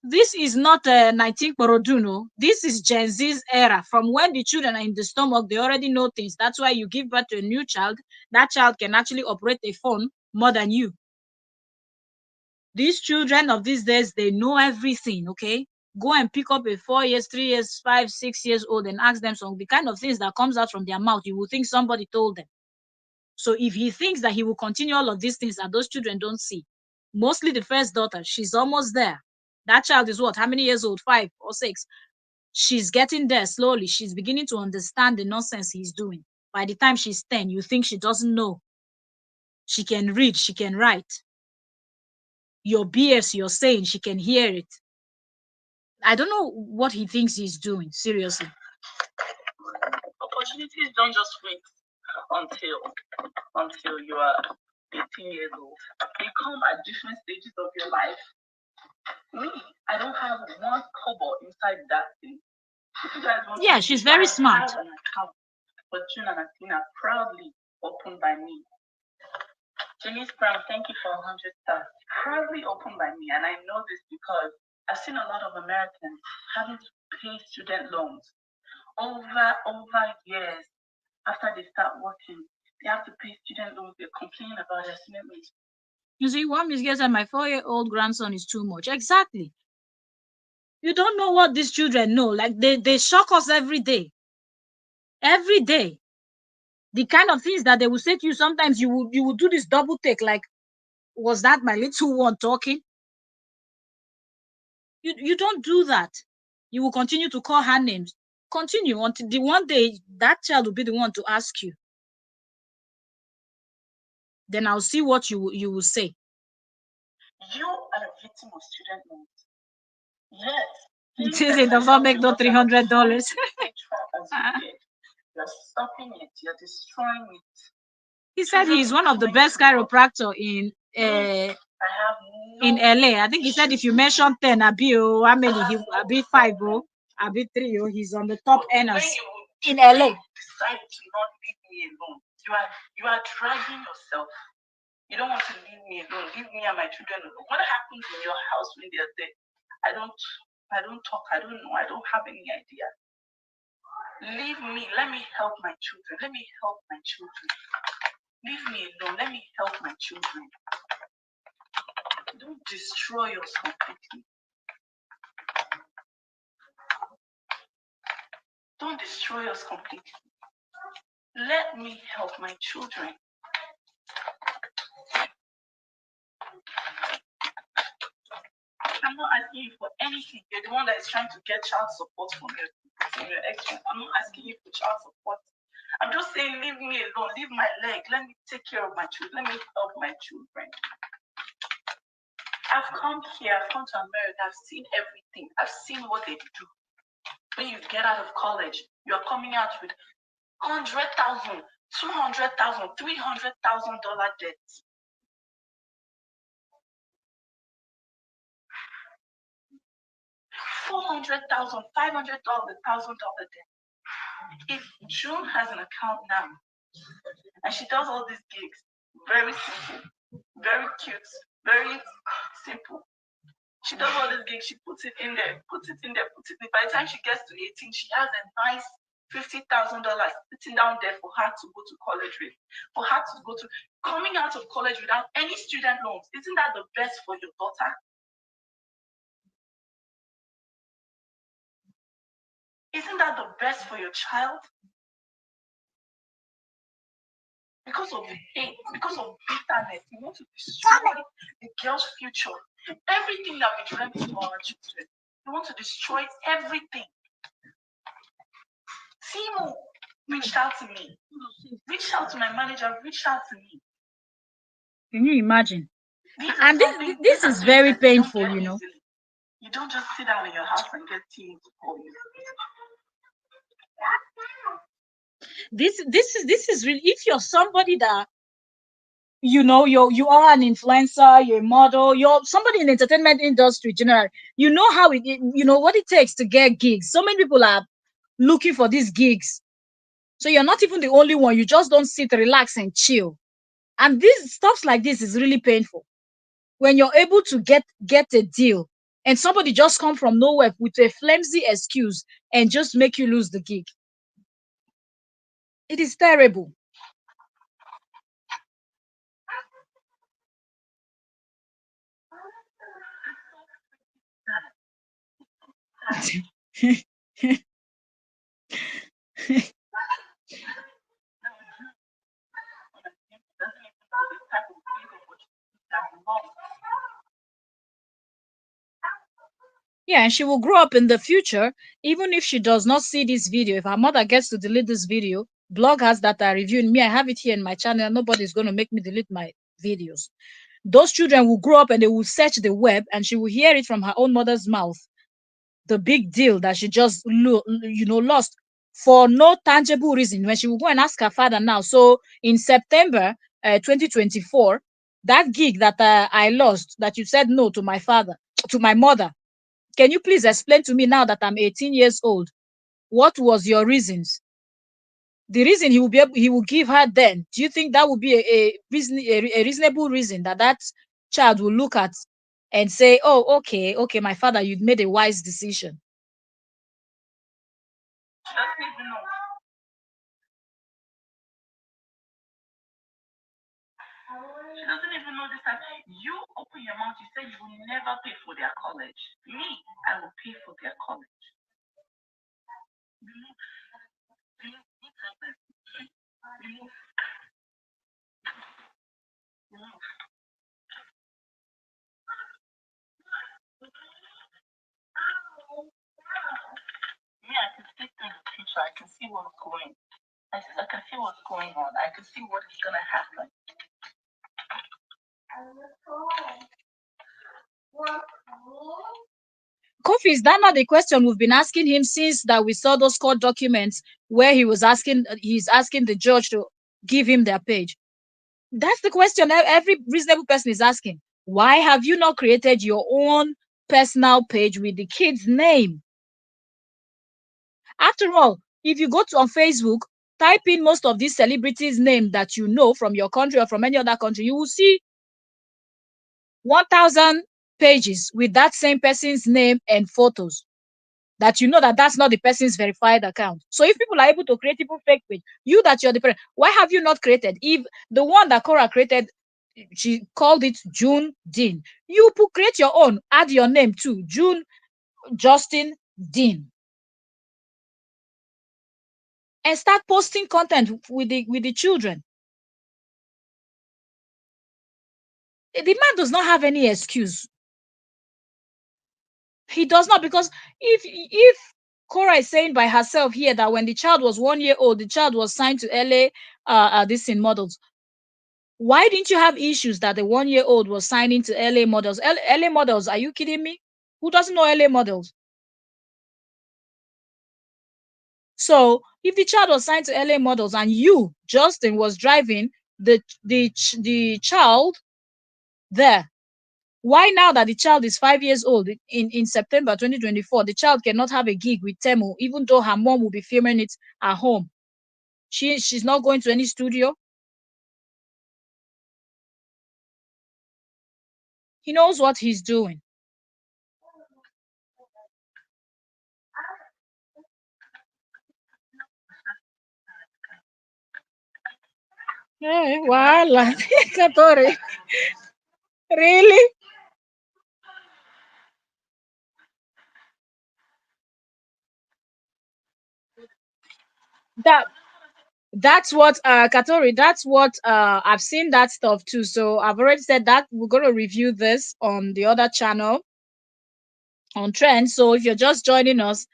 This is not 19 Koroduno. This is Gen Z's era. From when the children are in the stomach, they already know things. That's why you give birth to a new child. That child can actually operate a phone more than you. These children of these days, they know everything, okay? Go and pick up a 4 years, 3 years, 5, 6 years old and ask them some the kind of things that comes out from their mouth. You will think somebody told them. So if he thinks that he will continue all of these things that those children don't see, mostly the first daughter, she's almost there. That child is what? How many years old? 5 or 6. She's getting there slowly. She's beginning to understand the nonsense he's doing. By the time she's 10, you think she doesn't know. She can read, she can write. Your BS you're saying, she can hear it. I don't know what he thinks he's doing, seriously. Opportunities don't just wait until you are 18 years old. They come at different stages of your life. Me, I don't have one kobo inside that thing. Yeah, she's very smart. I have an account for June and Athena, proudly opened by me. Janice Brown, thank you for 100 stars. Proudly opened by me, and I know this because I've seen a lot of Americans having to pay student loans over years after they start working. They have to pay student loans. They're complaining about their student loans. You see, one Miss Girl said, my 4-year-old grandson is too much. Exactly. You don't know what these children know. Like they shock us every day. Every day. The kind of things that they will say to you, sometimes you will do this double take, like, was that my little one talking? You don't do that. You will continue to call her names. Continue until the one day that child will be the one to ask you. Then I'll see what you will say. You are a victim of student loans. Yes. It does not make no $300. You're stopping it. You're destroying it. He said he's one of the best chiropractor in LA. I think he said if you mention 10, Abi, how many? He Abi 5, Abi 3, he's on the top earners in LA. Decide to not leave me alone. You are dragging yourself. You don't want to leave me alone. Leave me and my children alone. What happens in your house when they're there? I don't talk. I don't know. I don't have any idea. Leave me. Let me help my children. Let me help my children. Leave me alone. Let me help my children. Don't destroy us completely. Don't destroy us completely. Let me help my children. I'm not asking you for anything. You're the one that is trying to get child support from your ex-friend. I'm not asking you for child support. I'm just saying, leave me alone. Leave my leg. Let me take care of my children. Let me help my children. I've come here. I've come to America. I've seen everything. I've seen what they do. When you get out of college, you're coming out with $100,000, $200,000, $300,000 debts. $400,000, $500,000 debt. If June has an account now, and she does all these gigs, very simple, very cute, very simple. She does all these gigs, she puts it in there, puts it in there, puts it in there. By the time she gets to 18, she has a nice $50,000 sitting down there for her to go to college with, for her to go to, coming out of college without any student loans. Isn't that the best for your daughter? Isn't that the best for your child? Because of hate, because of bitterness, you want to destroy the girl's future. Everything that we dreamt for our children, you want to destroy everything. Timo reached out to me, reached out to my manager, reached out to me. Can you imagine? And this is very painful, you know. You don't just sit down in your house and get Timo to call you. This is really, if you're somebody that you know you are an influencer, you're a model, you're somebody in the entertainment industry generally, you know how you know what it takes to get gigs. So many people are looking for these gigs, so you're not even the only one. You just don't sit, relax and chill. And this stuff like this is really painful when you're able to get a deal and somebody just come from nowhere with a flimsy excuse and just make you lose the gig. It is terrible. Yeah, and she will grow up in the future, even if she does not see this video. If her mother gets to delete this video, bloggers that are reviewing me, I have it here in my channel. Nobody's going to make me delete my videos. Those children will grow up and they will search the web, and she will hear it from her own mother's mouth. The big deal that she just lost for no tangible reason. When she will go and ask her father now, so in September 2024, that gig that I lost, that you said no to my father, to my mother, can you please explain to me now that I'm 18 years old? What was your reasons? The reason he will give her then, do you think that would be a reasonable reason that child will look at and say, oh, okay, my father, you made a wise decision? She doesn't even know this time. You open your mouth, you say you will never pay for their college. Me, I will pay for their college. Remove, remove, remove, remove. Me, I can see through the future. I can see what's going. I can see what's going on. I can see what is gonna happen. Kofi, is that not the question we've been asking him since that we saw those court documents where he's asking the judge to give him their page? That's the question every reasonable person is asking. Why have you not created your own personal page with the kid's name? After all, if you go to on Facebook, type in most of these celebrities' name that you know from your country or from any other country, you will see 1,000 pages with that same person's name and photos that you know that that's not the person's verified account. So if people are able to create people fake page, you that you're the parent, why have you not created? If the one that Kora created, she called it June Dean, you create your own, add your name too, June Justin Dean, and start posting content with the children. The man does not have any excuse. He does not, because if Kora is saying by herself here that when the child was 1 year old, the child was signed to LA this in models. Why didn't you have issues that the 1 year old was signing to LA models? LA models, are you kidding me? Who doesn't know LA models? So if the child was signed to LA models and you, Justin, was driving the child there, why now that the child is 5 years old in September 2024, the child cannot have a gig with Temu, even though her mom will be filming it at home? She's not going to any studio. He knows what he's doing. Hey, voila. Katori. Really? That that's what Katori, that's what I've seen that stuff too. So I've already said that we're going to review this on the other channel on Trends. So if you're just joining us,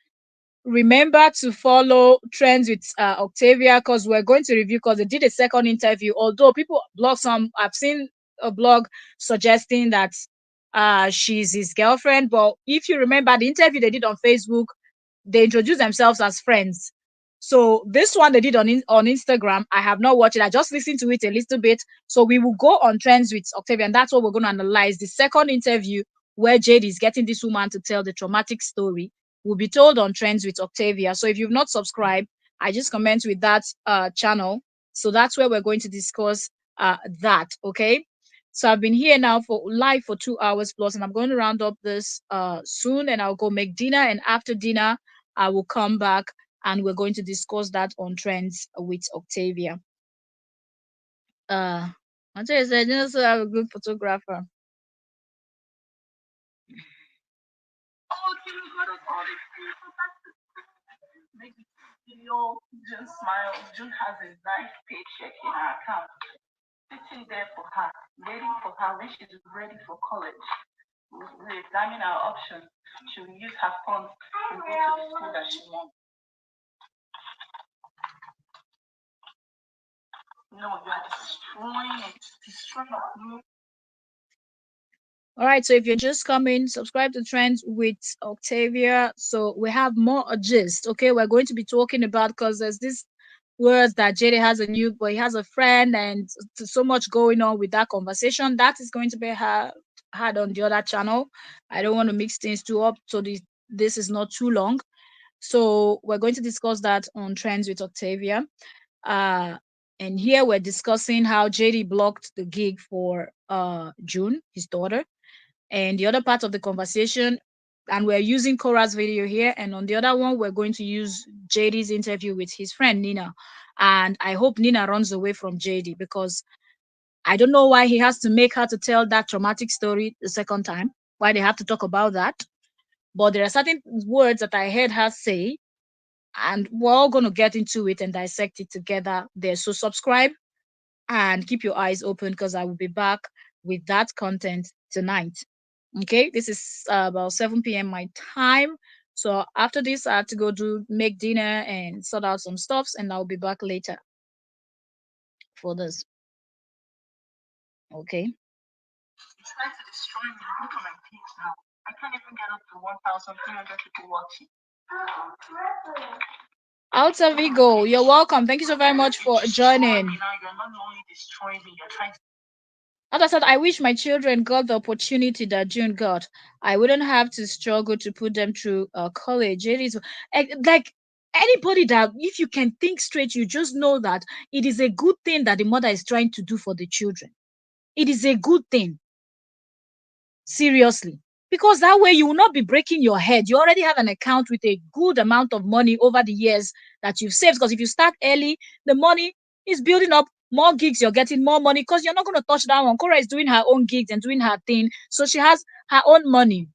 remember to follow Trends with Octavia, because we're going to review, because they did a second interview. Although people blog some, I've seen a blog suggesting that she's his girlfriend, but if you remember the interview they did on Facebook, they introduced themselves as friends. So this one they did on Instagram, I have not watched it. I just listened to it a little bit. So we will go on Trends with Octavia, and that's what we're going to analyze. The second interview where Jade is getting this woman to tell the traumatic story will be told on Trends with Octavia. So if you've not subscribed, I just comment with that channel. So that's where we're going to discuss that. Okay. So I've been here now for live for 2 hours plus, and I'm going to round up this soon, and I'll go make dinner. And after dinner, I will come back and we're going to discuss that on Trends with Octavia. Octavia said, you also have a good photographer. Oh, June got us all this make video. June smiles. June has a nice paycheck in her account, sitting there for her, waiting for her when she's ready for college. We examine our options. She will use her funds to go to the school that she wants. No, you are destroying it. Destroying it. All right, so if you're just coming, subscribe to Trends with Octavia. So we have more gist. Okay, we're going to be talking about, because there's this words that JD has a new boy, he has a friend, and so much going on with that conversation. That is going to be had on the other channel. I don't want to mix things too up, so this is not too long. So we're going to discuss that on Trends with Octavia. And here we're discussing how JD blocked the gig for June, his daughter. And the other part of the conversation, and we're using Kora's video here, and on the other one we're going to use JD's interview with his friend Nina. And I hope Nina runs away from JD, because I don't know why he has to make her to tell that traumatic story the second time, why they have to talk about that. But there are certain words that I heard her say, and we're all going to get into it and dissect it together there. So subscribe and keep your eyes open because I will be back with that content tonight. Okay, this is about 7 p.m. my time. So after this, I have to go do make dinner and sort out some stuffs, and I'll be back later for this. Okay. It's trying to destroy me. Look at my page now. I can't even get up to 1,300 people watching. Alta Vigo, you're welcome. Thank you so very much for joining. Now you're not only destroying me, you're trying to. As I said, I wish my children got the opportunity that June got. I wouldn't have to struggle to put them through college. It is like anybody that, if you can think straight, you just know that it is a good thing that the mother is trying to do for the children. It is a good thing. Seriously. Because that way you will not be breaking your head. You already have an account with a good amount of money over the years that you've saved. Because if you start early, the money is building up. More gigs, you're getting more money because you're not going to touch that one. Kora is doing her own gigs and doing her thing. So she has her own money.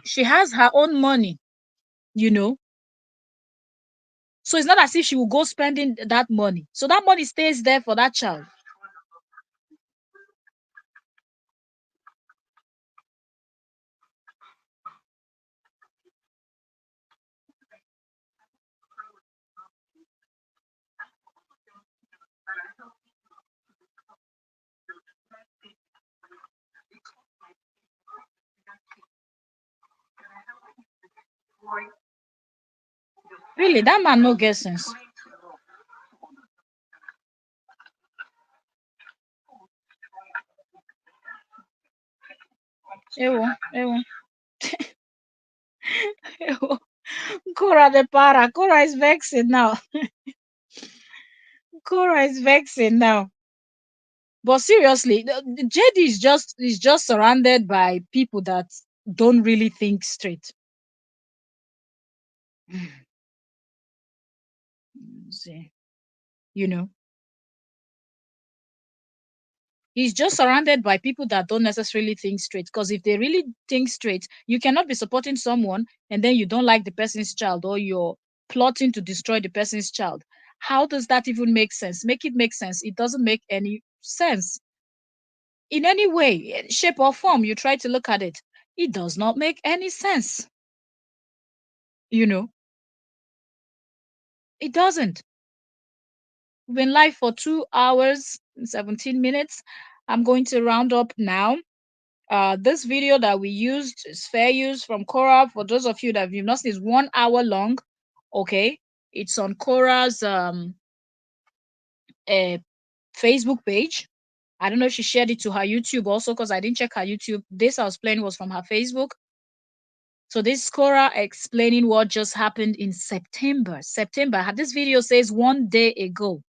She has her own money, you know. So it's not as if she will go spending that money. So that money stays there for that child. Really, that man no get sense. Ewo, ewo. Ewo. Kora the para. Kora is vexing now. Kora is vexing now. But seriously, JD is just surrounded by people that don't really think straight. See, you know, he's just surrounded by people that don't necessarily think straight. Because if they really think straight, you cannot be supporting someone and then you don't like the person's child or you're plotting to destroy the person's child. How does that even make sense? Make it make sense. It doesn't make any sense. In any way, shape, or form you try to look at it, it does not make any sense. You know, it doesn't. We've been live for 2 hours and 17 minutes. I'm going to round up now. This video that we used is fair use from Kora. For those of you that you've not seen, is 1 hour long. Okay, it's on Kora's Facebook page. I don't know if she shared it to her YouTube also because I didn't check her YouTube. This I was playing was from her Facebook. So this Kora explaining what just happened in September. This video says 1 day ago.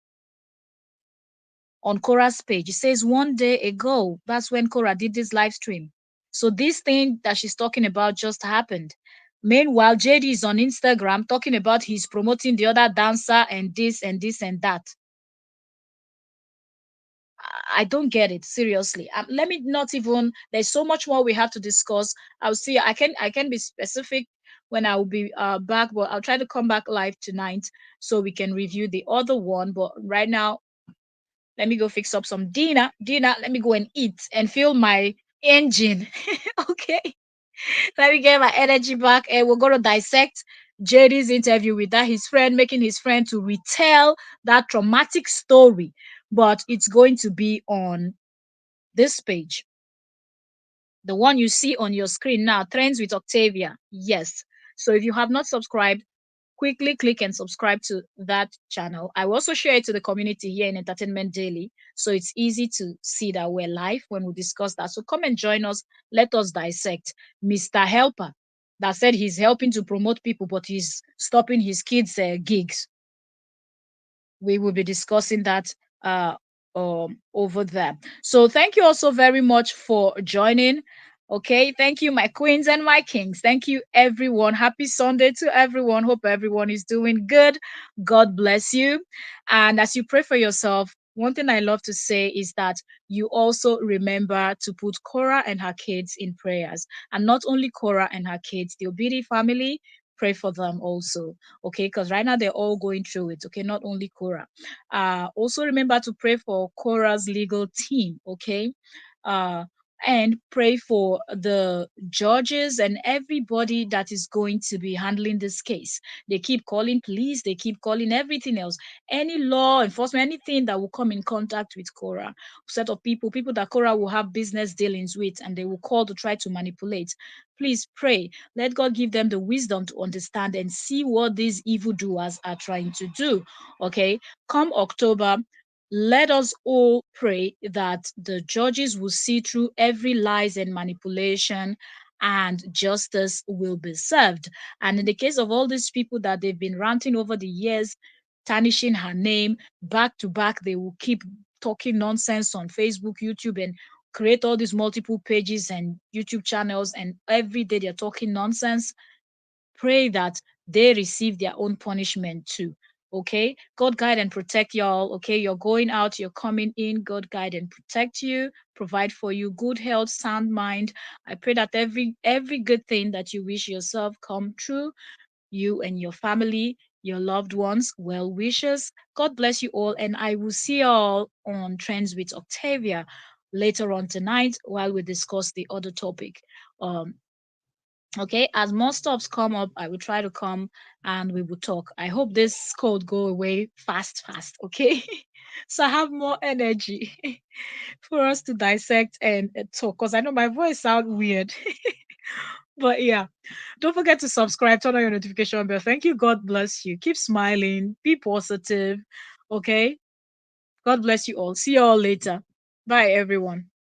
On Kora's page, it says 1 day ago. That's when Kora did this live stream. So this thing that she's talking about just happened. Meanwhile, JD is on Instagram talking about he's promoting the other dancer and this and this and that. I don't get it, seriously. Let me not even. There's so much more we have to discuss. I'll see. I can be specific when I will be back, but I'll try to come back live tonight so we can review the other one. But right now, let me go fix up some dinner. Let me go and eat and fill my engine. Okay. Let me get my energy back and we're going to dissect JD's interview with that his friend, making his friend to retell that traumatic story. But it's going to be on this page. The one you see on your screen now, Trends with Octavia. Yes. So if you have not subscribed, quickly click and subscribe to that channel. I will also share it to the community here in Entertainment Daily, so it's easy to see that we're live when we discuss that. So come and join us. Let us dissect Mr. Helper that said he's helping to promote people, but he's stopping his kids' gigs. We will be discussing that over there. So thank you also very much for joining. Okay, thank you, my queens and my kings. Thank you, everyone. Happy Sunday to everyone. Hope everyone is doing good. God bless you. And as you pray for yourself, one thing I love to say is that you also remember to put Kora and her kids in prayers. And not only Kora and her kids, the Obidi family, pray for them also. Okay, because right now they're all going through it. Okay, not only Kora. Also remember to pray for Kora's legal team. Okay. And pray for the judges and everybody that is going to be handling this case. They keep calling police, they keep calling everything else, any law enforcement, anything that will come in contact with Kora, set of people that Kora will have business dealings with, and they will call to try to manipulate. Please pray. Let God give them the wisdom to understand and see what these evildoers are trying to do. Okay, come October, let us all pray that the judges will see through every lies and manipulation, and justice will be served. And in the case of all these people that they've been ranting over the years, tarnishing her name back to back, they will keep talking nonsense on Facebook, YouTube, and create all these multiple pages and YouTube channels, and every day they're talking nonsense. Pray that they receive their own punishment too. Okay, God guide and protect y'all. Okay, you're going out, you're coming in. God guide and protect you, provide for you good health, sound mind. I pray that every good thing that you wish yourself come true, you and your family, your loved ones, well wishes. God bless you all, and I will see y'all on Trends with Octavia later on tonight while we discuss the other topic. Um, Okay, as more stops come up, I will try to come and we will talk. I hope this cold go away fast, fast. Okay, so I have more energy for us to dissect and talk. Cause I know my voice sound weird, but yeah, don't forget to subscribe, turn on your notification bell. Thank you. God bless you. Keep smiling. Be positive. Okay. God bless you all. See you all later. Bye, everyone.